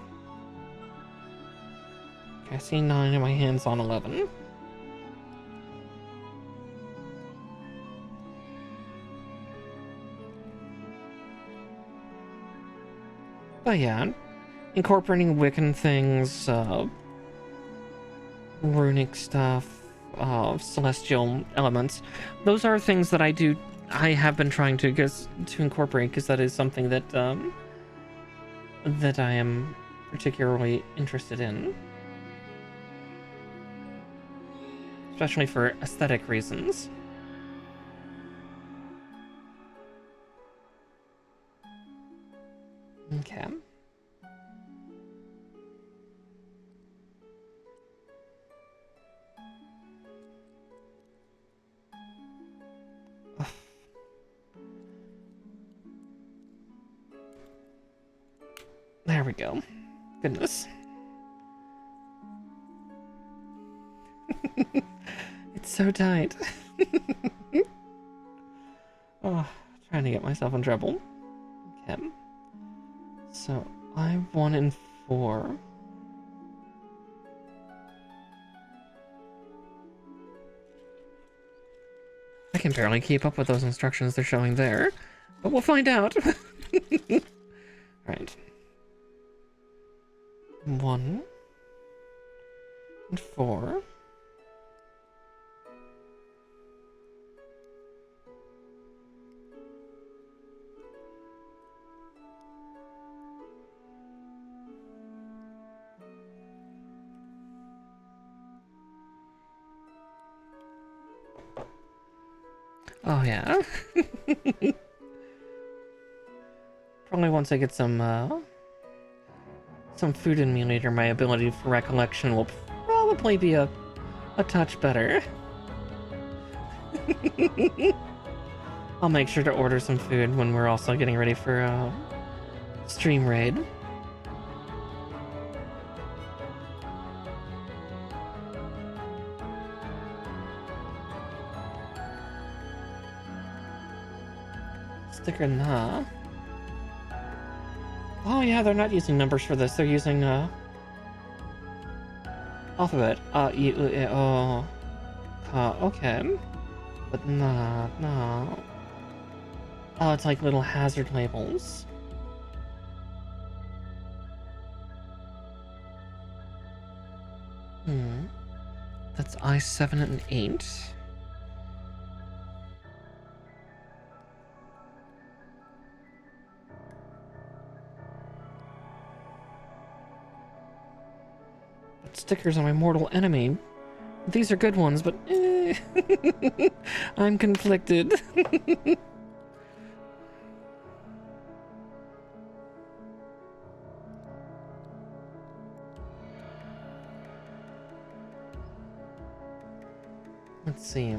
Speaker 1: I see 9 and my hand's on 11. But yeah, incorporating Wiccan things, runic stuff, celestial elements, those are things that I have been trying to incorporate, because that is something that that I am particularly interested in, especially for aesthetic reasons. Okay. There we go. Goodness. It's so tight. Oh, trying to get myself in trouble. Okay. So, I 1 and 4. I can barely keep up with those instructions they're showing there, but we'll find out. Right. 1 and 4. Oh yeah. Probably once I get some food in me later, my ability for recollection will probably be a touch better. I'll make sure to order some food when we're also getting ready for stream raid. Sticker nah. Oh yeah, they're not using numbers for this. They're using alphabet. Okay. But nah. Oh, it's like little hazard labels. That's I7 and 8. Stickers on my mortal enemy. These are good ones, but I'm conflicted. Let's see.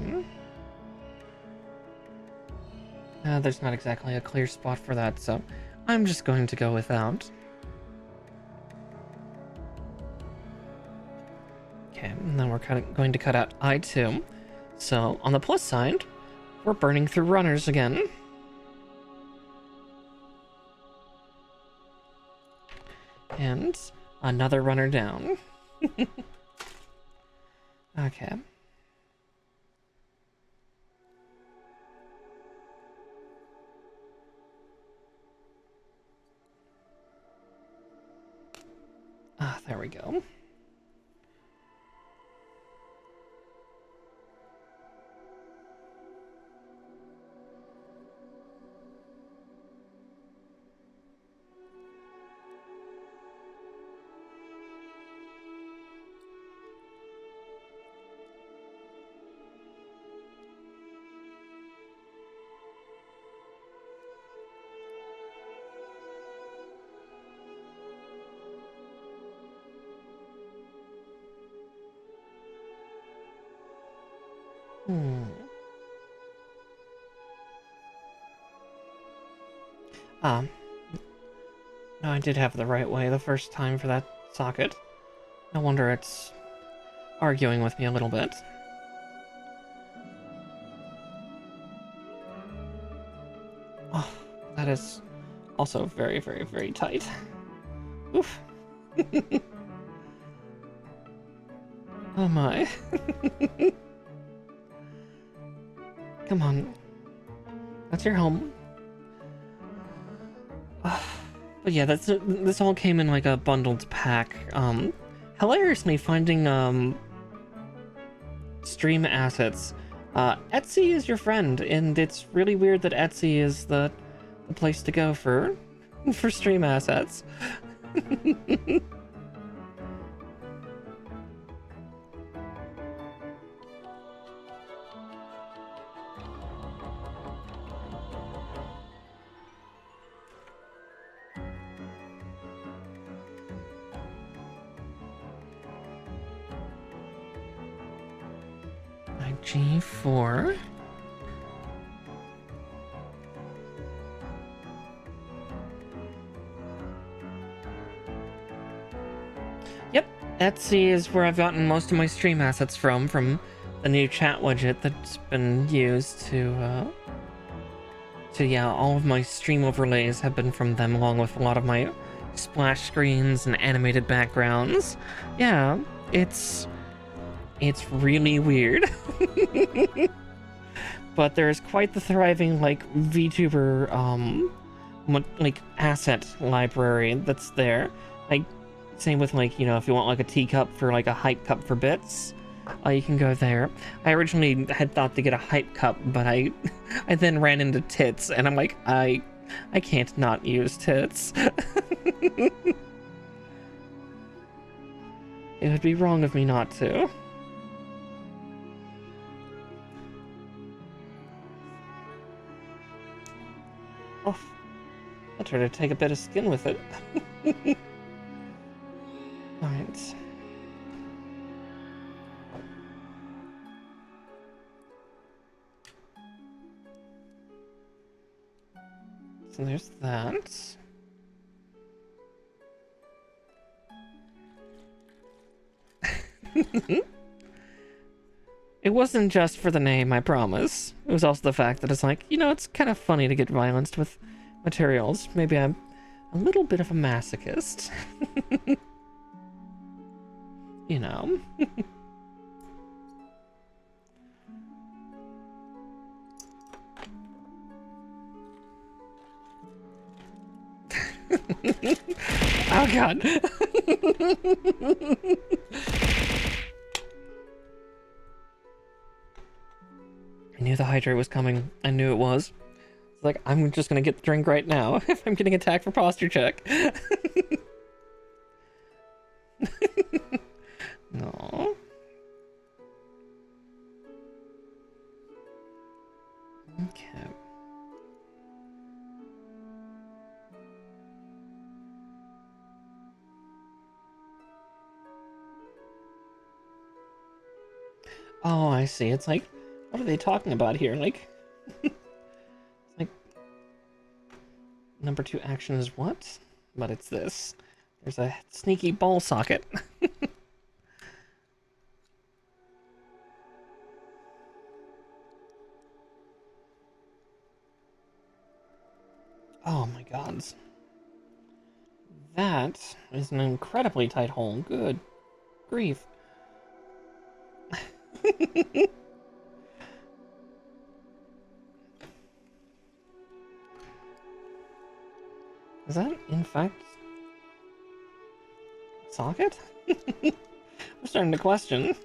Speaker 1: There's not exactly a clear spot for that, so I'm just going to go without. Okay, and then we're going to cut out I2. So, on the plus side, we're burning through runners again. And another runner down. Okay. There we go. No, I did have the right way the first time for that socket. No wonder it's arguing with me a little bit. Oh, that is also very, very, very tight. Oof. Oh my. Come on. That's your home. But yeah, this all came in like a bundled pack. Hilariously finding stream assets. Etsy is your friend, and it's really weird that Etsy is the place to go for stream assets. G4. Yep, Etsy is where I've gotten most of my stream assets from the new chat widget that's been used to yeah, all of my stream overlays have been from them, along with a lot of my splash screens and animated backgrounds. Yeah, it's really weird. But there's quite the thriving, like, VTuber, like, asset library that's there. Like, same with, like, you know, if you want, like, a teacup for, like, a hype cup for bits, you can go there. I originally had thought to get a hype cup, but I then ran into tits, and I'm like, I can't not use tits. It would be wrong of me not to. Oh, I'll try to take a bit of skin with it. Alright. So there's that. It wasn't just for the name, I promise. It was also the fact that it's like, you know, it's kind of funny to get violenced with materials. Maybe I'm a little bit of a masochist. You know. Oh god. I knew the hydrate was coming. I knew it was. It's like, I'm just gonna get the drink right now if I'm getting attacked for posture check. No. Okay. Oh, I see. It's like, what are they talking about here? Like, like, number 2 action is what? But it's this. There's a sneaky ball socket. Oh my god. That is an incredibly tight hole. Good grief. Is that, in fact, a socket? I'm starting to question.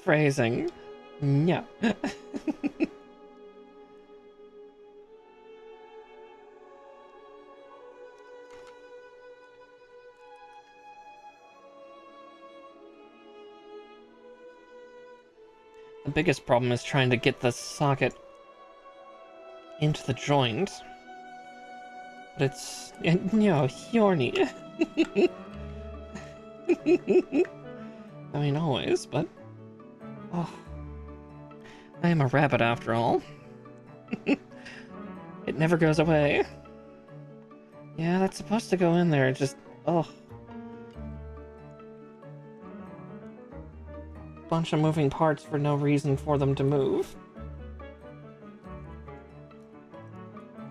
Speaker 1: Phrasing. Yeah. The biggest problem is trying to get the socket into the joint. But it's, you know, horny. I mean, always, but... Oh. I am a rabbit after all. It never goes away. Yeah, that's supposed to go in there, just... Oh. Bunch of moving parts for no reason for them to move.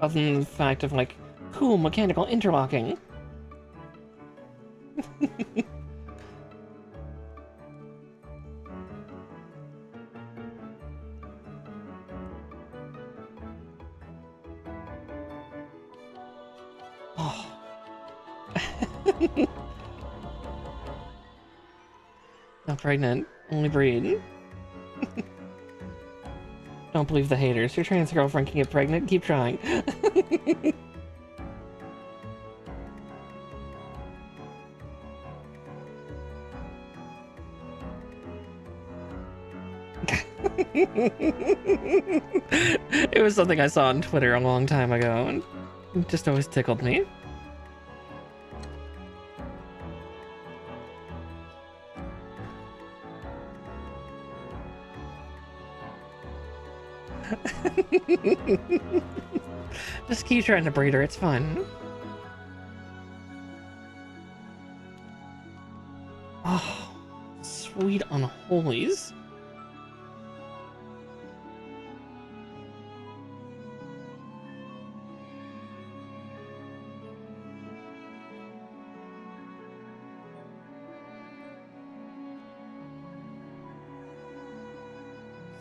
Speaker 1: Other than the fact of, like, Cool mechanical interlocking. Oh. Not pregnant, only breed. Don't believe the haters. Your trans girlfriend can get pregnant. Keep trying. It was something I saw on Twitter a long time ago, and it just always tickled me. Just keep trying to breed her, it's fun. Oh, sweet unholies.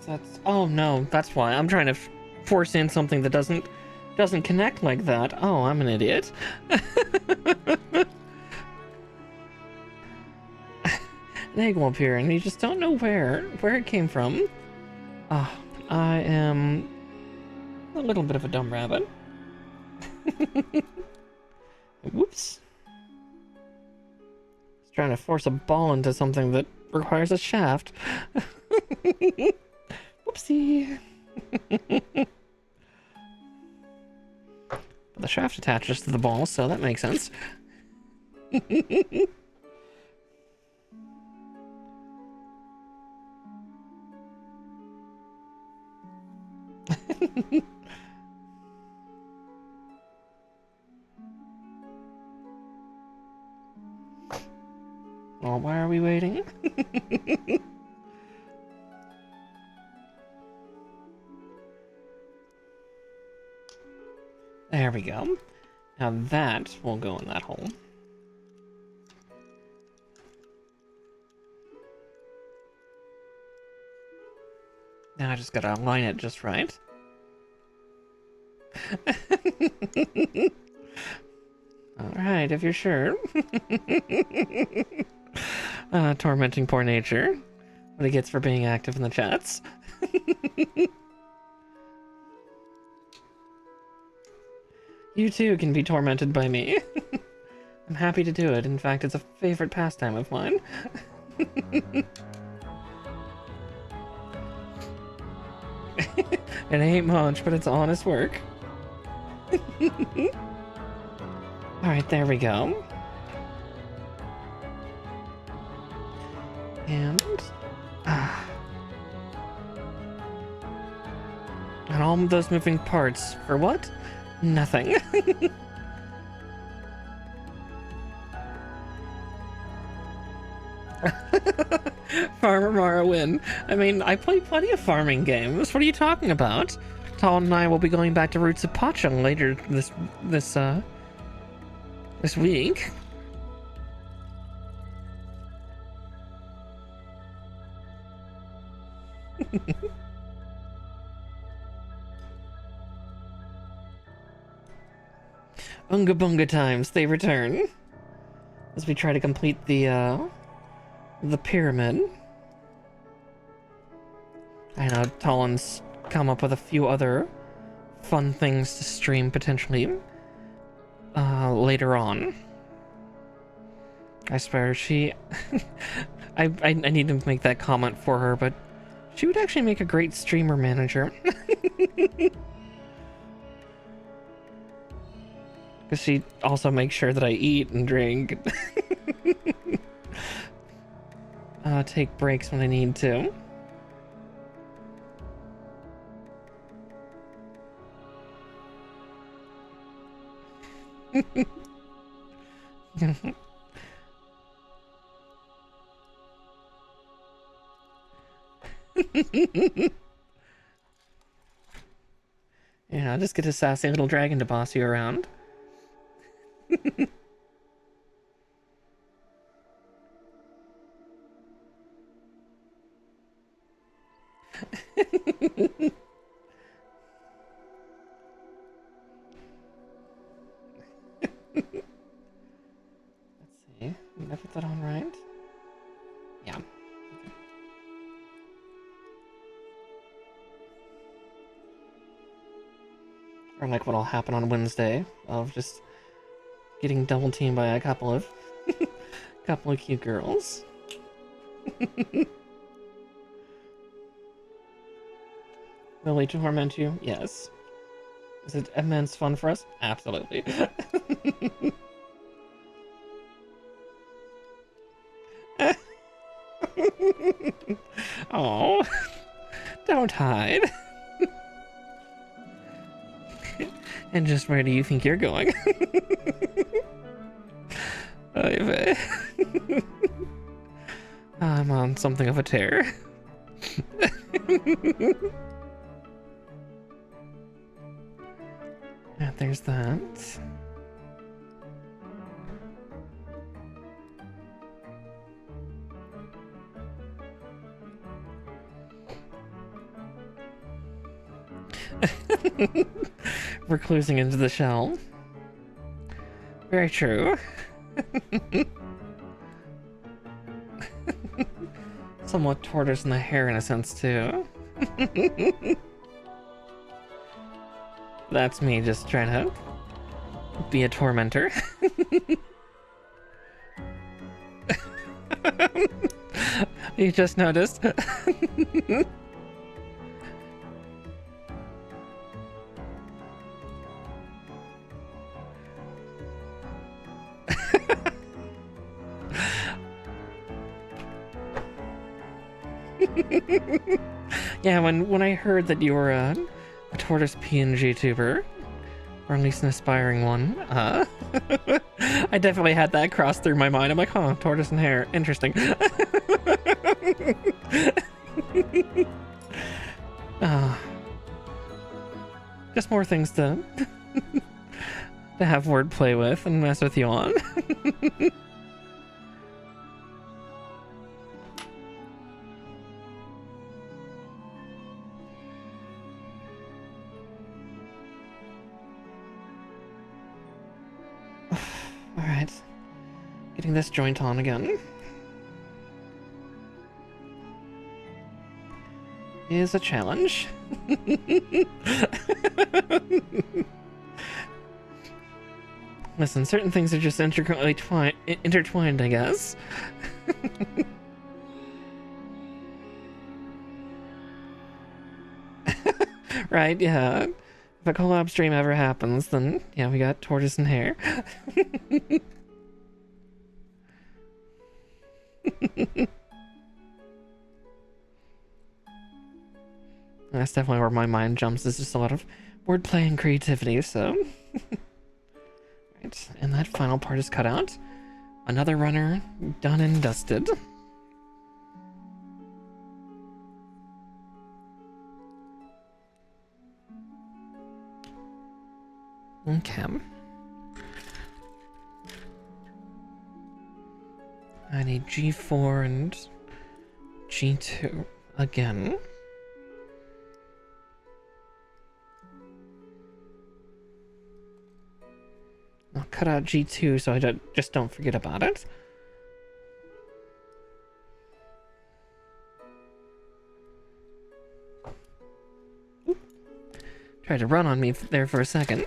Speaker 1: That's, oh no, that's why I'm trying to force in something that doesn't connect like that. Oh, I'm an idiot. An egg will appear, and you just don't know where it came from. Ah, I am a little bit of a dumb rabbit. Whoops. Just trying to force a ball into something that requires a shaft. Whoopsie. The shaft attaches to the ball, so that makes sense. Well, why are we waiting? There we go. Now that will go in that hole. Now I just gotta align it just right. Alright, if you're sure. Tormenting poor nature. What he gets for being active in the chats. You too can be tormented by me. I'm happy to do it. In fact, it's a favorite pastime of mine. It ain't much, but it's honest work. Alright, there we go. And... and all of those moving parts, for what? Nothing. Farmer Mara win. I mean, I play plenty of farming games. What are you talking about? Tal and I will be going back to 𝗏𝗏𝗏 later this week. Unga bunga times, they return. As we try to complete the pyramid. I know Talon's come up with a few other fun things to stream potentially later on. I swear she I need to make that comment for her, but she would actually make a great streamer manager. Because she also makes sure that I eat and drink. Take breaks when I need to. Yeah, just get a sassy little dragon to boss you around. see. Did I put that on right? Yeah. Or like what'll happen on Wednesday of just getting double teamed by a couple of cute girls. Will they torment you? Yes. Is it immense fun for us? Absolutely. Oh, don't hide. And just where do you think you're going? I'm on something of a tear. Yeah, there's that. We're closing into the shell. Very true. Somewhat tortoise in the hair in a sense too. That's me just trying to be a tormentor. You just noticed? Yeah, when I heard that you were a tortoise PNG tuber, or at least an aspiring one, I definitely had that cross through my mind. I'm like, huh, tortoise and hair, interesting. Just more things to have wordplay with and mess with you on. Alright. Getting this joint on again is a challenge. Listen, certain things are just intricately intertwined, I guess. Right, yeah. If a collab stream ever happens, then yeah, we got tortoise and hair. That's definitely where my mind jumps, is just a lot of wordplay and creativity, so... Right, and that final part is cut out. Another runner done and dusted. Okay. I need G4 and G2 again. I'll cut out G2 so I just don't forget about it. Oop. Tried to run on me there for a second.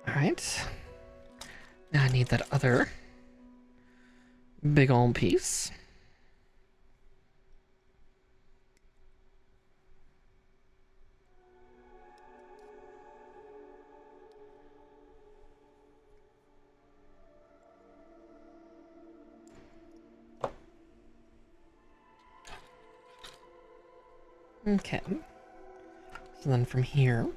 Speaker 1: Alright. Now I need that other big old piece. Okay. So then from here,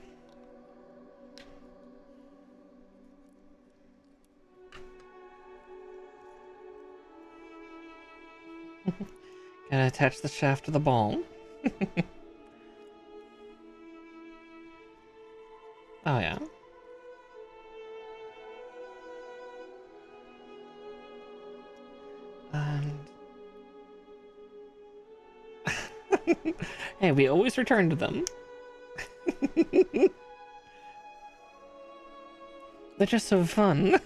Speaker 1: Gotta attach the shaft to the ball. Oh, yeah. And... hey, we always return to them. They're just so fun.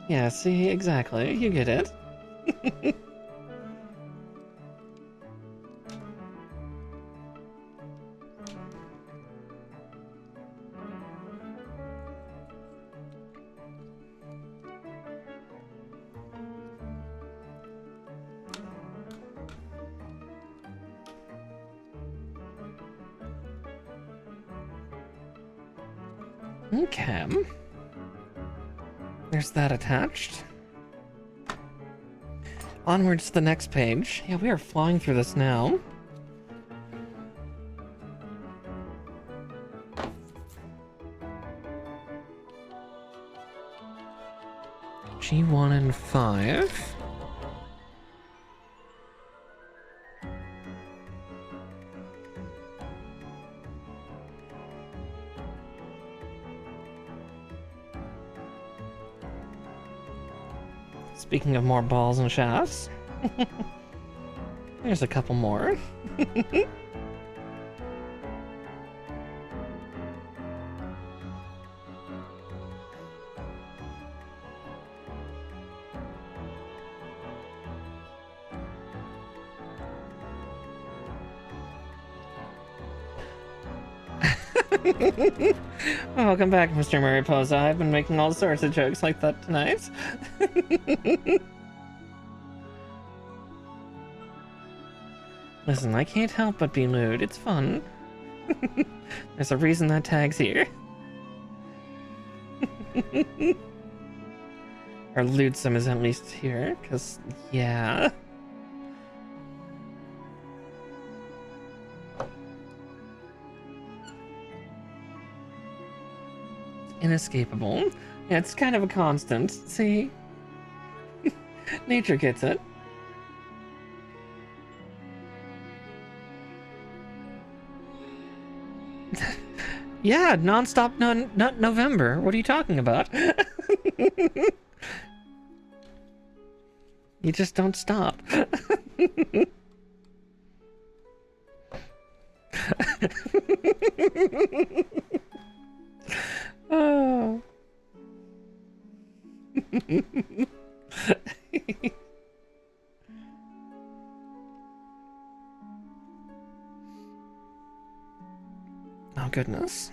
Speaker 1: Yeah, see, exactly. You get it. Okay. There's that attached. Onwards to the next page. Yeah, we are flying through this now. G1 and 5. Speaking of more balls and shafts, there's a couple more. Welcome back, Mr. 𝗙𝗶𝘁. I've been making all sorts of jokes like that tonight. Listen, I can't help but be lewd. It's fun. There's a reason that tag's here. Or lewdsome is at least here, because, yeah. Inescapable. Yeah, it's kind of a constant. See? Nature gets it. Yeah, non-stop nut November. What are you talking about? You just don't stop. Oh. Oh goodness.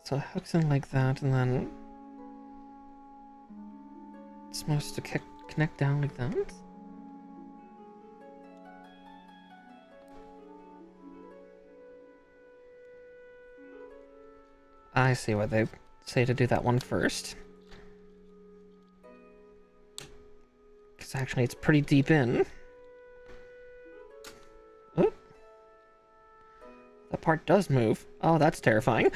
Speaker 1: So it hooks in like that, and then it's supposed to connect down like that. I see why they say to do that one first. Because actually it's pretty deep in. Oop. That part does move. Oh, that's terrifying.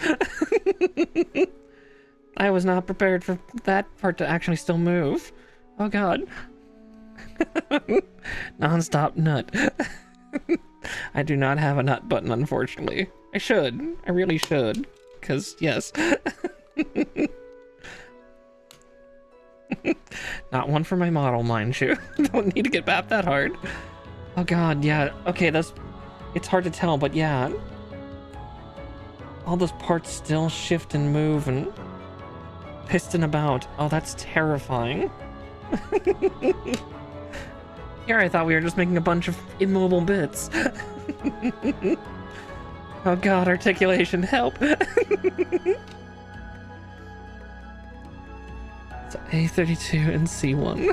Speaker 1: I was not prepared for that part to actually still move. Oh god. Non-stop nut. I do not have a nut button, unfortunately. I should. I really should. Because, yes. Not one for my model, mind you. Don't need to get bapped that hard. Oh god, yeah. Okay, it's hard to tell, but yeah. All those parts still shift and move and piston about. Oh, that's terrifying. Here I thought we were just making a bunch of immobile bits. Oh god, articulation, help! So A32 and C1.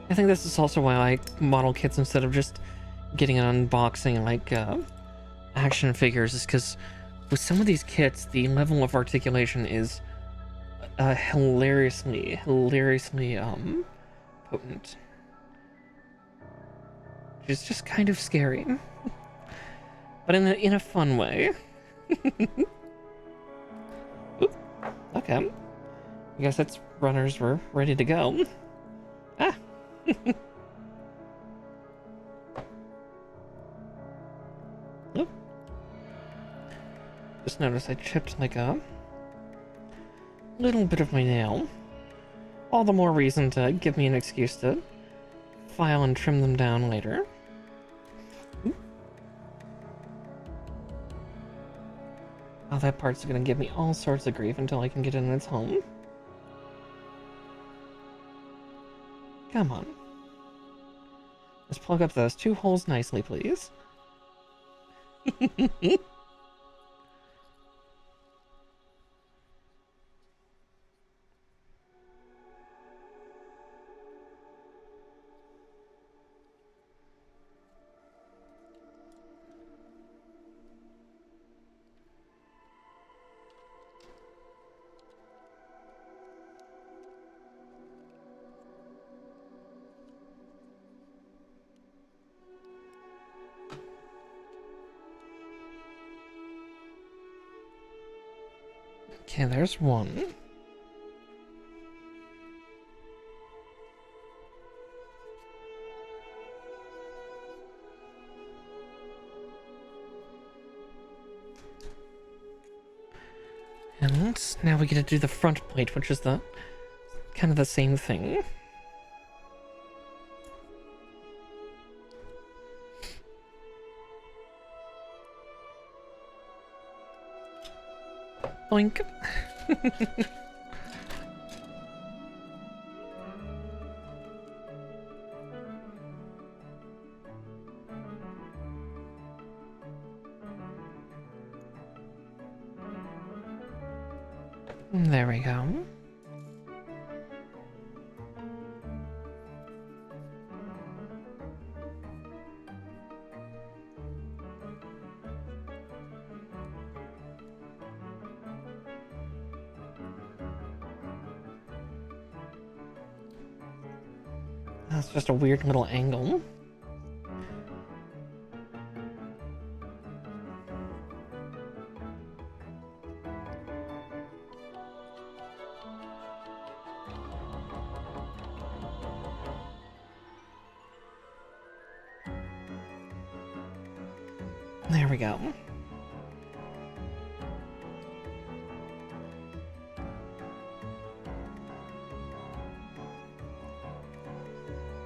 Speaker 1: I think this is also why I model kits instead of just getting an unboxing like action figures, is because with some of these kits, the level of articulation is hilariously, potent. Which is just kind of scary. But in a fun way. Oop, okay. I guess its runners were ready to go. Ah! Oop. Just noticed I chipped like a little bit of my nail. All the more reason to give me an excuse to file and trim them down later. Oop. Oh, that part's gonna give me all sorts of grief until I can get it in its home. Come on. Let's plug up those 2 holes nicely, please. Okay, there's one. And now we get to do the front plate, which is the kind of the same thing. Boink. There we go. That's just a weird little angle. There we go.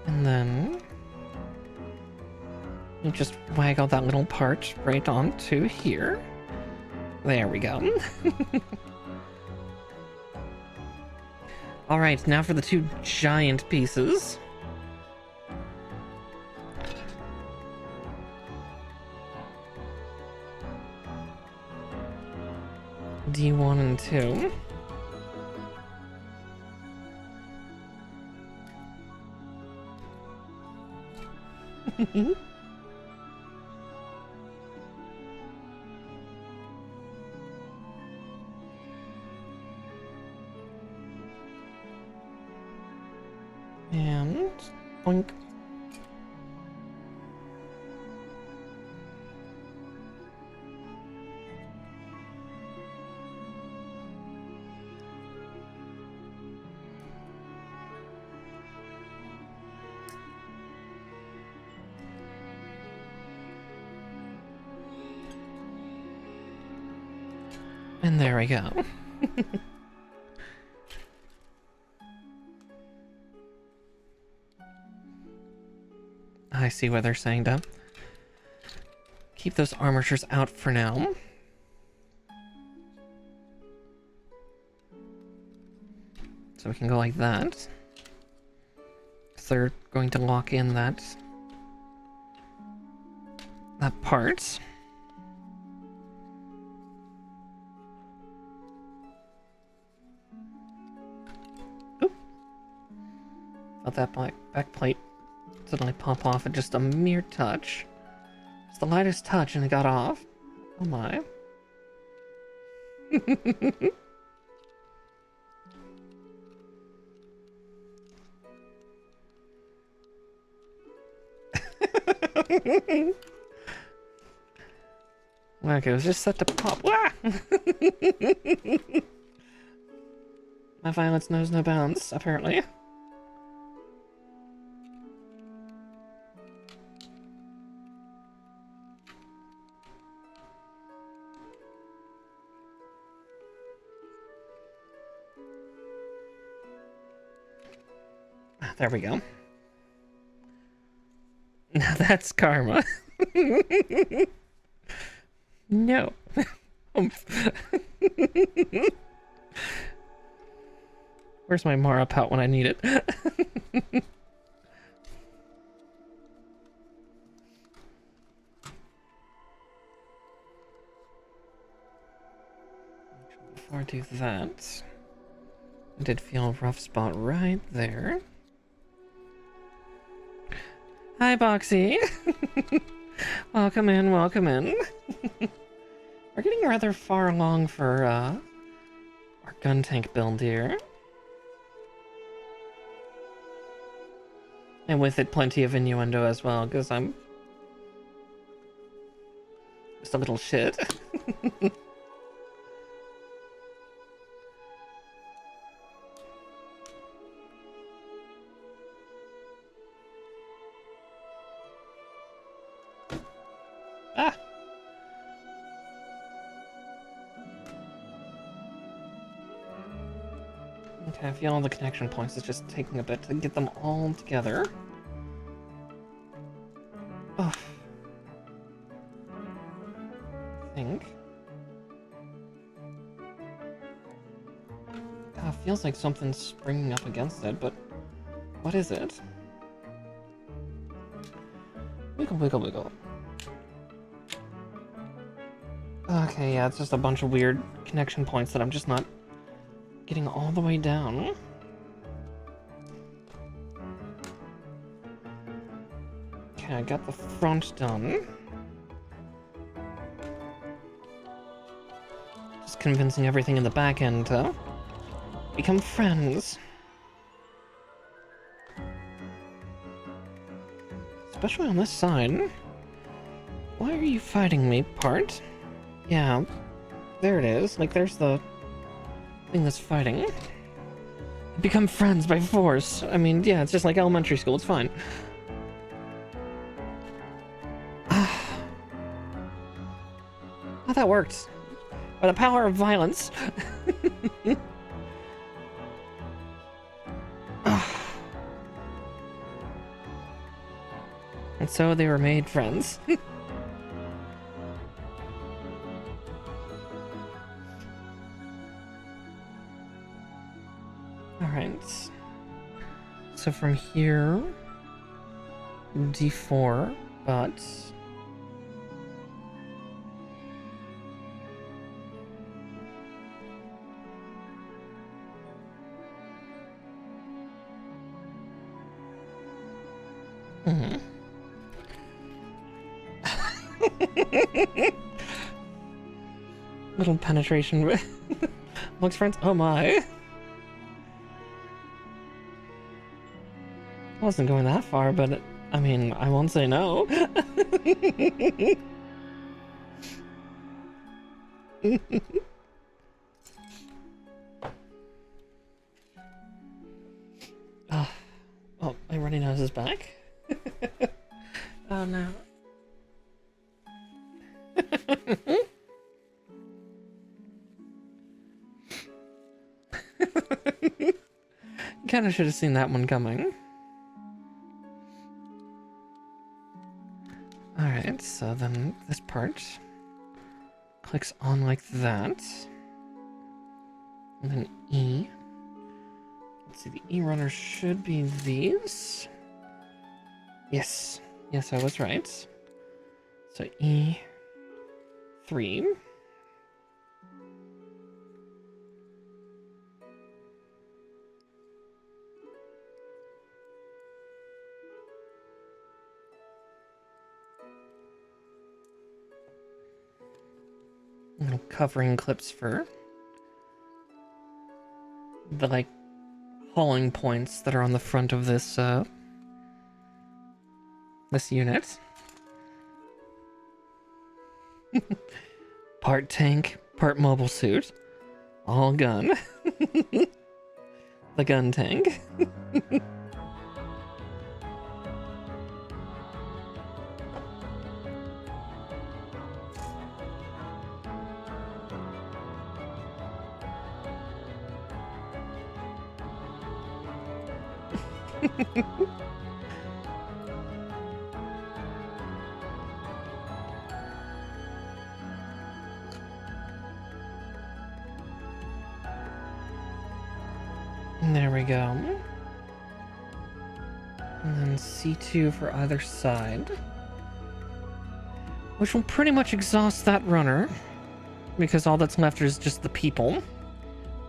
Speaker 1: And then you just waggle that little part right onto here. There we go. Alright, now for the 2 giant pieces. D1 and 2. And boink. And there we go. I see what they're saying, to keep those armatures out for now. So we can go like that. So they're going to lock in that part. Oop. Felt that back plate suddenly pop off at just a mere touch. It's the lightest touch and it got off. Oh my. Like it was just set to pop. Ah! My violence knows no bounds, apparently. There we go. Now that's karma. No. Where's my Mara pout when I need it? Before I do that, I did feel a rough spot right there. Hi, Boxy. Welcome in, welcome in. We're getting rather far along for our Guntank build here. And with it, plenty of innuendo as well, because I'm just a little shit. Ah! Okay, I feel all the connection points. It's just taking a bit to get them all together. Oh. I think. It feels like something's springing up against it, but what is it? Wiggle, wiggle, wiggle. Okay, yeah, it's just a bunch of weird connection points that I'm just not getting all the way down. Okay, I got the front done. Just convincing everything in the back end to become friends. Especially on this side. Why are you fighting me, part? Yeah, there it is. Like, there's the thing that's fighting. Become friends by force. I mean, yeah, it's just like elementary school. It's fine. Oh, that worked. By the power of violence. And so they were made friends. Alright. So from here, D4, but... Little penetration with looks friends. Oh my. I wasn't going that far, but I mean, I won't say no. Oh, my runny nose is back. Oh no. Kind of should have seen that one coming. Alright, so then this part clicks on like that. And then E. Let's see, the E runners should be these. Yes. Yes, I was right. So E3. Little covering clips for the like hauling points that are on the front of this this unit. Part tank, part mobile suit. All gun. The gun tank. There we go. And then C2 for either side. Which will pretty much exhaust that runner. Because all that's left is just the people.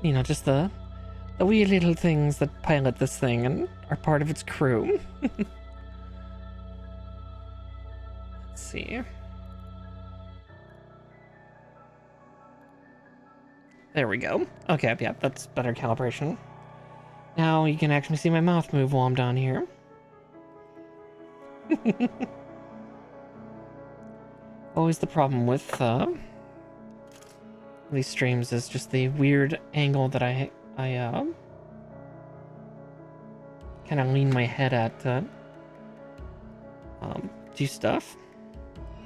Speaker 1: You know, just the wee little things that pilot this thing and are part of its crew. Let's see. There we go. Okay, yeah, that's better calibration. Now you can actually see my mouth move while I'm down here. Always the problem with these streams is just the weird angle that I kind of lean my head at to do stuff.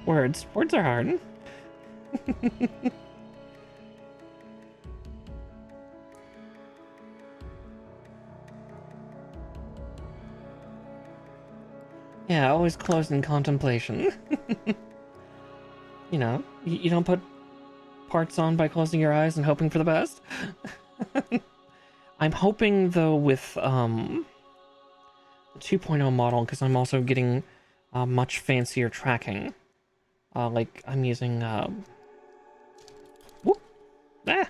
Speaker 1: Words are hard. Yeah, always closed in contemplation. You know, you don't put parts on by closing your eyes and hoping for the best. I'm hoping, though, with the 2.0 model, because I'm also getting much fancier tracking. Like, I'm using... whoop! Ah!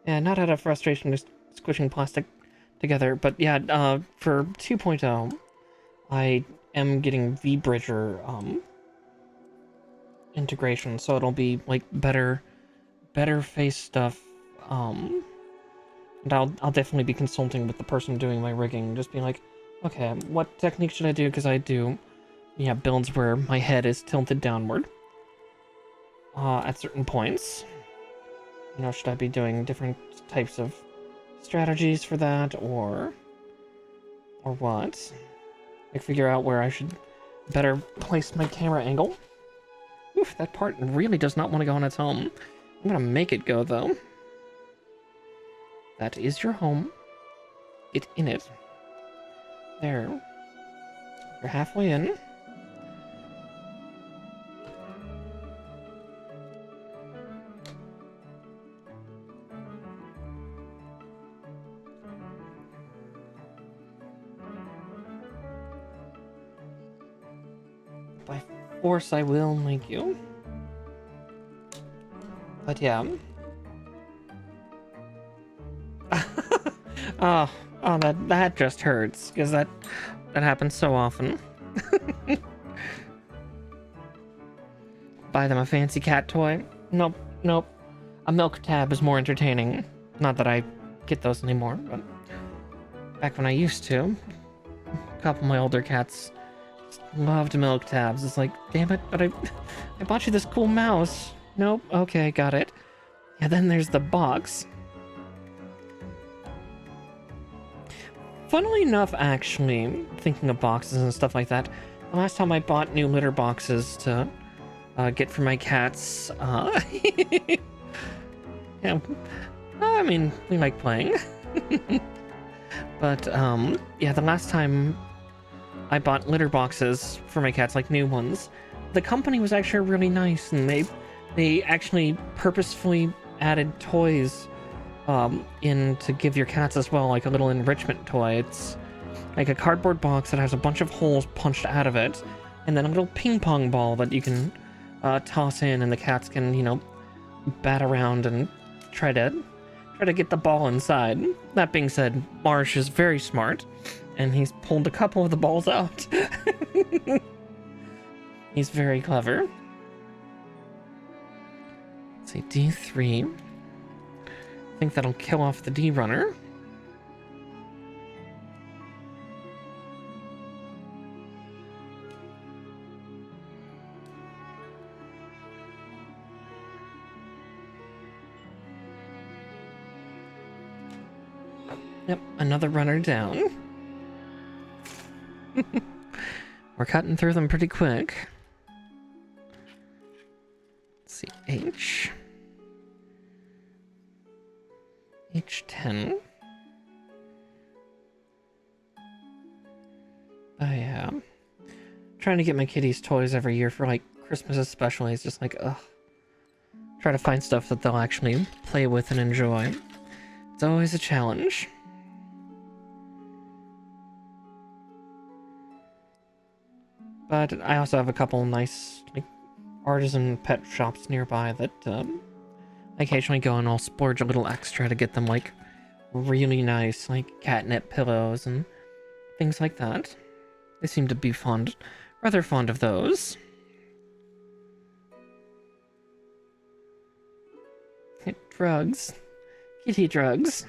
Speaker 1: Yeah, not out of frustration, just squishing plastic together, but yeah, for 2.0, I am getting 𝗙𝗵𝘁 integration, so it'll be like better face stuff. And I'll definitely be consulting with the person doing my rigging, just being like, okay, what technique should I do? Because I do, yeah, builds where my head is tilted downward at certain points. You know, should I be doing different types of strategies for that, or what? Like, figure out where I should better place my camera angle. Oof, that part really does not want to go on its home. I'm gonna make it go, though. That is your home. Get in it. There. You're halfway in. By force, I will make you. But yeah. Oh, that just hurts, because that happens so often. Buy them a fancy cat toy? Nope. A milk tab is more entertaining. Not that I get those anymore, but back when I used to, a couple of my older cats loved milk tabs. It's like, damn it, but I bought you this cool mouse. Nope, okay, got it. Yeah, then there's the box. Funnily enough, actually, thinking of boxes and stuff like that, the last time I bought new litter boxes to get for my cats, yeah, I mean, we like playing. But, yeah, the last time I bought litter boxes for my cats, like new ones, the company was actually really nice, and they actually purposefully added toys in to give your cats as well, like a little enrichment toy. It's like a cardboard box that has a bunch of holes punched out of it, and then a little ping pong ball that you can toss in, and the cats can, you know, bat around and try to get the ball inside. That being said, Marsh is very smart, and he's pulled a couple of the balls out. He's very clever. Let's see, D3. I think that'll kill off the D runner. Yep, another runner down. We're cutting through them pretty quick. Let's see, H10. Oh yeah. Trying to get my kitties toys every year for like Christmas especially. It's just like, ugh. Try to find stuff that they'll actually play with and enjoy. It's always a challenge. But I also have a couple nice like artisan pet shops nearby that I occasionally go and I'll splurge a little extra to get them like really nice like catnip pillows and things like that. They seem to be rather fond of those. Drugs. Kitty drugs.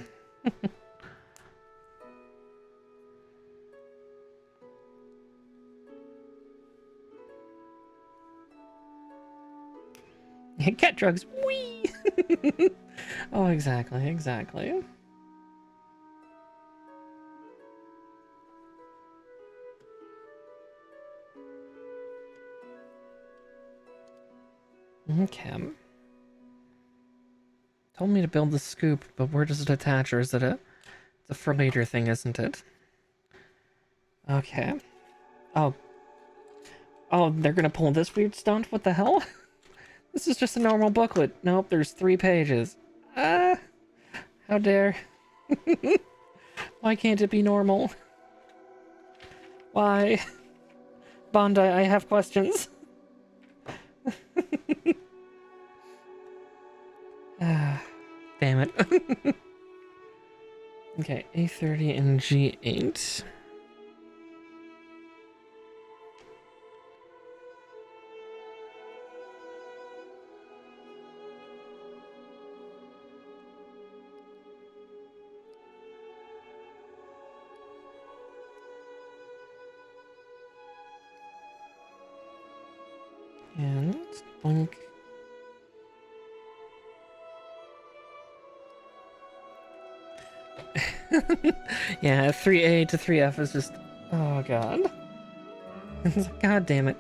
Speaker 1: Cat drugs. Whee! Oh, exactly, exactly. Okay. Told me to build the scoop, but where does it attach, or is it it's a for later thing, isn't it? Okay. Oh. Oh, they're gonna pull this weird stunt? What the hell? This is just a normal booklet. Nope, there's 3 pages. How dare. Why can't it be normal? Why? Bondi, I have questions. Damn it. Okay, A30 and G8. And blink. Yeah, 3A to 3F is just, oh god. God damn it.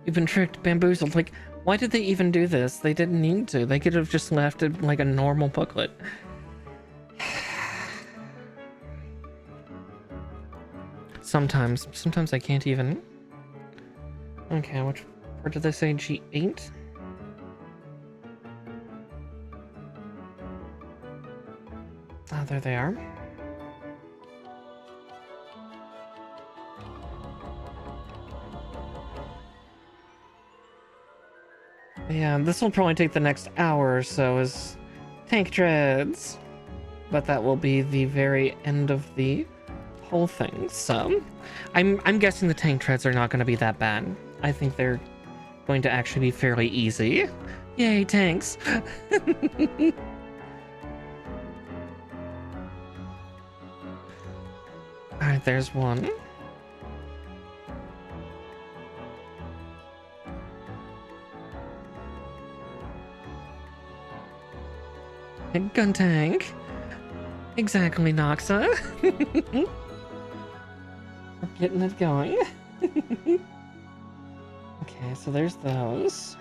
Speaker 1: We've been tricked, bamboozled. Like, why did they even do this? They didn't need to. They could have just left it like a normal booklet. Sometimes I can't even. Okay, where did they say G8? Ah, there they are. Yeah, this will probably take the next hour or so as tank treads. But that will be the very end of the whole thing. So, I'm guessing the tank treads are not going to be that bad. I think they're going to actually be fairly easy. Yay, tanks! Alright, there's one. Guntank. Exactly, 𝗙𝗂𝘁𝗶. We're getting it going. Okay, so there's those.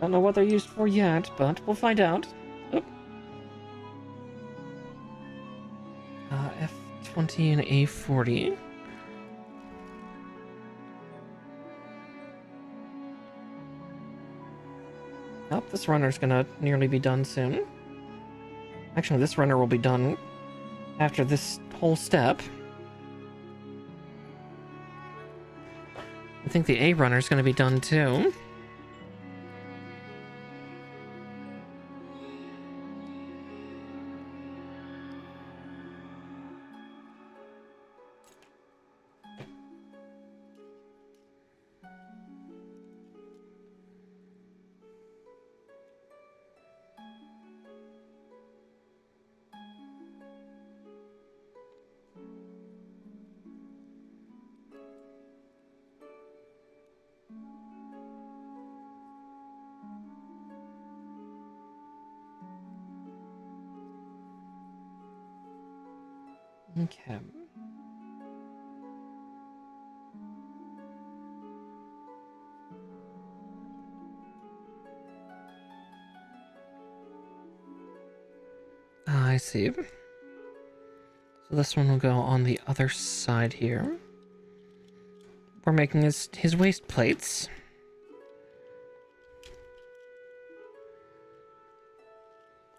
Speaker 1: Don't know what they're used for yet, but we'll find out. Oh. F20 and A40. Oh, this runner's gonna nearly be done soon. Actually, this runner will be done after this whole step. I think the A runner's gonna be done too. Okay. I see. So this one will go on the other side here. We're making his waist plates.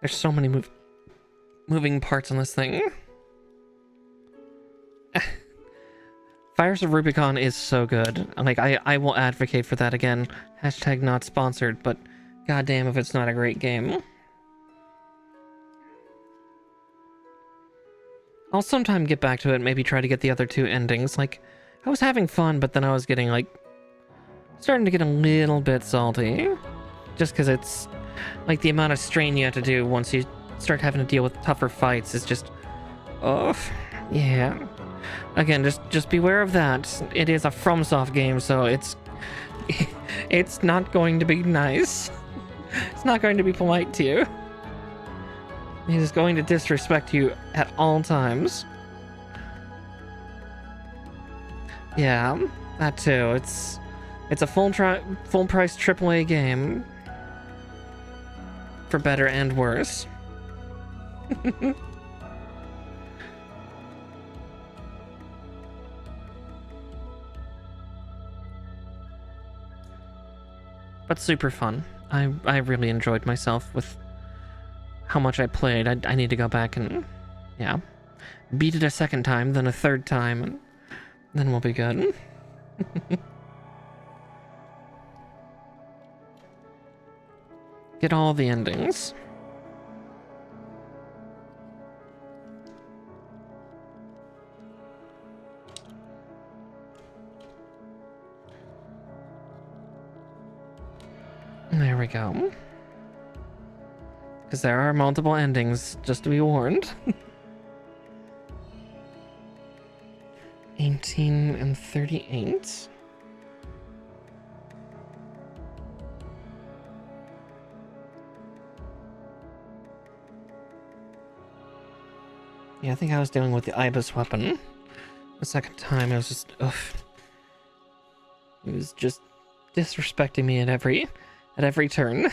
Speaker 1: There's so many moving parts on this thing. Fires of Rubicon is so good. Like, I will advocate for that again. Hashtag not sponsored, but goddamn if it's not a great game. I'll sometime get back to it, maybe try to get the other two endings. Like, I was having fun, but then I was getting, like, starting to get a little bit salty. Just because it's, like, the amount of strain you have to do once you start having to deal with tougher fights is just, oh, yeah. Again, just beware of that. It is a FromSoft game, so it's not going to be nice. It's not going to be polite to you. He is going to disrespect you at all times. Yeah, that too. It's a full price AAA game. For better and worse. But super fun. I really enjoyed myself with how much I played. I need to go back and, yeah, beat it a second time, then a third time, and then we'll be good. Get all the endings. There we go. Because there are multiple endings, just to be warned. 18 and 38. Yeah, I think I was dealing with the 𝗙𝗵𝘁 weapon. The second time, it was just, ugh. He was just disrespecting me at every turn.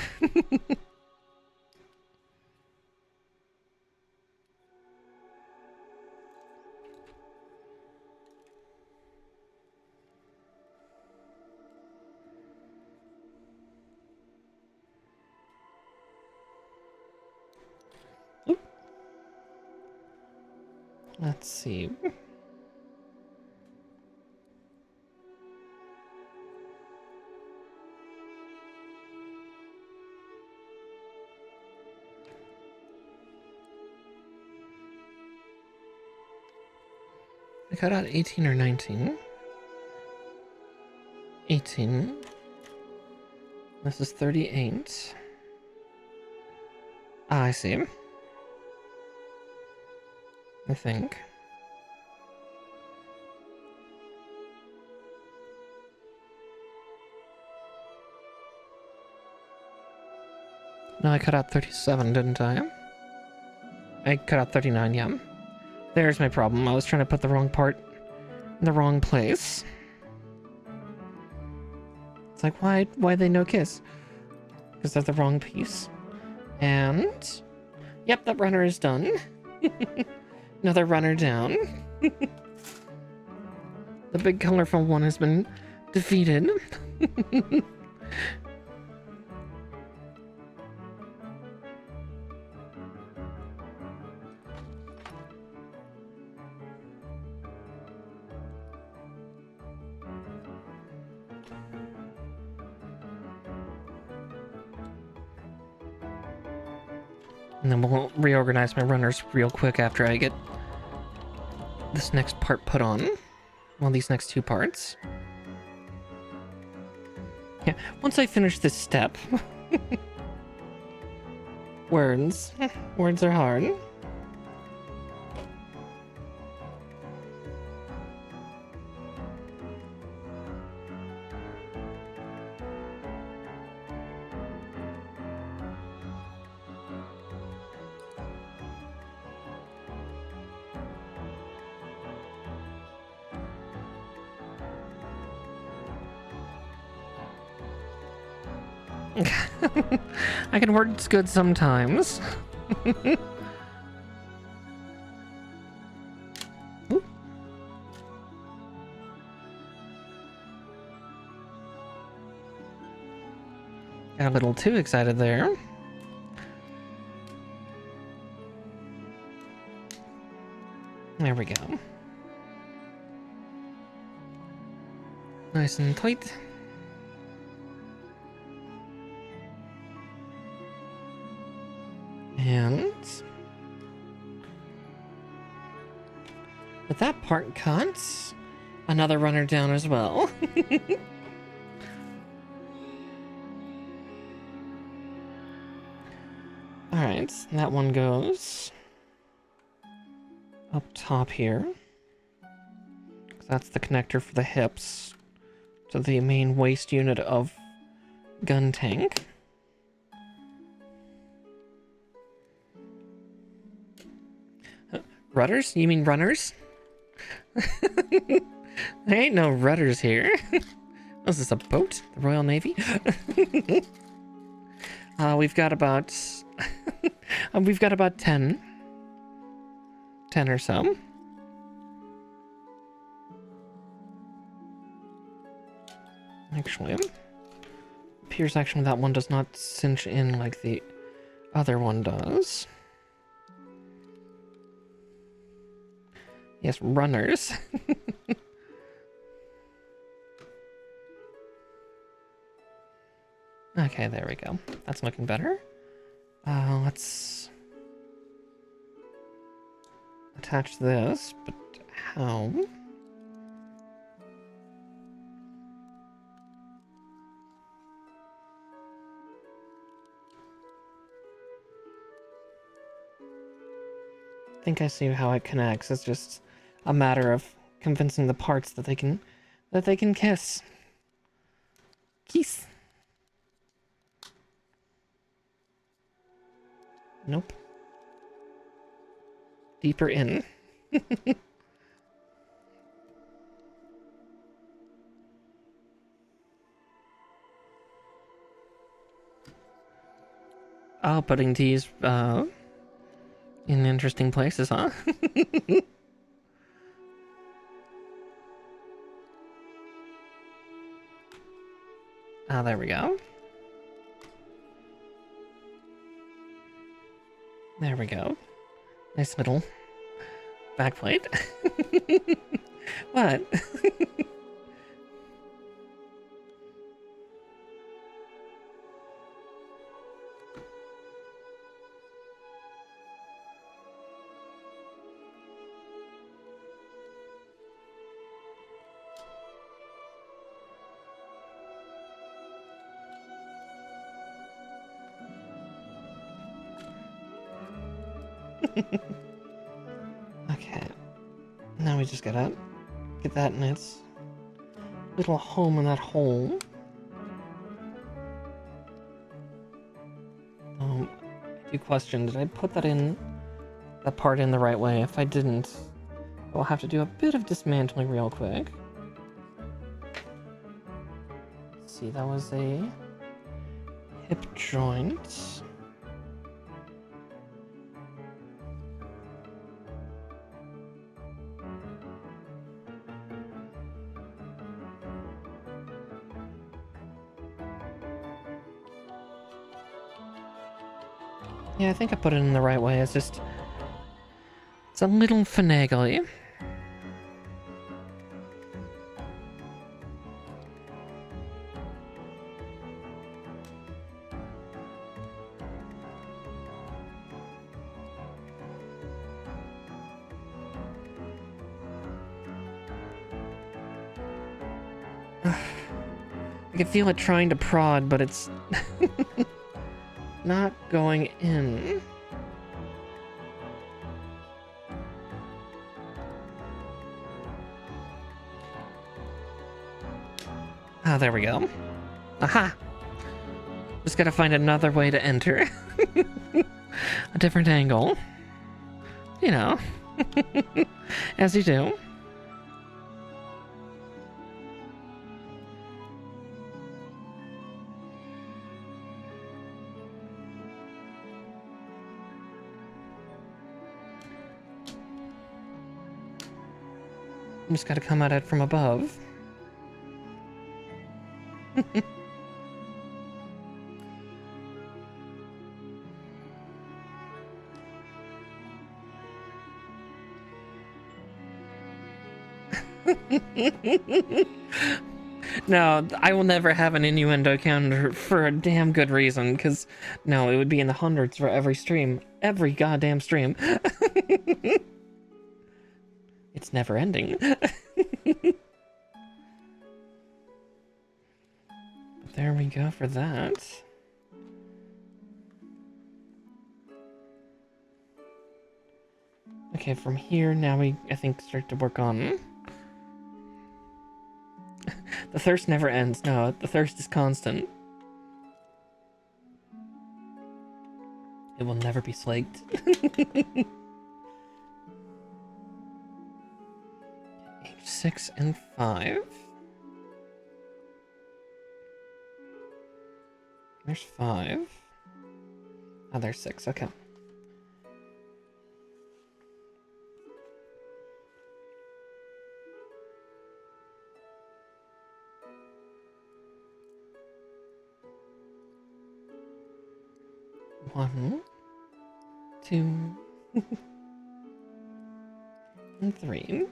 Speaker 1: Let's see. I got out 18 or 19. 18. This is 38. Ah, I see. I think. No, I cut out 37, didn't I? I cut out 39, yeah. There's my problem. I was trying to put the wrong part in the wrong place. It's like, why they no kiss? Because they're the wrong piece. And... yep, that runner is done. Another runner down. The big colorful one has been defeated. And then we'll reorganize my runners real quick after I get this next part put on. Well, these next two parts. Yeah, once I finish this step. Words. Words are hard. I can work good sometimes. Ooh. Got a little too excited there. There we go. Nice and tight. And with that part cut, another runner down as well. Alright, that one goes up top here. That's the connector for the hips to the main waist unit of Guntank. Rudders? You mean runners? There ain't no rudders here. Was this a boat? The Royal Navy? We've got about... we've got about 10. 10 or so. Actually, appears actually that one does not cinch in like the other one does. Yes, runners. Okay, there we go. That's looking better. Let's attach this, but how? I think I see how it connects. It's just a matter of convincing the parts that they can kiss. Kiss. Nope. Deeper in. Oh, putting these in interesting places, huh? Ah, there we go. There we go. Nice little backplate. What? Okay. Now we just gotta get that in its little home in that hole. I do question, did I put that part in the right way? If I didn't, I'll have to do a bit of dismantling real quick. Let's see, that was a hip joint. Yeah, I think I put it in the right way. It's just... it's a little finagly. I can feel it trying to prod, but it's... not going in. Ah, there we go. Aha! Just gotta find another way to enter. A different angle. You know. As you do. You just gotta come at it from above. No, I will never have an innuendo counter for a damn good reason, because, no, it would be in the hundreds for every stream. Every goddamn stream. It's never ending. But there we go for that. Okay, from here, now we, I think, start to work on... The thirst never ends. No, the thirst is constant. It will never be slaked. 6 and 5. There's 5. Oh, there's 6. Okay. One, 2, and 3.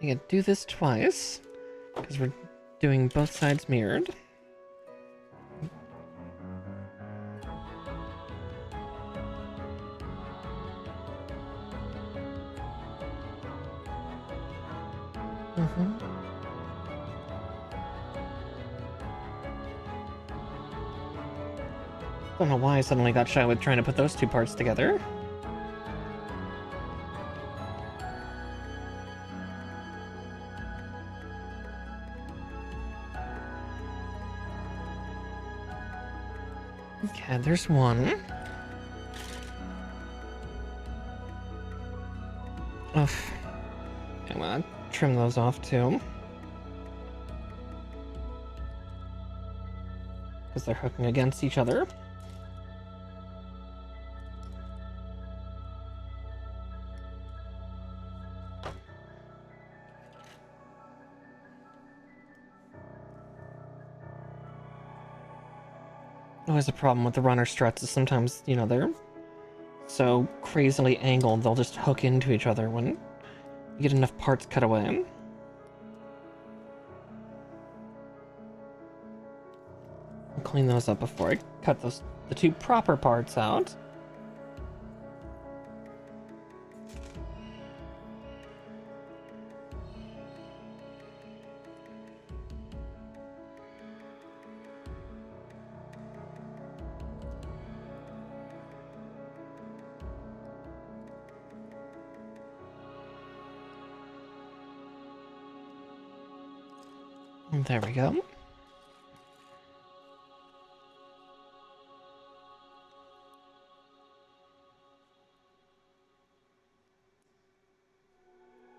Speaker 1: I can do this twice, because we're doing both sides mirrored. Don't know why I suddenly got shy with trying to put those two parts together. Okay, there's one. Ugh. I'm gonna trim those off too. Because they're hooking against each other. Always a problem with the runner struts is sometimes, you know, they're so crazily angled they'll just hook into each other when you get enough parts cut away. I'll clean those up before I cut the two proper parts out. There we go.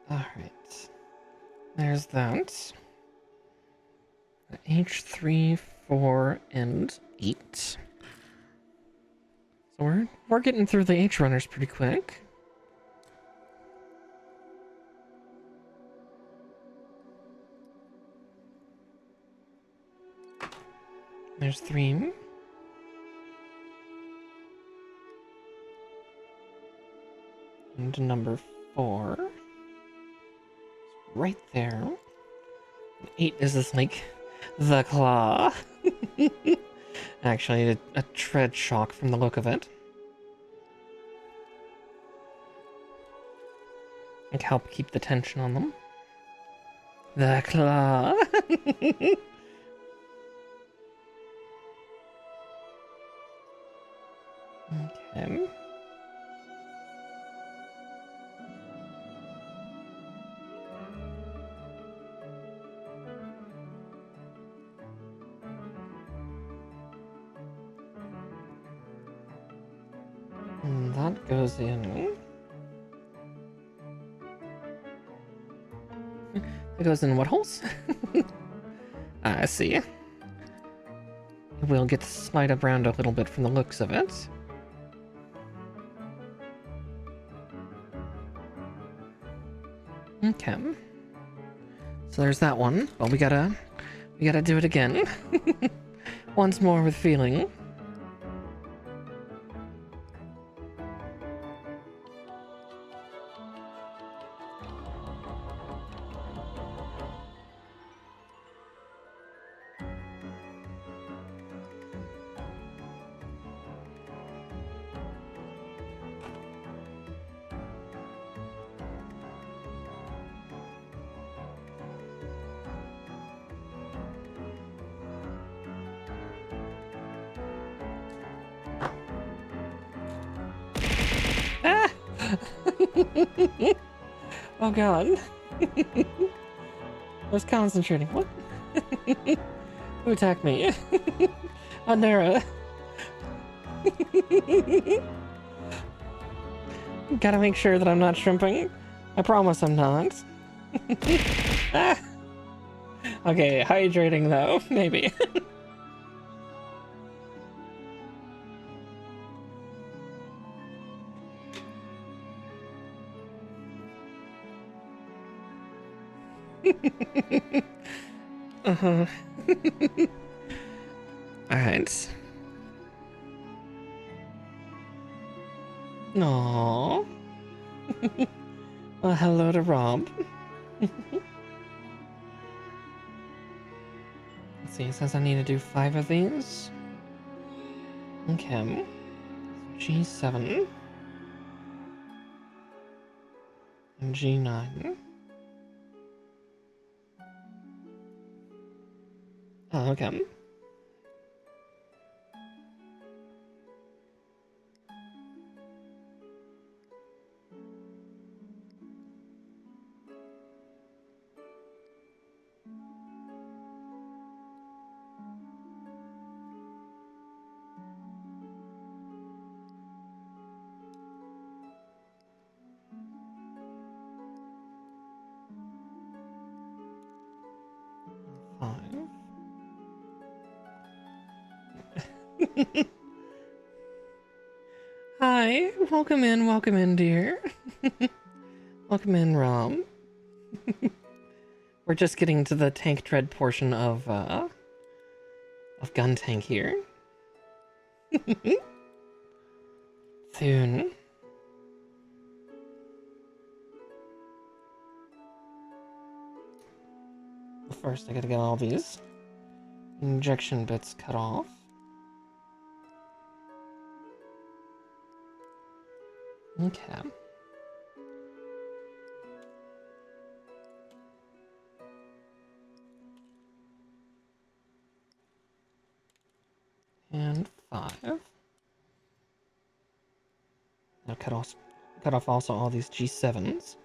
Speaker 1: All right. There's that. H3, 4, and 8. So we're getting through the H runners pretty quick. There's 3. And number 4. Right there. 8 is this, like, the claw. Actually, a tread shock from the look of it. Like, help keep the tension on them. The claw. Okay. And that goes in. It goes in what holes? I see. We'll get to slide around a little bit from the looks of it. Okay. So there's that one. Well, we gotta do it again. Once more with feeling. Ah! Oh god. I was concentrating. What? Who attacked me? Andera. Gotta make sure that I'm not shrimping. I promise I'm not. Ah! Okay, hydrating though, maybe. Uh-huh. Alright. Aww. Well, hello to Rob. Let's see, it says I need to do 5 of these. Okay. G7. And G9. Oh, okay. Hi, welcome in, dear. Welcome in, Rom. We're just getting to the tank tread portion of Guntank here. Soon. First, I gotta get all these injection bits cut off. Okay. And 5. Now cut off also all these G7s.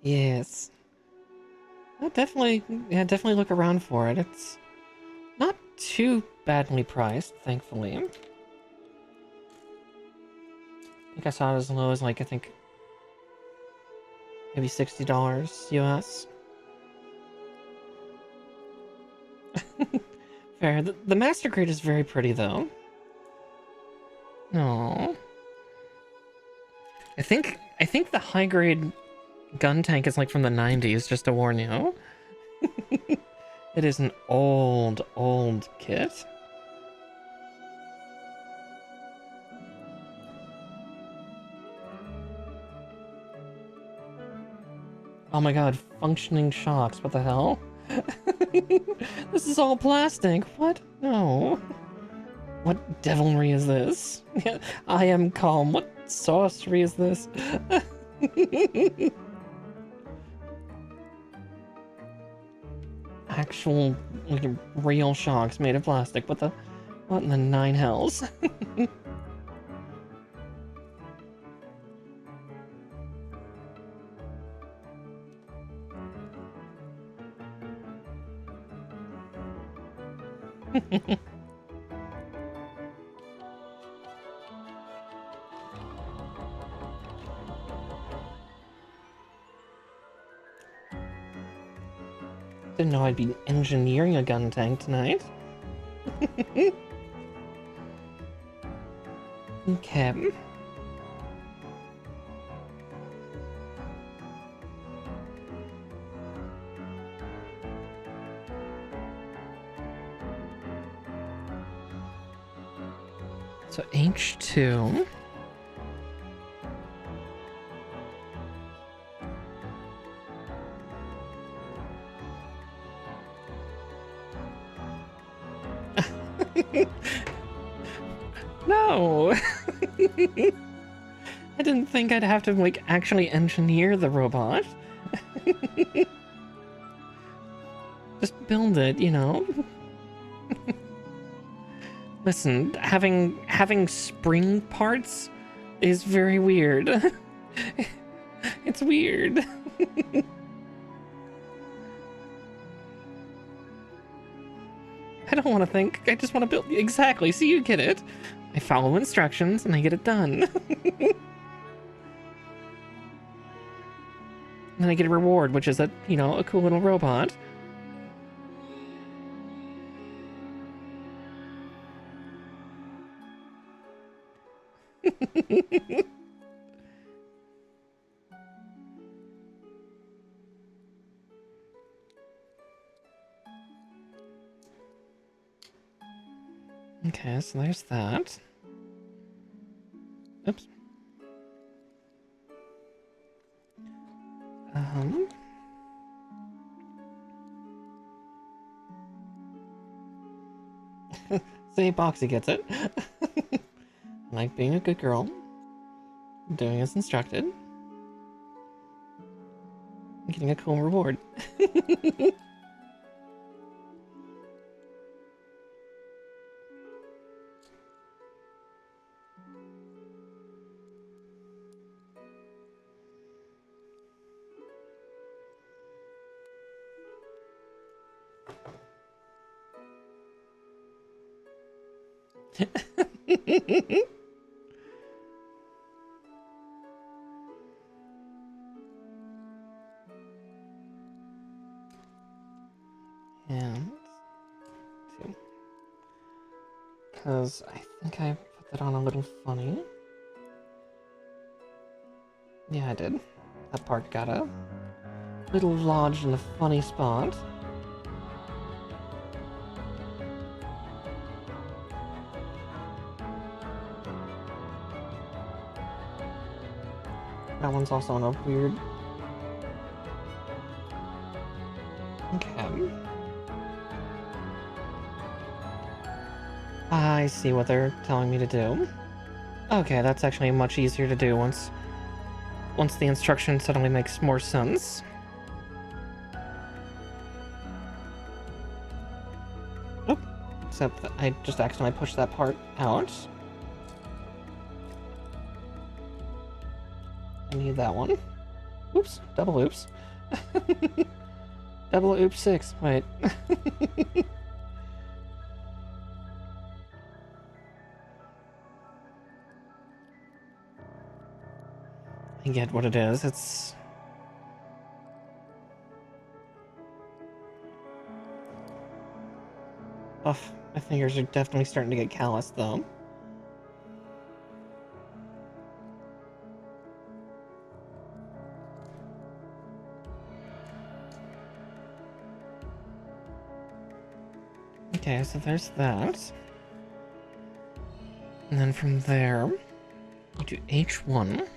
Speaker 1: Yes. I'll definitely look around for it. It's not too badly priced, thankfully. I think I saw it as low as, like, I think maybe $60 US. Fair. The master grade is very pretty, though. No. I think the high grade Guntank is like from the 90s, just to warn you. It is an old kit. Oh my god, functioning shocks, what the hell? This is all plastic, what? No. What devilry is this? I am calm, what sorcery is this? Actual, like, real shocks made of plastic, what in the 9 hells? Didn't know I'd be engineering a gun tank tonight. Okay. So H2. No! I didn't think I'd have to, like, actually engineer the robot. Just build it, you know? Listen, having spring parts is very weird. It's weird. I don't want to think. I just want to build. Exactly. See, you get it. I follow instructions and I get it done. And then I get a reward, which is a, you know, a cool little robot. Okay, so there's that. Oops. See, 𝗙𝗶𝘁 gets it. Like being a good girl, doing as instructed, getting a cool reward. And two. Because I think I put that on a little funny. Yeah, I did. That part got a little lodged in a funny spot. That one's also in a weird... Okay. I see what they're telling me to do. Okay, that's actually much easier to do once the instruction suddenly makes more sense. Oh, except that I just accidentally pushed that part out. I need that one. Oops, double oops. Double oops 6, wait. I get what it is, it's... Oh, my fingers are definitely starting to get calloused, though. Okay, so there's that. And then from there, we do H1.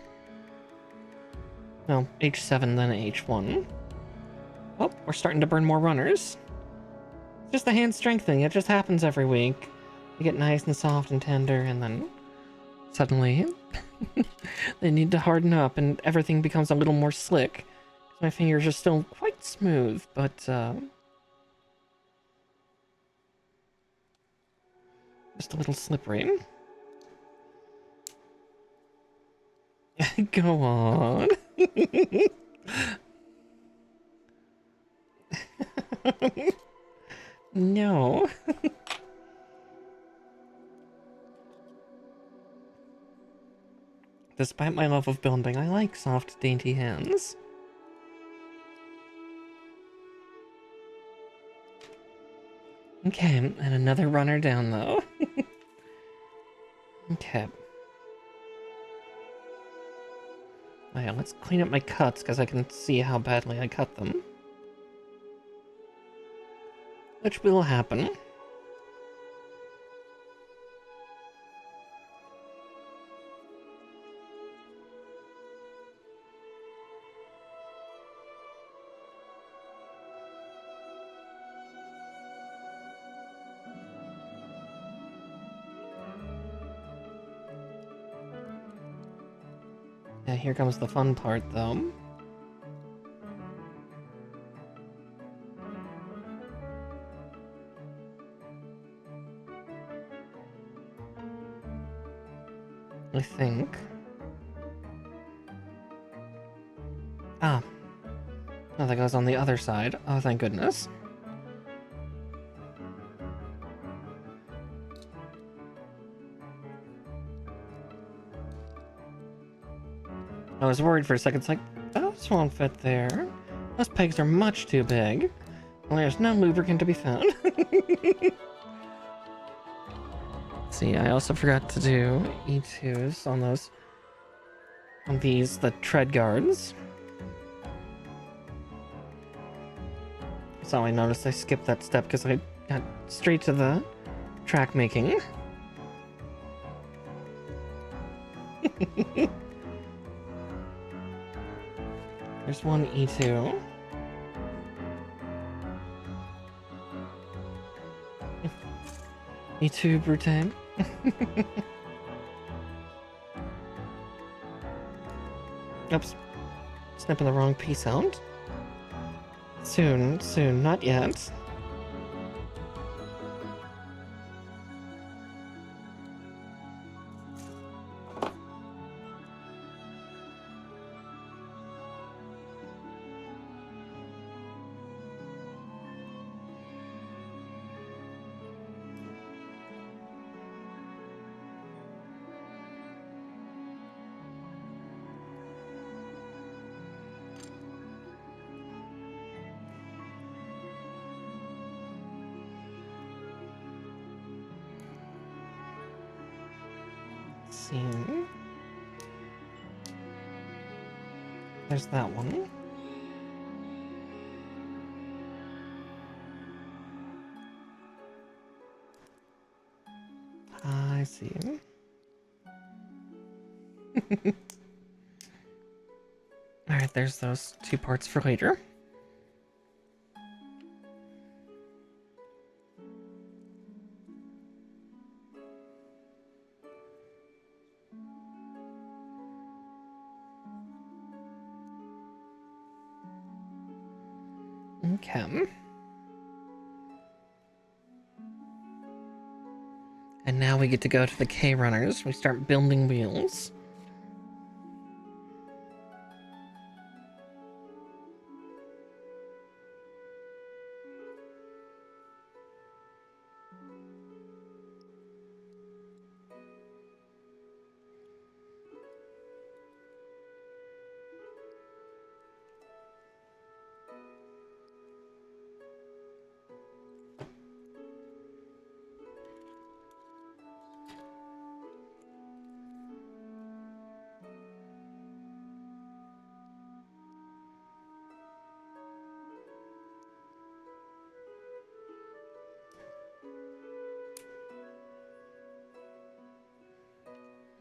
Speaker 1: No, H7, then H1. Oh, we're starting to burn more runners. Just the hand strength thing, it just happens every week. They get nice and soft and tender, and then suddenly they need to harden up and everything becomes a little more slick. My fingers are still quite smooth, but just a little slippery. Go on. No. Despite my love of building, I like soft, dainty hands. Okay, and another runner down, though. Okay. Oh yeah, let's clean up my cuts, because I can see how badly I cut them. Which will happen. Yeah, here comes the fun part, though. I think. Ah. Oh, that goes on the other side. Oh, thank goodness. I was worried for a second. It's like, those won't fit there. Those pegs are much too big. Well, there's no lubricant to be found. See, I also forgot to do E2s on those. On these, the tread guards. So I noticed I skipped that step because I got straight to the track making. There's one E2. 𝗙𝗵𝘁. Oops. Snipping the wrong P sound. Soon, not yet. See. There's that one. I see. Alright, there's those 2 parts for later. Okay. And now we get to go to the K runners. We start building wheels.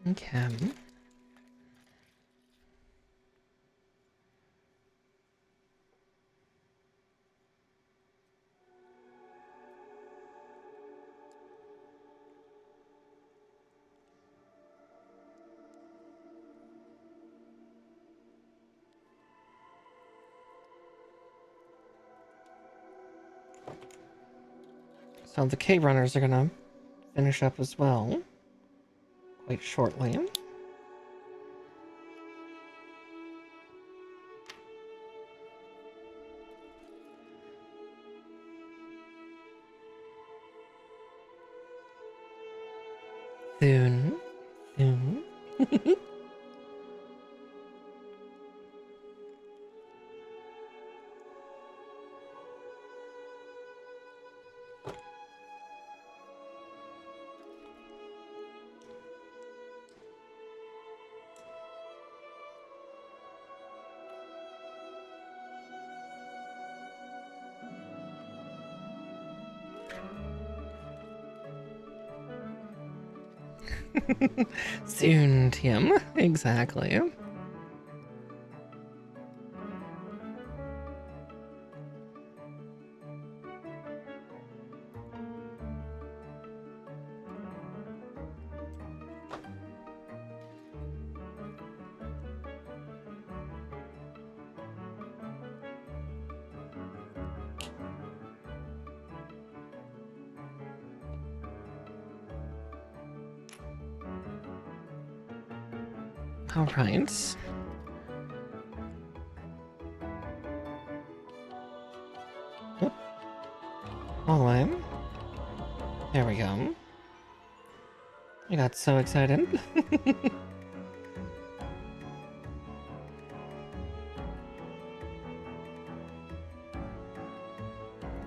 Speaker 1: Okay. So the K runners are gonna finish up as well, quite shortly. Soon. Soon, Tim. Exactly. All right. All right. There we go. I got so excited.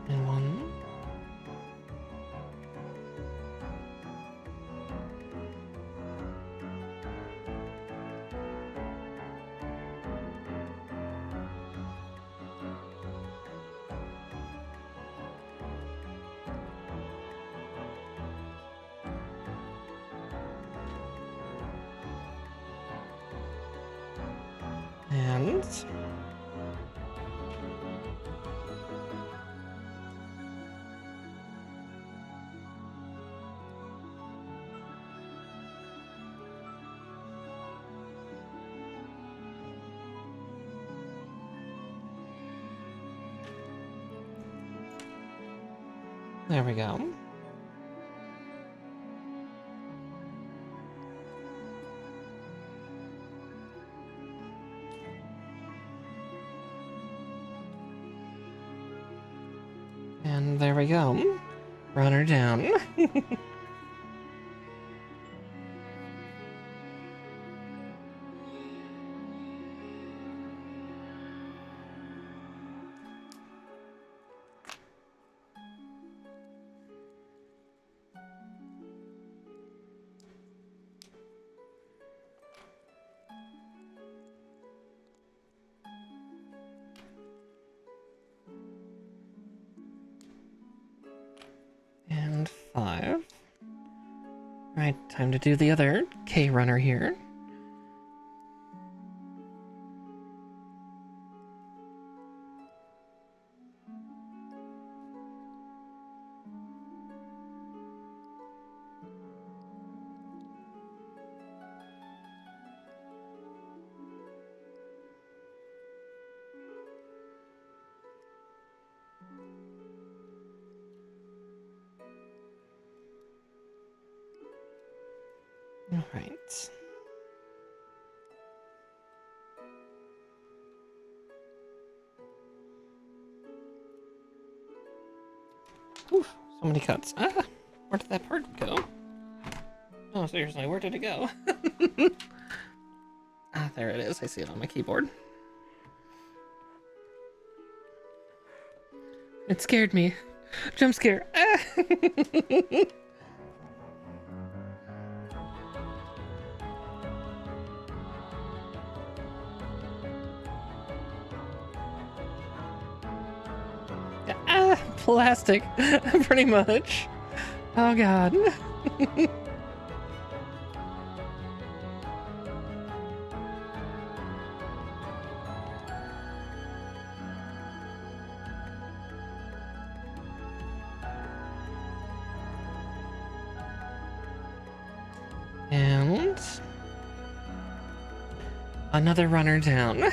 Speaker 1: And one. And there we go. And there we go. Run her down. And 5. Right, time to do the other K runner here. All right. Oof, so many cuts. Ah, where did that part go? Oh, seriously, where did it go? Ah, there it is. I see it on my keyboard. It scared me. Jump scare. Ah! Ah, plastic, pretty much. Oh god. And another runner down.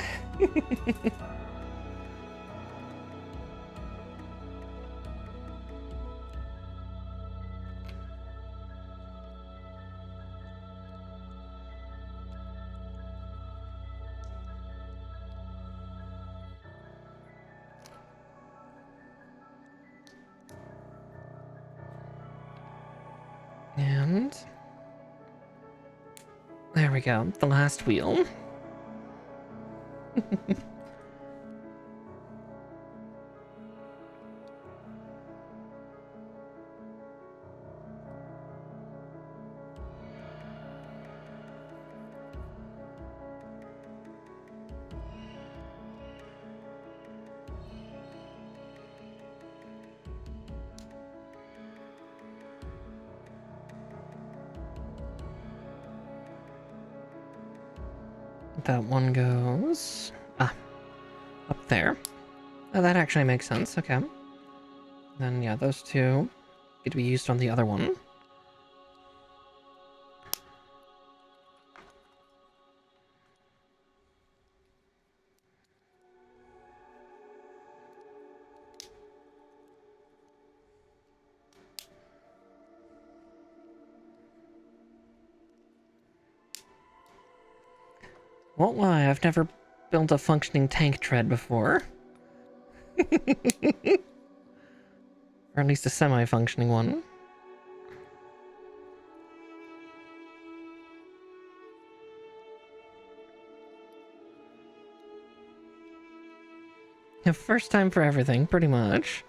Speaker 1: And there we go, the last wheel. that one goes... Ah, up there. Oh, that actually makes sense, okay. Then, yeah, those two get to be used on the other one. Won't lie, I've never built a functioning tank tread before. Or at least a semi-functioning one. Yeah, first time for everything, pretty much.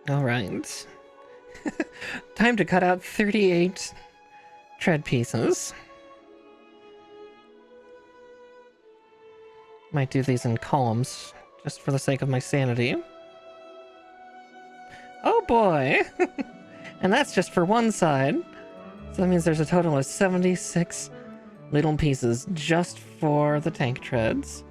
Speaker 1: Alright. Time to cut out 38 tread pieces. Might do these in columns, just for the sake of my sanity. Oh boy! And that's just for one side. So that means there's a total of 76 little pieces just for the tank treads.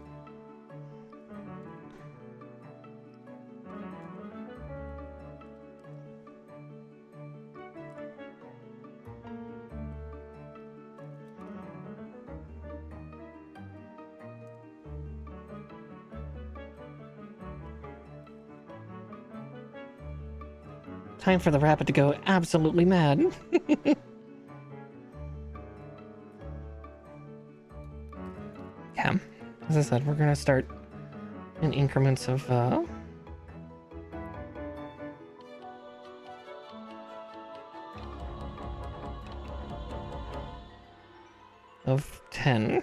Speaker 1: Time for the rabbit to go absolutely mad. Yeah, as I said, we're gonna start in increments of 10.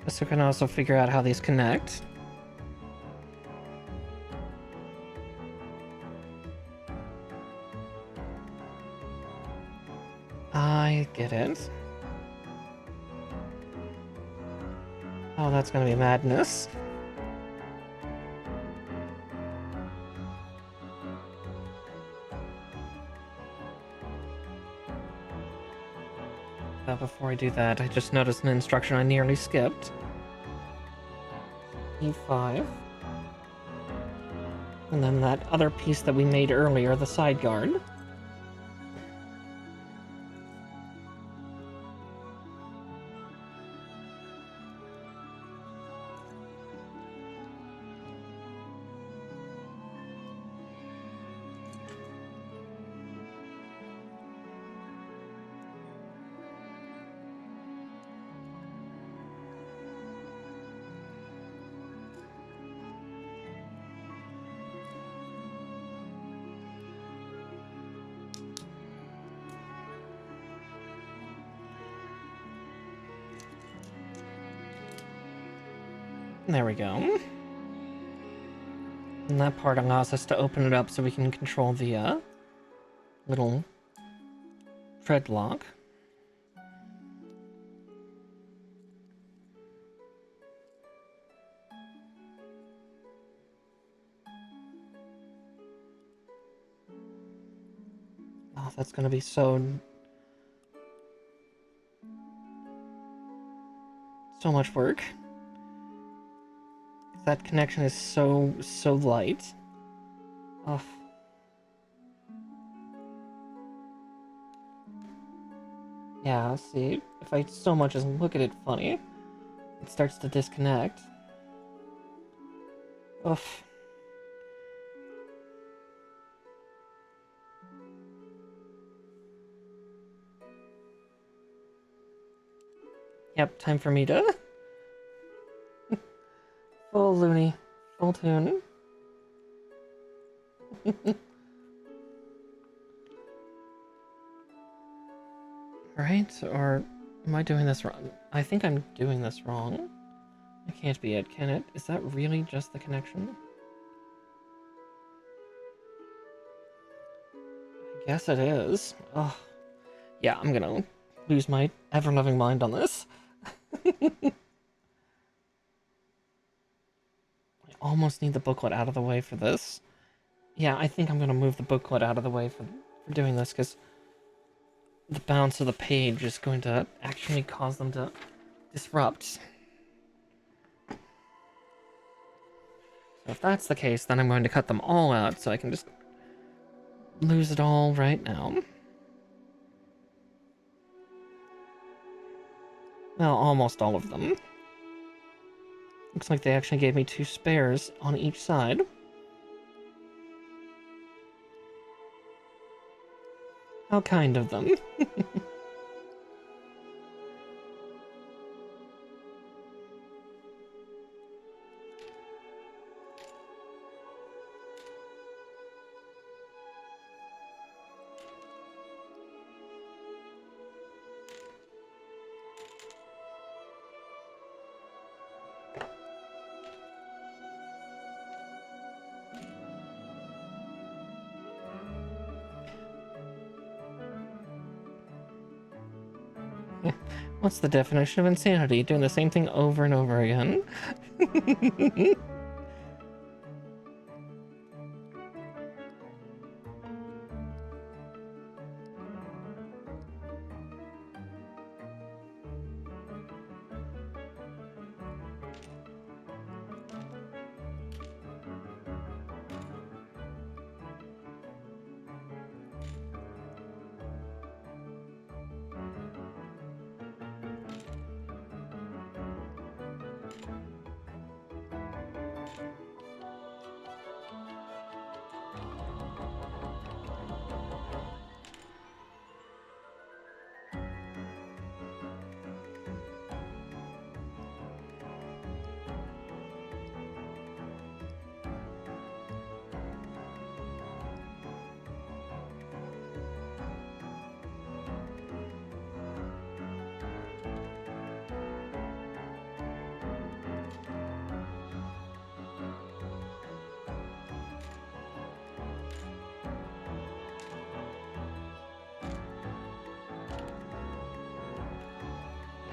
Speaker 1: Just so we can also figure out how these connect. I get it. Oh, that's gonna be madness. Before I do that, I just noticed an instruction I nearly skipped. E5. And then that other piece that we made earlier, the side guard. There we go. And that part allows us to open it up so we can control the little tread lock. Oh, that's gonna be so much work. That connection is so light. Oh. Yeah, see, if I so much as look at it funny, it starts to disconnect. Ugh. Yep, time for me to... Full loony, full tune. Right? Or am I doing this wrong? I think I'm doing this wrong. It can't be it, can it? Is that really just the connection? I guess it is. Oh, yeah, I'm gonna lose my ever-loving mind on this. I almost need the booklet out of the way for this. Yeah, I think I'm gonna move the booklet out of the way for doing this, because the bounce of the page is going to actually cause them to disrupt. So if that's the case, then I'm going to cut them all out so I can just lose it all right now. Well, almost all of them. Looks like they actually gave me 2 spares on each side. How kind of them. What's the definition of insanity? Doing the same thing over and over again?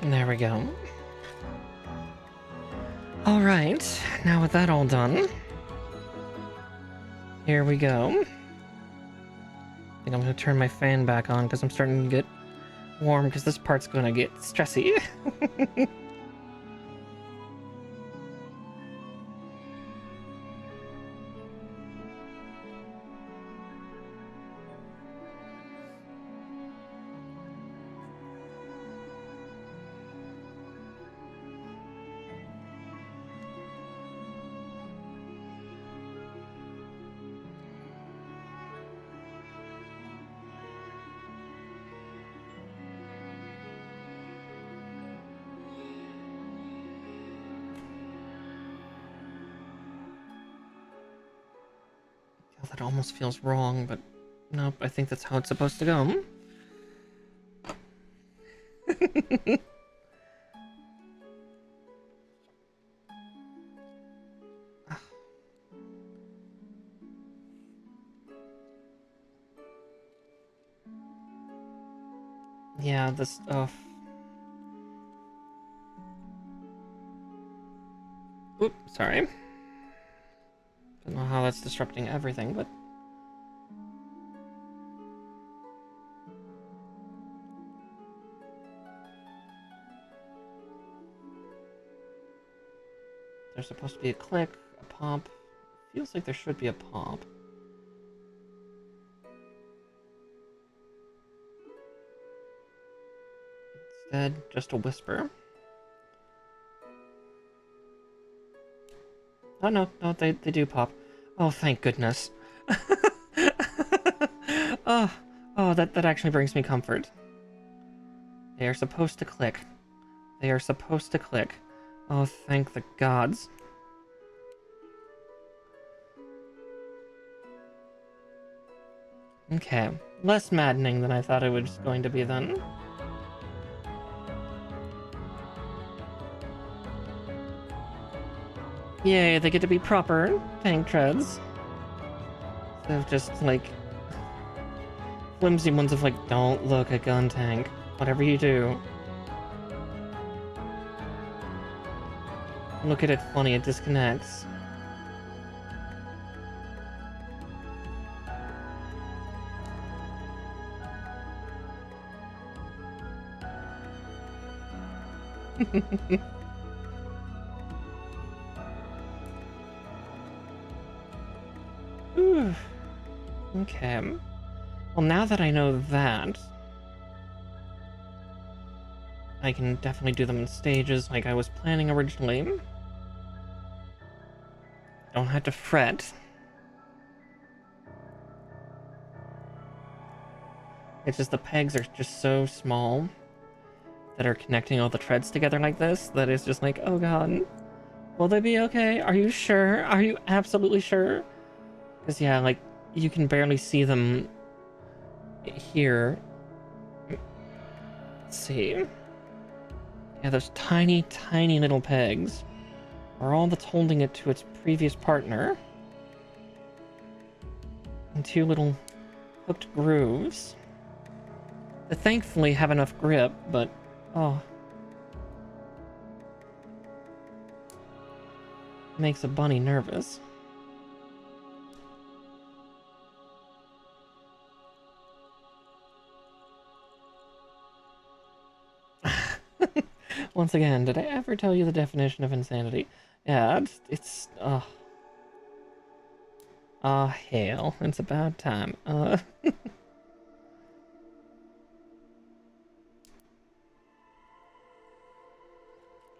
Speaker 1: There we go. Alright, now with that all done, here we go. I think I'm gonna turn my fan back on because I'm starting to get warm because this part's gonna get stressy. That almost feels wrong, but nope, I think that's how it's supposed to go. Yeah, this, Oop, sorry. Don't know how that's disrupting everything, but... There's supposed to be a click, a pop. Feels like there should be a pop. Instead, just a whisper. Oh no, they do pop. Oh, thank goodness. Oh, that actually brings me comfort. They are supposed to click. They are supposed to click. Oh, thank the gods. Okay, less maddening than I thought it was going to be then. Yay, they get to be proper tank treads. Instead of just, like, flimsy ones of, like, don't look at Guntank. Whatever you do. Look at it funny, it disconnects. Ooh. Okay. Well, now that I know that, I can definitely do them in stages like I was planning originally. Don't have to fret. It's just the pegs are just so small that are connecting all the treads together like this that it's just like, oh god, will they be okay? Are you sure? Are you absolutely sure? Because yeah, like, you can barely see them here. Let's see. Yeah, those tiny, tiny little pegs are all that's holding it to its previous partner. And two little hooked grooves that thankfully have enough grip, but oh, makes a bunny nervous. Once again, did I ever tell you the definition of insanity? Yeah, it's hell, it's about time.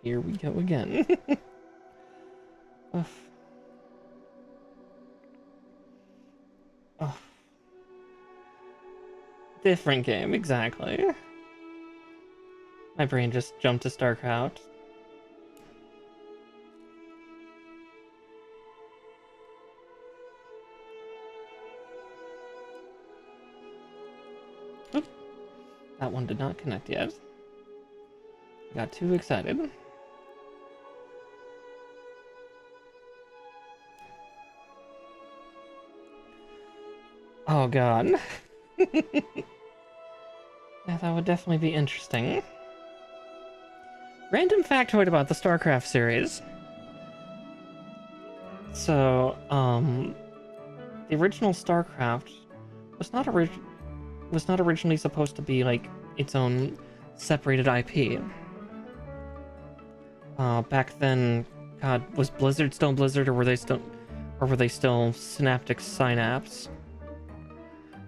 Speaker 1: Here we go again. Different game, exactly. My brain just jumped to StarCraft. Oop. That one did not connect yet. I got too excited. Oh god. Yeah, that would definitely be interesting. Random factoid about the StarCraft series. So, the original StarCraft was not originally supposed to be like its own separated IP. Back then, God, was Blizzard still Blizzard, or were they still Synaptic Synapse?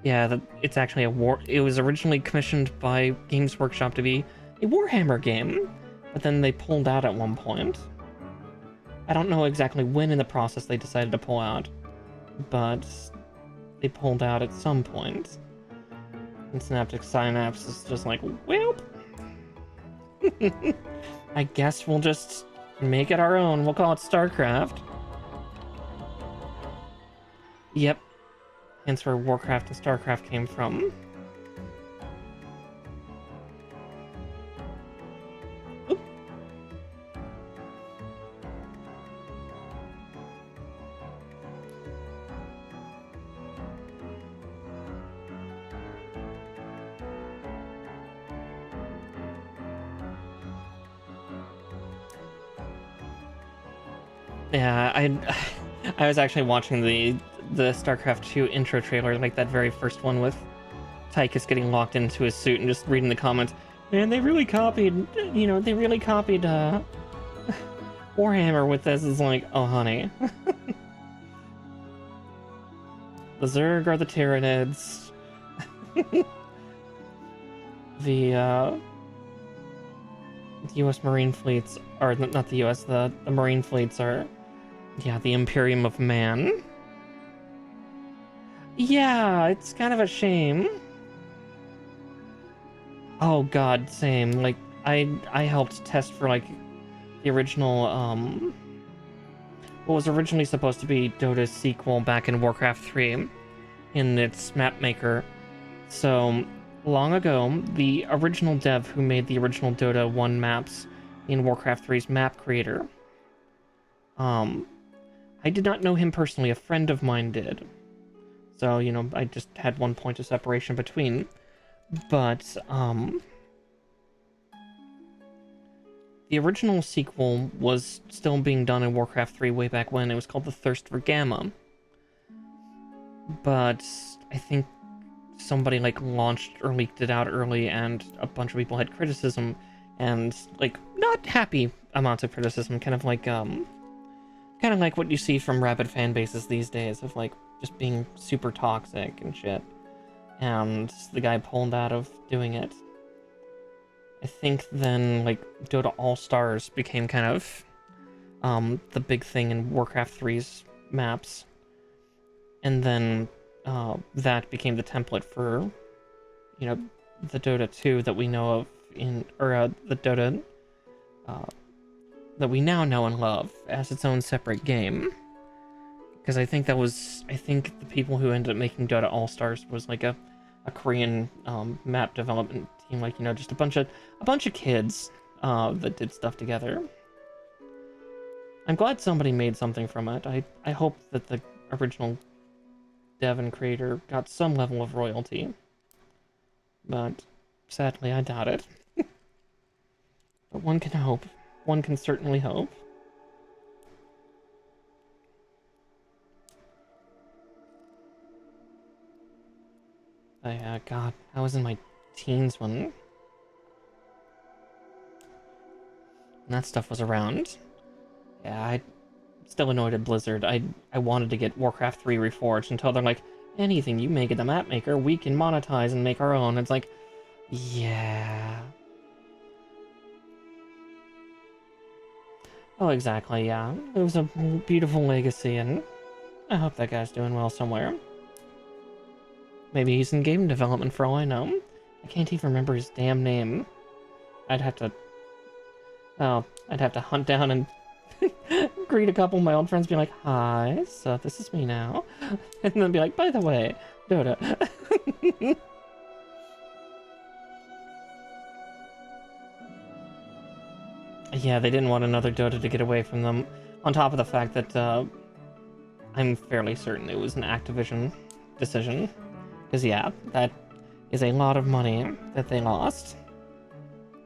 Speaker 1: Yeah, it's actually it was originally commissioned by Games Workshop to be a Warhammer game, but then they pulled out at one point. I don't know exactly when in the process they decided to pull out, but they pulled out at some point. And Synaptic Synapse is just like, well, I guess we'll just make it our own. We'll call it StarCraft. Yep. Hence where Warcraft and StarCraft came from. Oop. Yeah, I was actually watching the StarCraft 2 intro trailer, like that very first one with 𝗙𝗃 getting locked into his suit, and just reading the comments. Man, they really copied, Warhammer with this. Is like, oh honey. The Zerg are the Tyranids. The US Marine fleets are not the US, the Marine fleets are, yeah, the Imperium of Man. Yeah, it's kind of a shame. Oh god, same. Like, I helped test for, like, the original, what was originally supposed to be Dota's sequel back in Warcraft 3 in its map maker. So, long ago, the original dev who made the original Dota 1 maps in Warcraft 3's map creator, I did not know him personally, a friend of mine did. So, I just had one point of separation between. But, the original sequel was still being done in Warcraft 3 way back when. It was called The Thirst for Gamma. But I think somebody, like, launched or leaked it out early, and a bunch of people had criticism. And, like, not happy amounts of criticism, kind of like what you see from rabid fan bases these days of like just being super toxic and shit. And the guy pulled out of doing it. I think then like Dota All-Stars became kind of the big thing in Warcraft 3's maps. And then that became the template for, you know, the Dota 2 that we know of the Dota that we now know and love as its own separate game. Because I think the people who ended up making Dota All-Stars was like a Korean map development team, like, you know, just a bunch of kids that did stuff together. I'm glad somebody made something from it. I hope that the original dev and creator got some level of royalty. But sadly, I doubt it. But one can hope. One can certainly hope. God, I was in my teens when that stuff was around. Yeah, I still annoyed at Blizzard. I wanted to get Warcraft 3 Reforged until they're like, anything you make at the map maker, we can monetize and make our own. It's like, yeah. Oh, exactly, yeah. It was a beautiful legacy, and I hope that guy's doing well somewhere. Maybe he's in game development for all I know. I can't even remember his damn name. I'd have to hunt down and greet a couple of my old friends, be like, hi, so this is me now. And then be like, by the way, Dota. Yeah, they didn't want another Dota to get away from them. On top of the fact that I'm fairly certain it was an Activision decision. Because, yeah, that is a lot of money that they lost,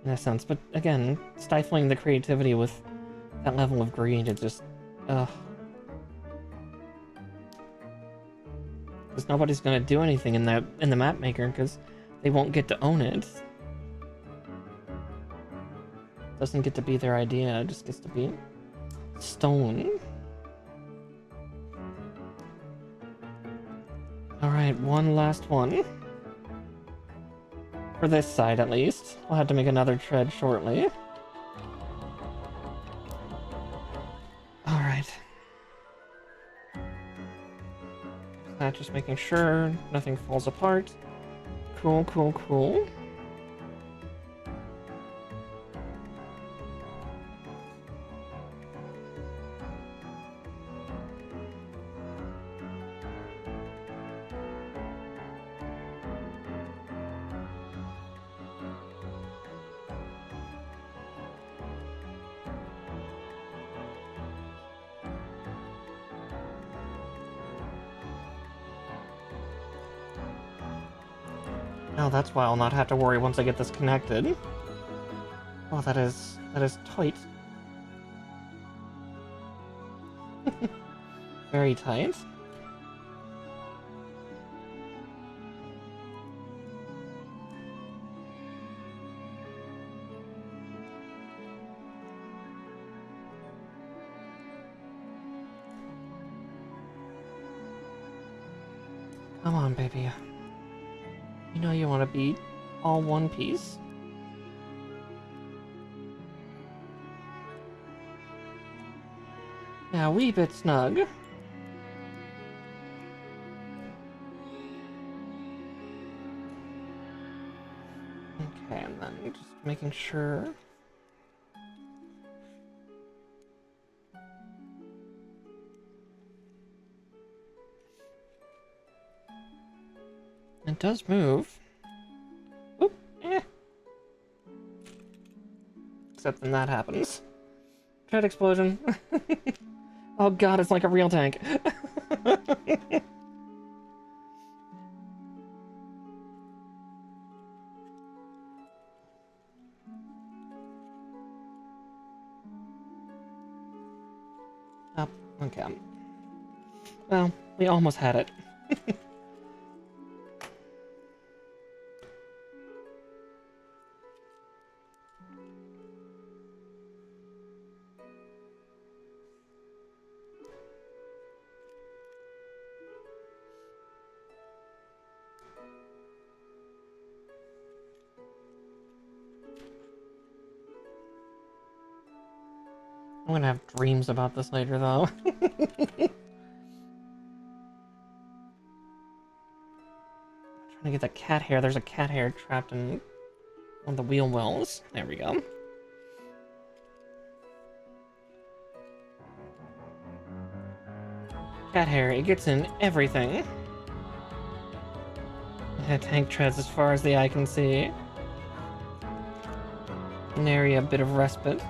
Speaker 1: in a sense. But, again, stifling the creativity with that level of greed, it just... Ugh. Because nobody's going to do anything in the map maker, because they won't get to own it. Doesn't get to be their idea, it just gets to be stolen. Alright, one last one. For this side, at least. We'll have to make another tread shortly. Alright. That just making sure nothing falls apart. Cool, cool, cool. Oh, that's why I'll not have to worry once I get this connected. Oh, that is tight. Very tight. Come on, baby. You know you want to be all one piece. Yeah, a wee bit snug. Okay, and then just making sure. It does move. Oop, eh. Except then that happens. Tread explosion. Oh god, it's like a real tank. Oh, okay. Well, we almost had it. I'm gonna have dreams about this later, though. Trying to get that cat hair. There's a cat hair trapped in one of the wheel wells. There we go. Cat hair, it gets in everything. Tank treads as far as the eye can see. Nary a bit of respite.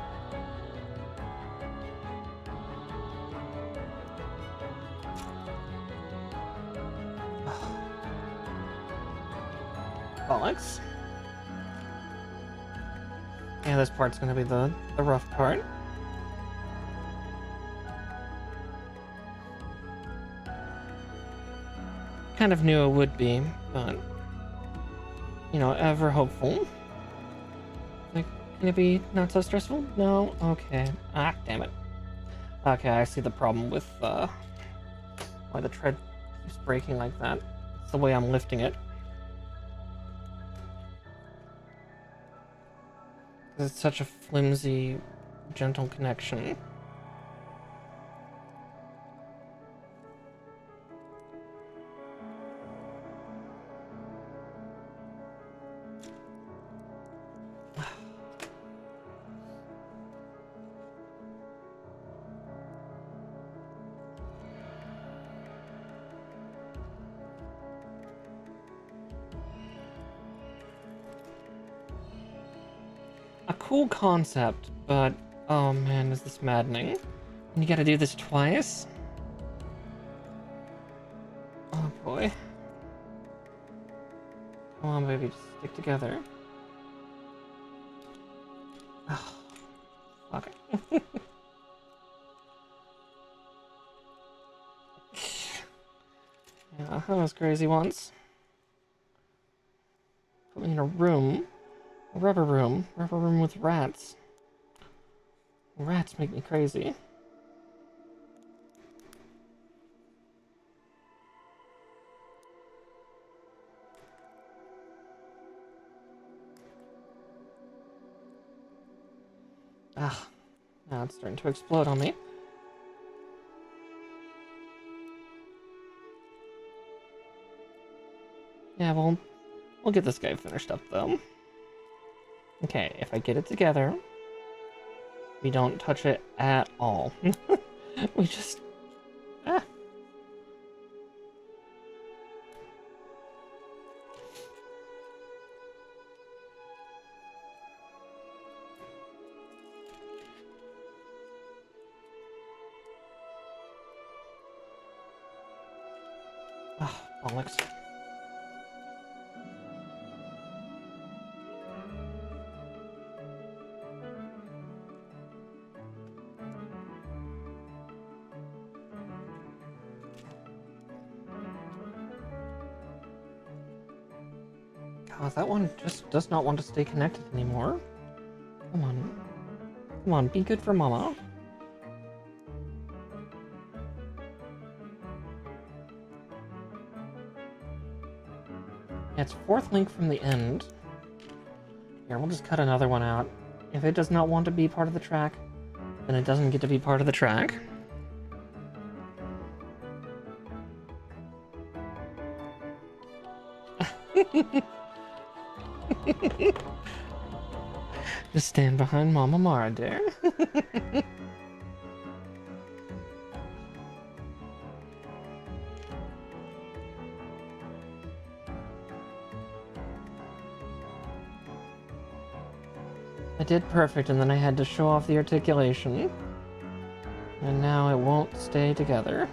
Speaker 1: Bollocks. Yeah, this part's gonna be the rough part. Kind of knew it would be, but you know, ever hopeful. Like, can it be not so stressful? No? Okay. Ah, damn it. Okay, I see the problem with why the tread keeps breaking like that. It's the way I'm lifting it. It's such a flimsy, gentle connection. A cool concept, but oh man, is this maddening. And you gotta do this twice? Oh boy. Come on, baby, just stick together. Oh, fuck it. Yeah, that was crazy once. Put me in a room. A rubber room with rats. Rats make me crazy. Ah, now it's starting to explode on me. Yeah, well, we'll get this guy finished up though. Okay, if I get it together, we don't touch it at all. We just... Ah. Ah, bollocks. God, that one just does not want to stay connected anymore. Come on. Come on, be good for mama. Yeah, it's fourth link from the end. Here, we'll just cut another one out. If it does not want to be part of the track, then it doesn't get to be part of the track. Just stand behind Mama Mara, dear. I did perfect, and then I had to show off the articulation. And now it won't stay together.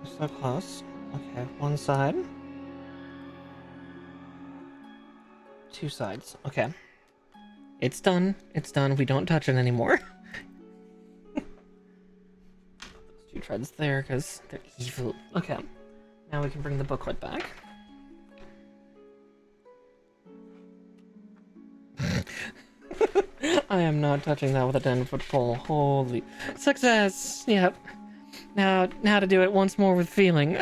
Speaker 1: So close. Okay, one side. Two sides. Okay. It's done. It's done. We don't touch it anymore. Those two treads there, because they're evil. Okay. Now we can bring the booklet back. I am not touching that with a 10-foot pole. Holy success! Yep. Now to do it once more with feeling.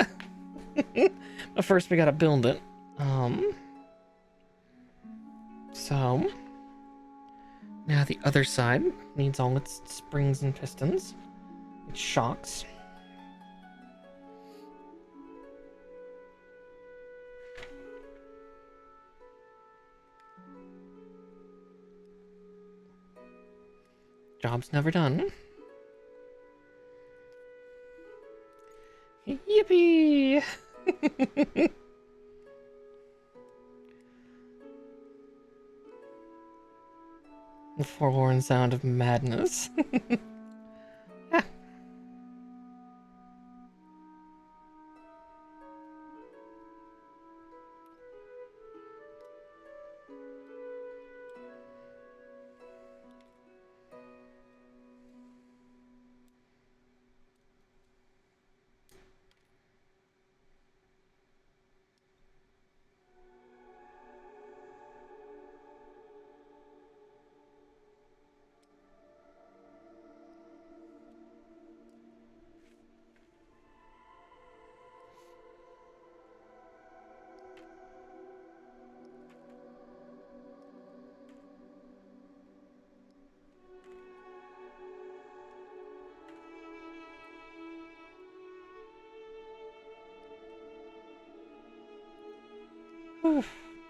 Speaker 1: But first we gotta build it. So now the other side needs all its springs and pistons, its shocks. Job's never done. Yippee! The forlorn sound of madness. Ah.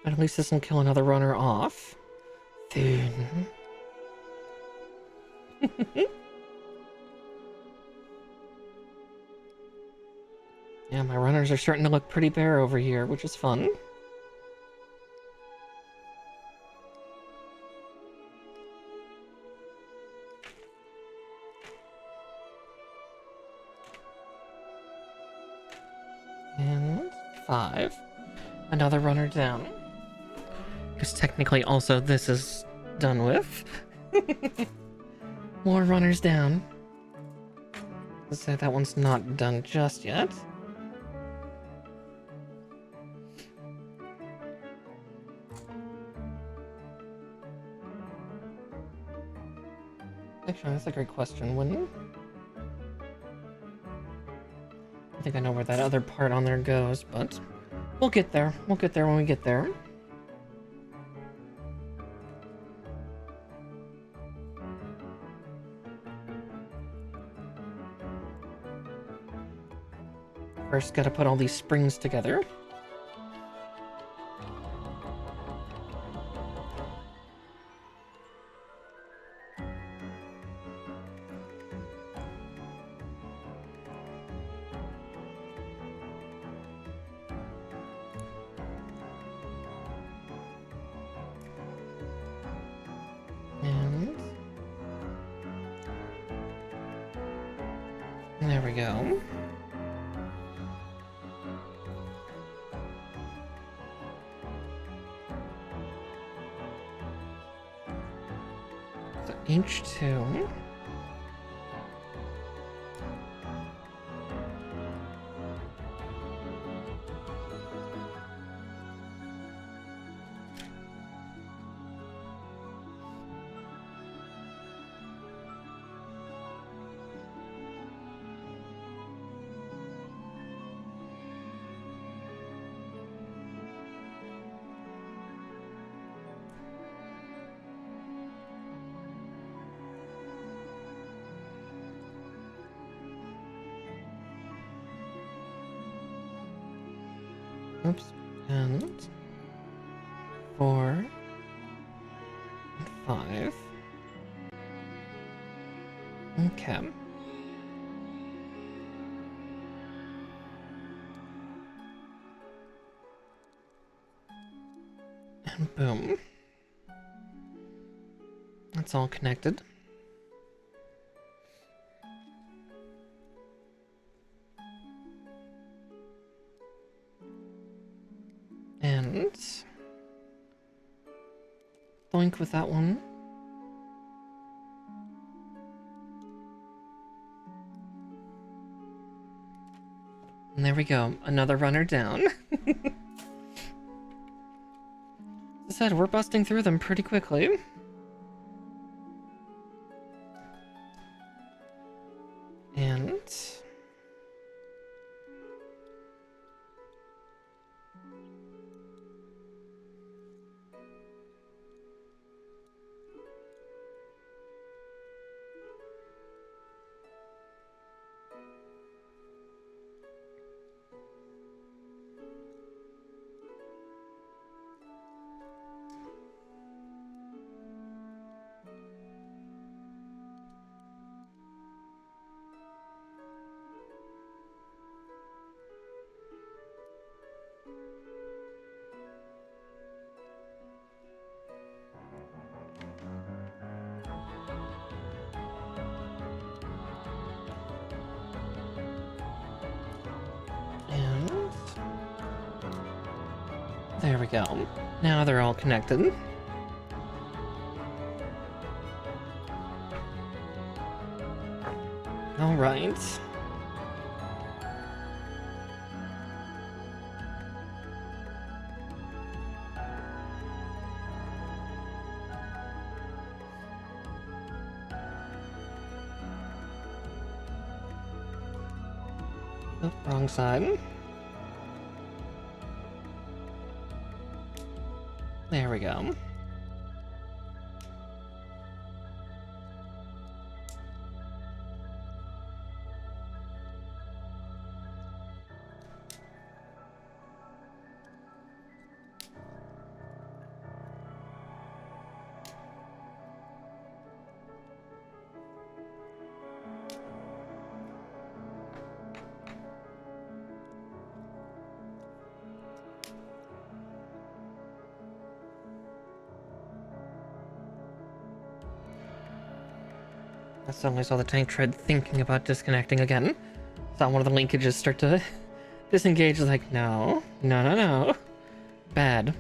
Speaker 1: But at least this will kill another runner off. Then. Yeah, my runners are starting to look pretty bare over here, which is fun. And 5. Another runner down. Because technically also this is done with. More runners down. Let's say that one's not done just yet. Actually, that's a great question, wouldn't it? I think I know where that other part on there goes, but we'll get there. We'll get there when we get there. First, gotta put all these springs together. And there we go. So H2. Oops, and 4 and 5. Okay. And boom. That's all connected. And boink with that one. And there we go, another runner down. As I said, we're busting through them pretty quickly. And there we go. Now they're all connected. All right. Oh, wrong side. There we go. I suddenly saw the tank tread thinking about disconnecting again. Saw one of the linkages start to disengage, like, no, no, no, no. Bad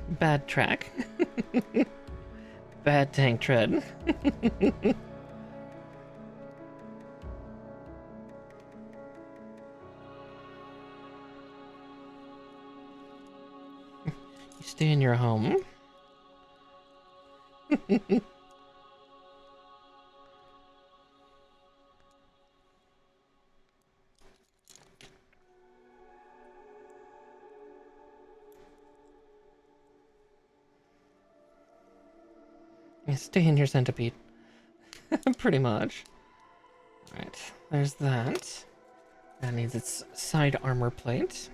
Speaker 1: track. Bad tank tread. You stay in your home. Stay in your centipede. Pretty much. Alright, there's that. That needs its side armor plate.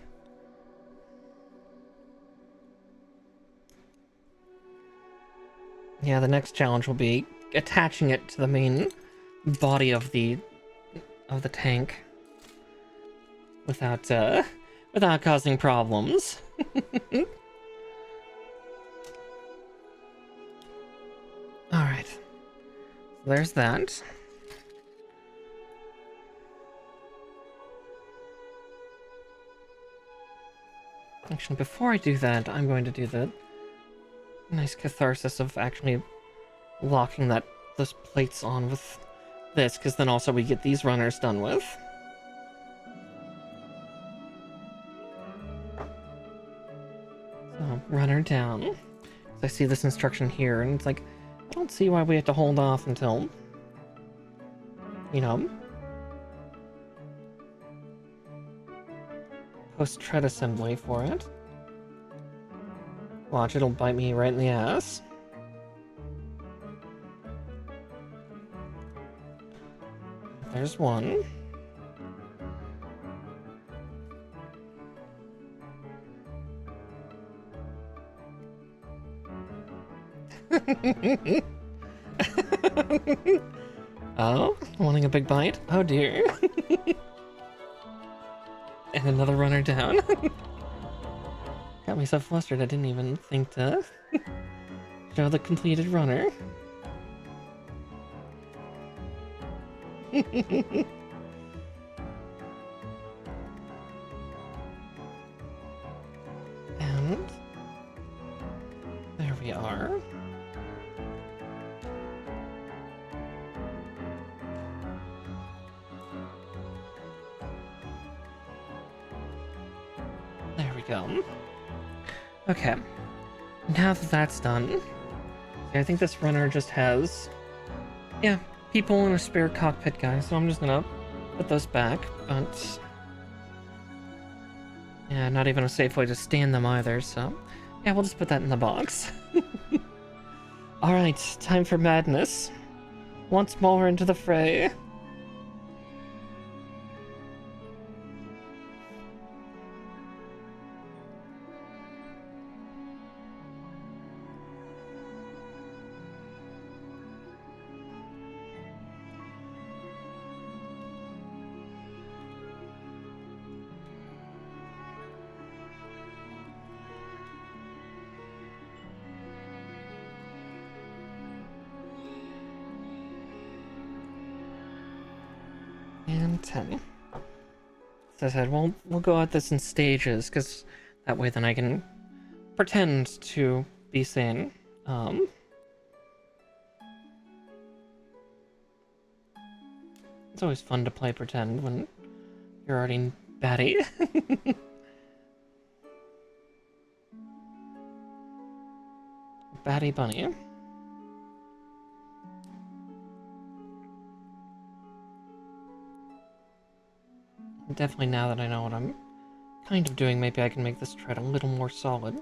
Speaker 1: Yeah, the next challenge will be attaching it to the main body of the tank without causing problems. Alright, so there's that. Actually, before I do that, I'm going to do the nice catharsis of actually locking those plates on with this, because then also we get these runners done with. So, runner down. I see this instruction here, and it's like, I don't see why we have to hold off until, you know, post-tread assembly for it. Watch, it'll bite me right in the ass. There's one. Oh, wanting a big bite? Oh dear. And another runner down. Got me so flustered I didn't even think to show the completed runner. And we are. There we go. Okay. Now that that's done, I think this runner just has, yeah, people in a spare cockpit guy, so I'm just gonna put those back, but yeah, not even a safe way to stand them either, so yeah, we'll just put that in the box. Alright, time for madness. Once more into the fray. And 10. As I said, we'll go at this in stages, because that way then I can pretend to be sane. It's always fun to play pretend when you're already batty. Batty bunny. Definitely now that I know what I'm kind of doing, maybe I can make this tread a little more solid.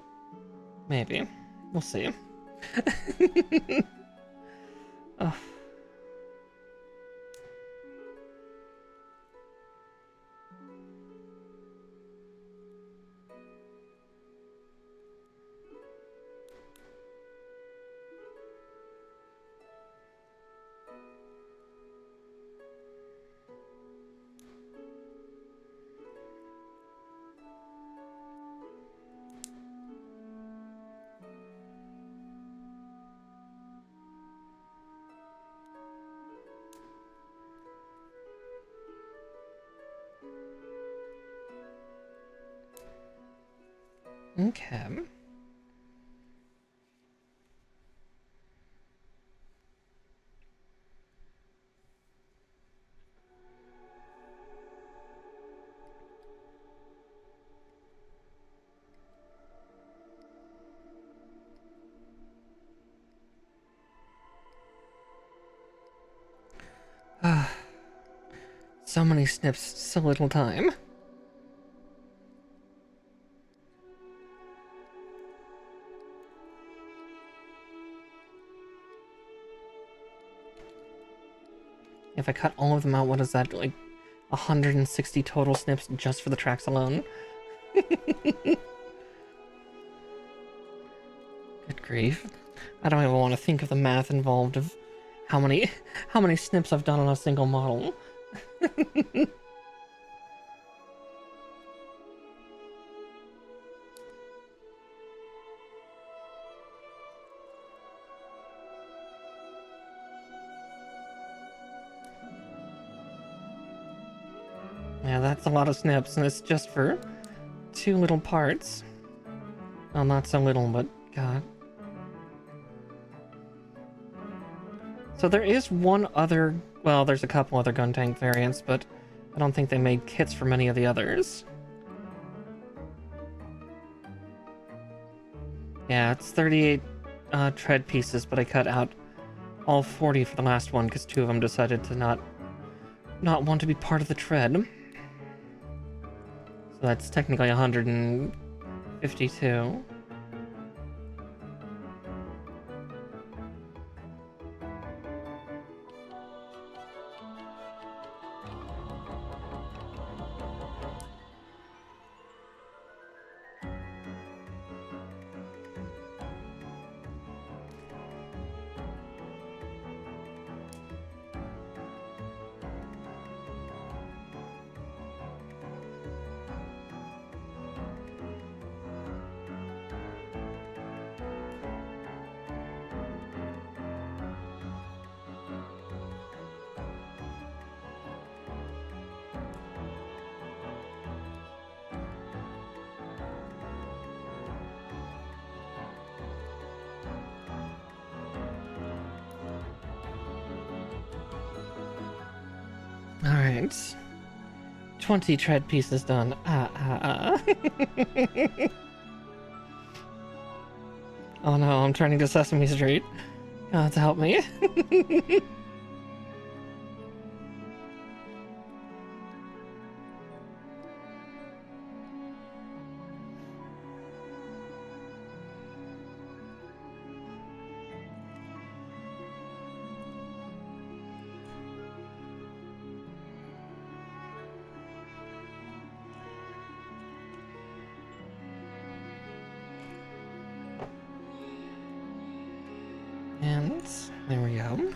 Speaker 1: Maybe. We'll see. Ugh. Okay. So many snips, so little time. If I cut all of them out, what is that, like 160 total snips just for the tracks alone? Good grief. I don't even want to think of the math involved of how many snips I've done on a single model. Yeah, that's a lot of snips, and it's just for 2 little parts. Well, not so little, but God. So there is one other, well, there's a couple other Guntank variants, but I don't think they made kits for many of the others. Yeah, it's 38 tread pieces, but I cut out all 40 for the last one because 2 of them decided to not want to be part of the tread. So that's technically 152. Alright. 20 tread pieces done. Oh no, I'm turning to Sesame Street. God, help me. And there we go.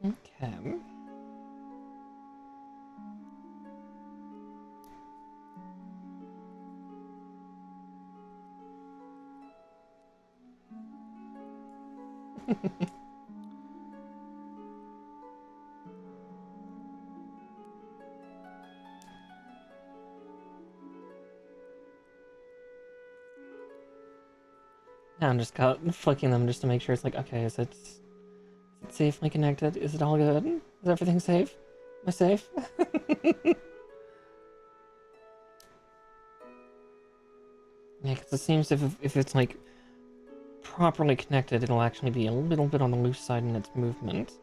Speaker 1: Okay. Now I'm just flicking them just to make sure it's like, okay, is it safely connected? Is it all good? Is everything safe? Am I safe? Yeah, because it seems if it's like properly connected, it'll actually be a little bit on the loose side in its movement.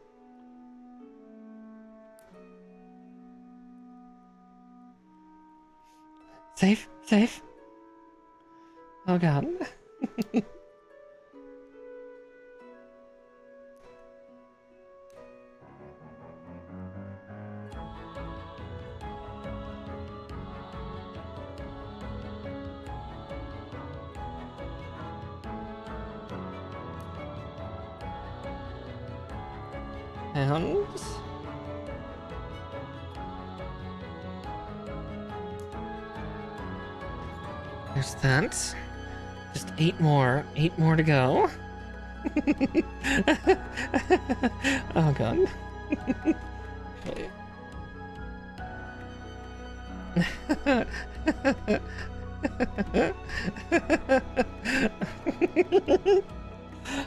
Speaker 1: Safe? Safe? Oh god. And there's that. Just 8 more to go. Oh god. Okay.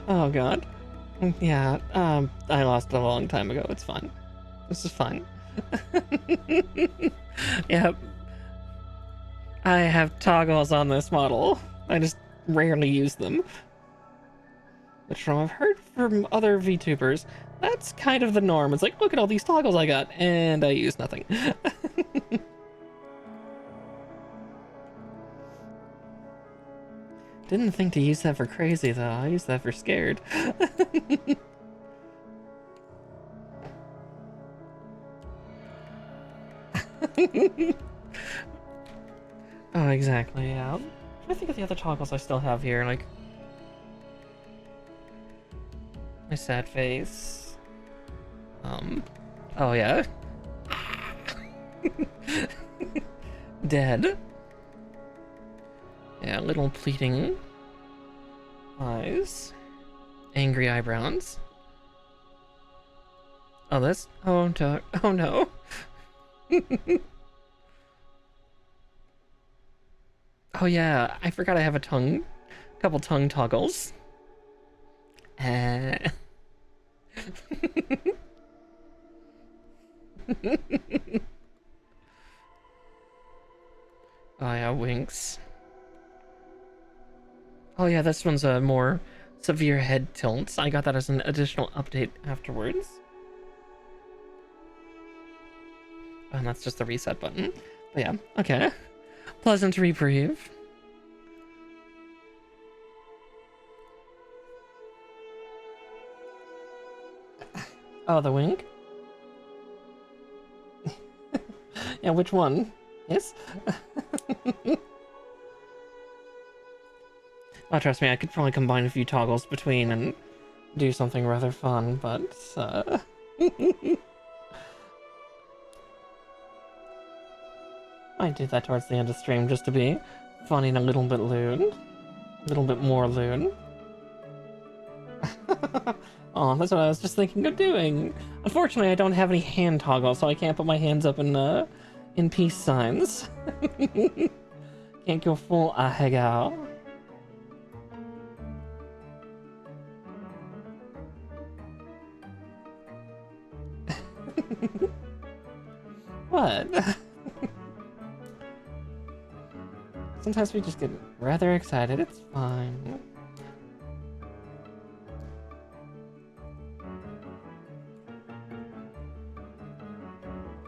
Speaker 1: Oh god. Yeah, I lost a long time ago. It's fine. This is fine. Yep. I have toggles on this model. I just rarely use them. Which from I've heard from other VTubers, that's kind of the norm. It's like, look at all these toggles I got, and I use nothing. Didn't think to use that for crazy though. I used that for scared. Oh, exactly, yeah. I think of the other toggles I still have here, like my sad face. Oh yeah. Dead. Yeah, little pleading eyes. Angry eyebrows. Oh, that's... Oh, oh no. Oh yeah, I forgot I have a couple tongue toggles. Oh yeah, winks. Oh yeah, this one's a more severe head tilt. I got that as an additional update afterwards. And that's just the reset button. But yeah, okay. Pleasant reprieve. Oh, the wink? Yeah, which one? Yes? Oh, trust me, I could probably combine a few toggles between and do something rather fun, but, I did that towards the end of stream just to be funny and a little bit lewd. A little bit more lewd. Oh, that's what I was just thinking of doing. Unfortunately, I don't have any hand toggle, so I can't put my hands up in peace signs. Can't go full 𝗙𝗃𝗃. What? Sometimes we just get rather excited. It's fine.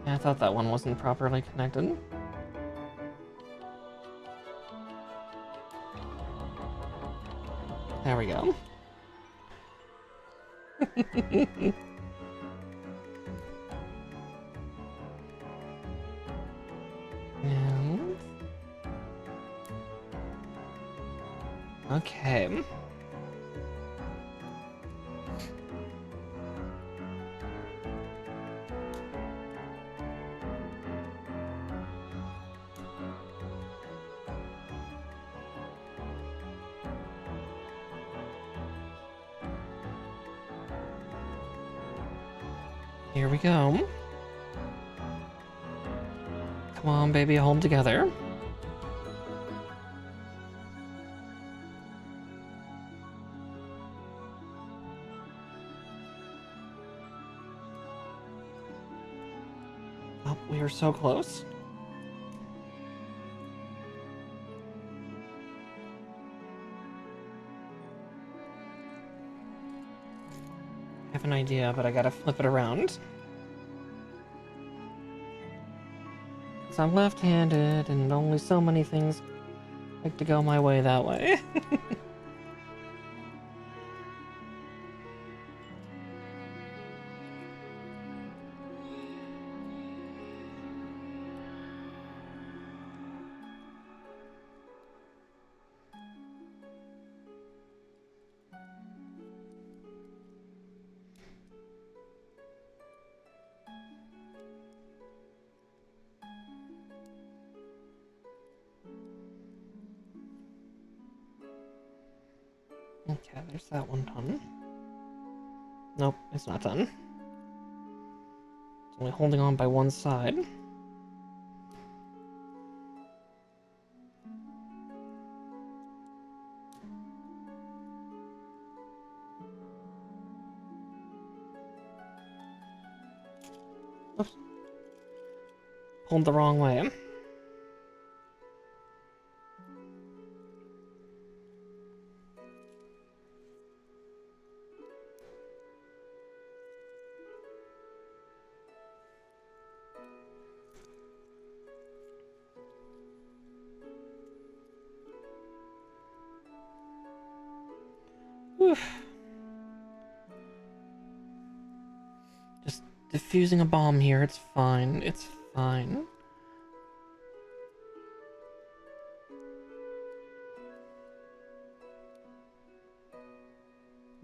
Speaker 1: Yeah, I thought that one wasn't properly connected. There we go. And... okay. Here we go. Come on, baby, hold together. Oh, we are so close. I have an idea, but I gotta flip it around. 'Cause I'm left-handed, and only so many things like to go my way that way. Okay, there's that one done. Nope, it's not done. It's only holding on by one side. Oops. Pulled the wrong way. Oof. Just diffusing a bomb here, it's fine, it's fine.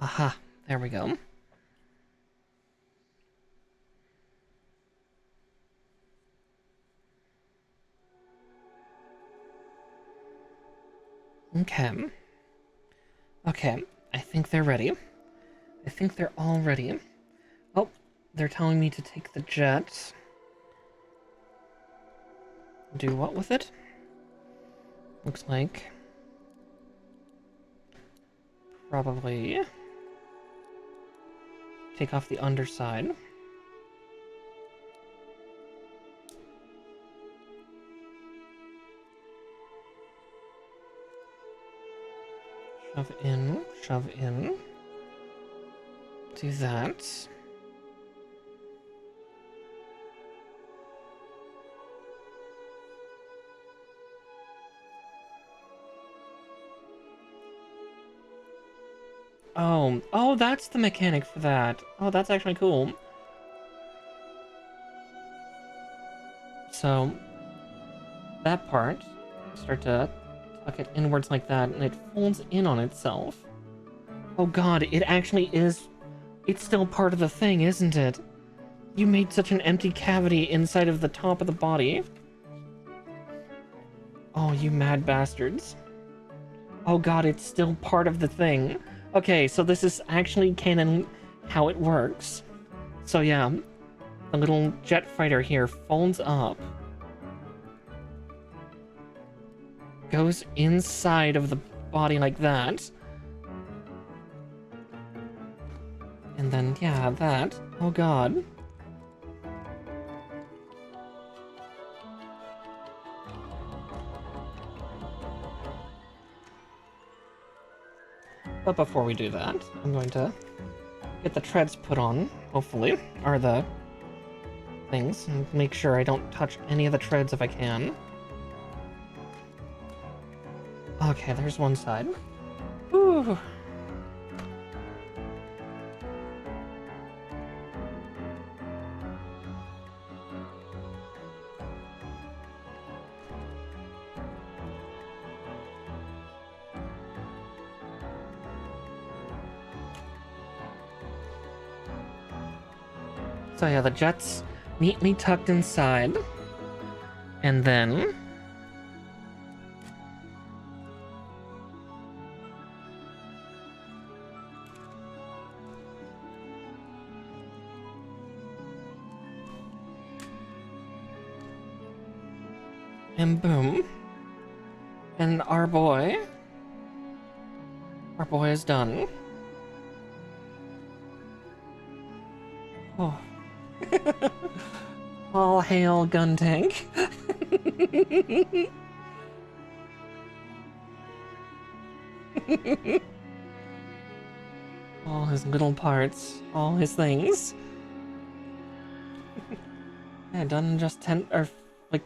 Speaker 1: Aha, there we go. Okay. Okay, I think they're ready. I think they're all ready. Oh, they're telling me to take the jet. Do what with it? Looks like... probably... take off the underside. Shove in, shove in. Do that. Oh, that's the mechanic for that. Oh, that's actually cool. So, that part, start to tuck it inwards like that, and it folds in on itself. Oh god, it actually is... it's still part of the thing, isn't it? You made such an empty cavity inside of the top of the body. Oh, you mad bastards. Oh god, it's still part of the thing. Okay, so this is actually canon how it works. So yeah, the little jet fighter here folds up, goes inside of the body like that, and then yeah, that. Oh god. But before we do that, I'm going to get the treads put on, hopefully, or the things, and make sure I don't touch any of the treads if I can. Okay, there's one side. Whew. So yeah, the jet's neatly tucked inside, and then and boom, and our boy is done. Oh. All hail Guntank. All his little parts, all his things. Yeah, done in just 10, or like,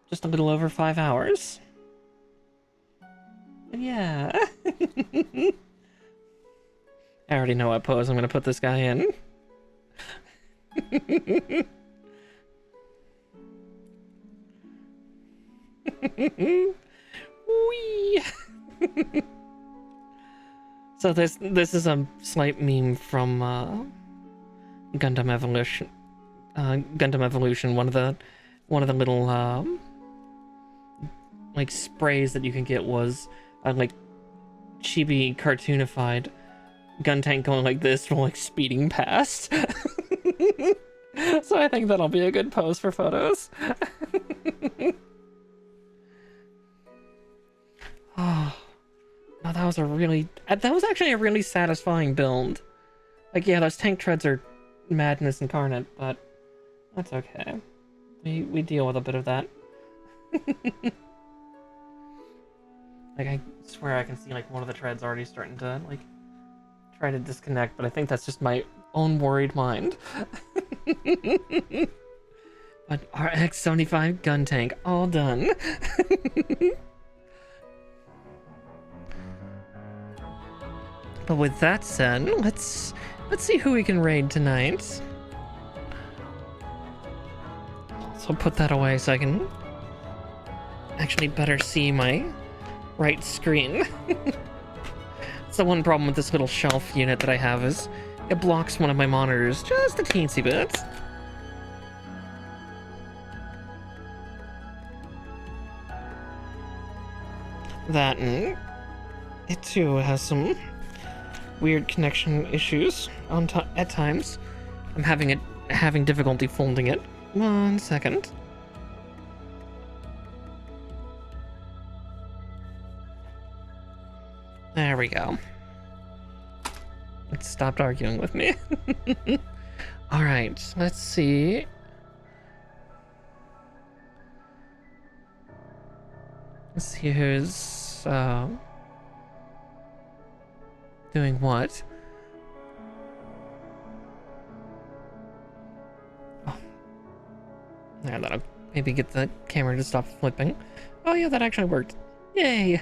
Speaker 1: just a little over 5 hours. And yeah. I already know what pose I'm gonna put this guy in. Whee! So this is a slight meme from Gundam Evolution. Gundam Evolution, one of the little like sprays that you can get was like chibi cartoonified Guntank going like this while like speeding past. So I think that'll be a good pose for photos. Oh, no, that was actually a really satisfying build. Like, yeah, those tank treads are madness incarnate, but that's okay. We deal with a bit of that. Like, I swear I can see like one of the treads already starting to like try to disconnect, but I think that's just my own worried mind. But RX-75 Guntank, all done. But with that said, let's see who we can raid tonight. So I'll put that away so I can actually better see my right screen. That's the one problem with this little shelf unit that I have, is it blocks one of my monitors just a teensy bit. That, and it too has some weird connection issues at times. I'm having difficulty folding it. 1 second. There we go. It stopped arguing with me. Alright, let's see. Let's see who's doing what. Oh. Yeah, that'll maybe get the camera to stop flipping. Oh yeah, that actually worked. Yay!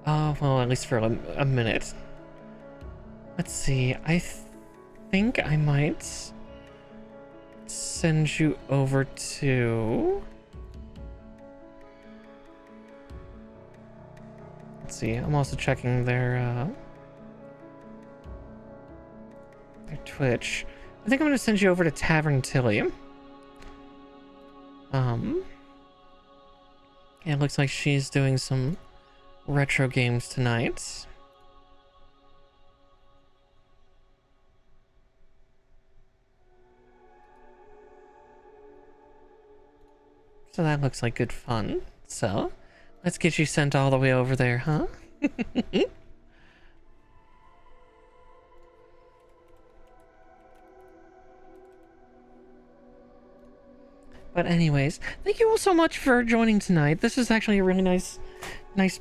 Speaker 1: Oh, well, at least for a minute. Let's see, I think I might send you over to... Let's see, I'm also checking their Twitch. I think I'm gonna send you over to 𝗙𝗵𝘁. Yeah, it looks like she's doing some retro games tonight. So that looks like good fun. So, let's get you sent all the way over there, huh? But anyways, thank you all so much for joining tonight. This is actually a really nice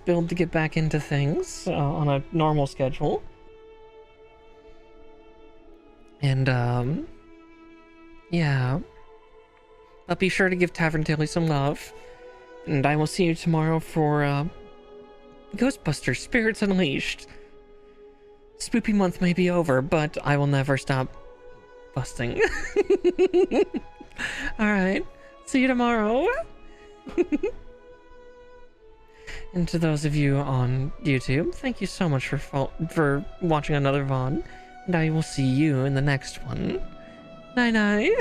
Speaker 1: build to get back into things on a normal schedule. And, yeah. But be sure to give Tavern Daily some love. And I will see you tomorrow for, Ghostbusters Spirits Unleashed. Spoopy month may be over, but I will never stop busting. Alright. See you tomorrow. And to those of you on YouTube, thank you so much for watching another VOD. And I will see you in the next one. Night night.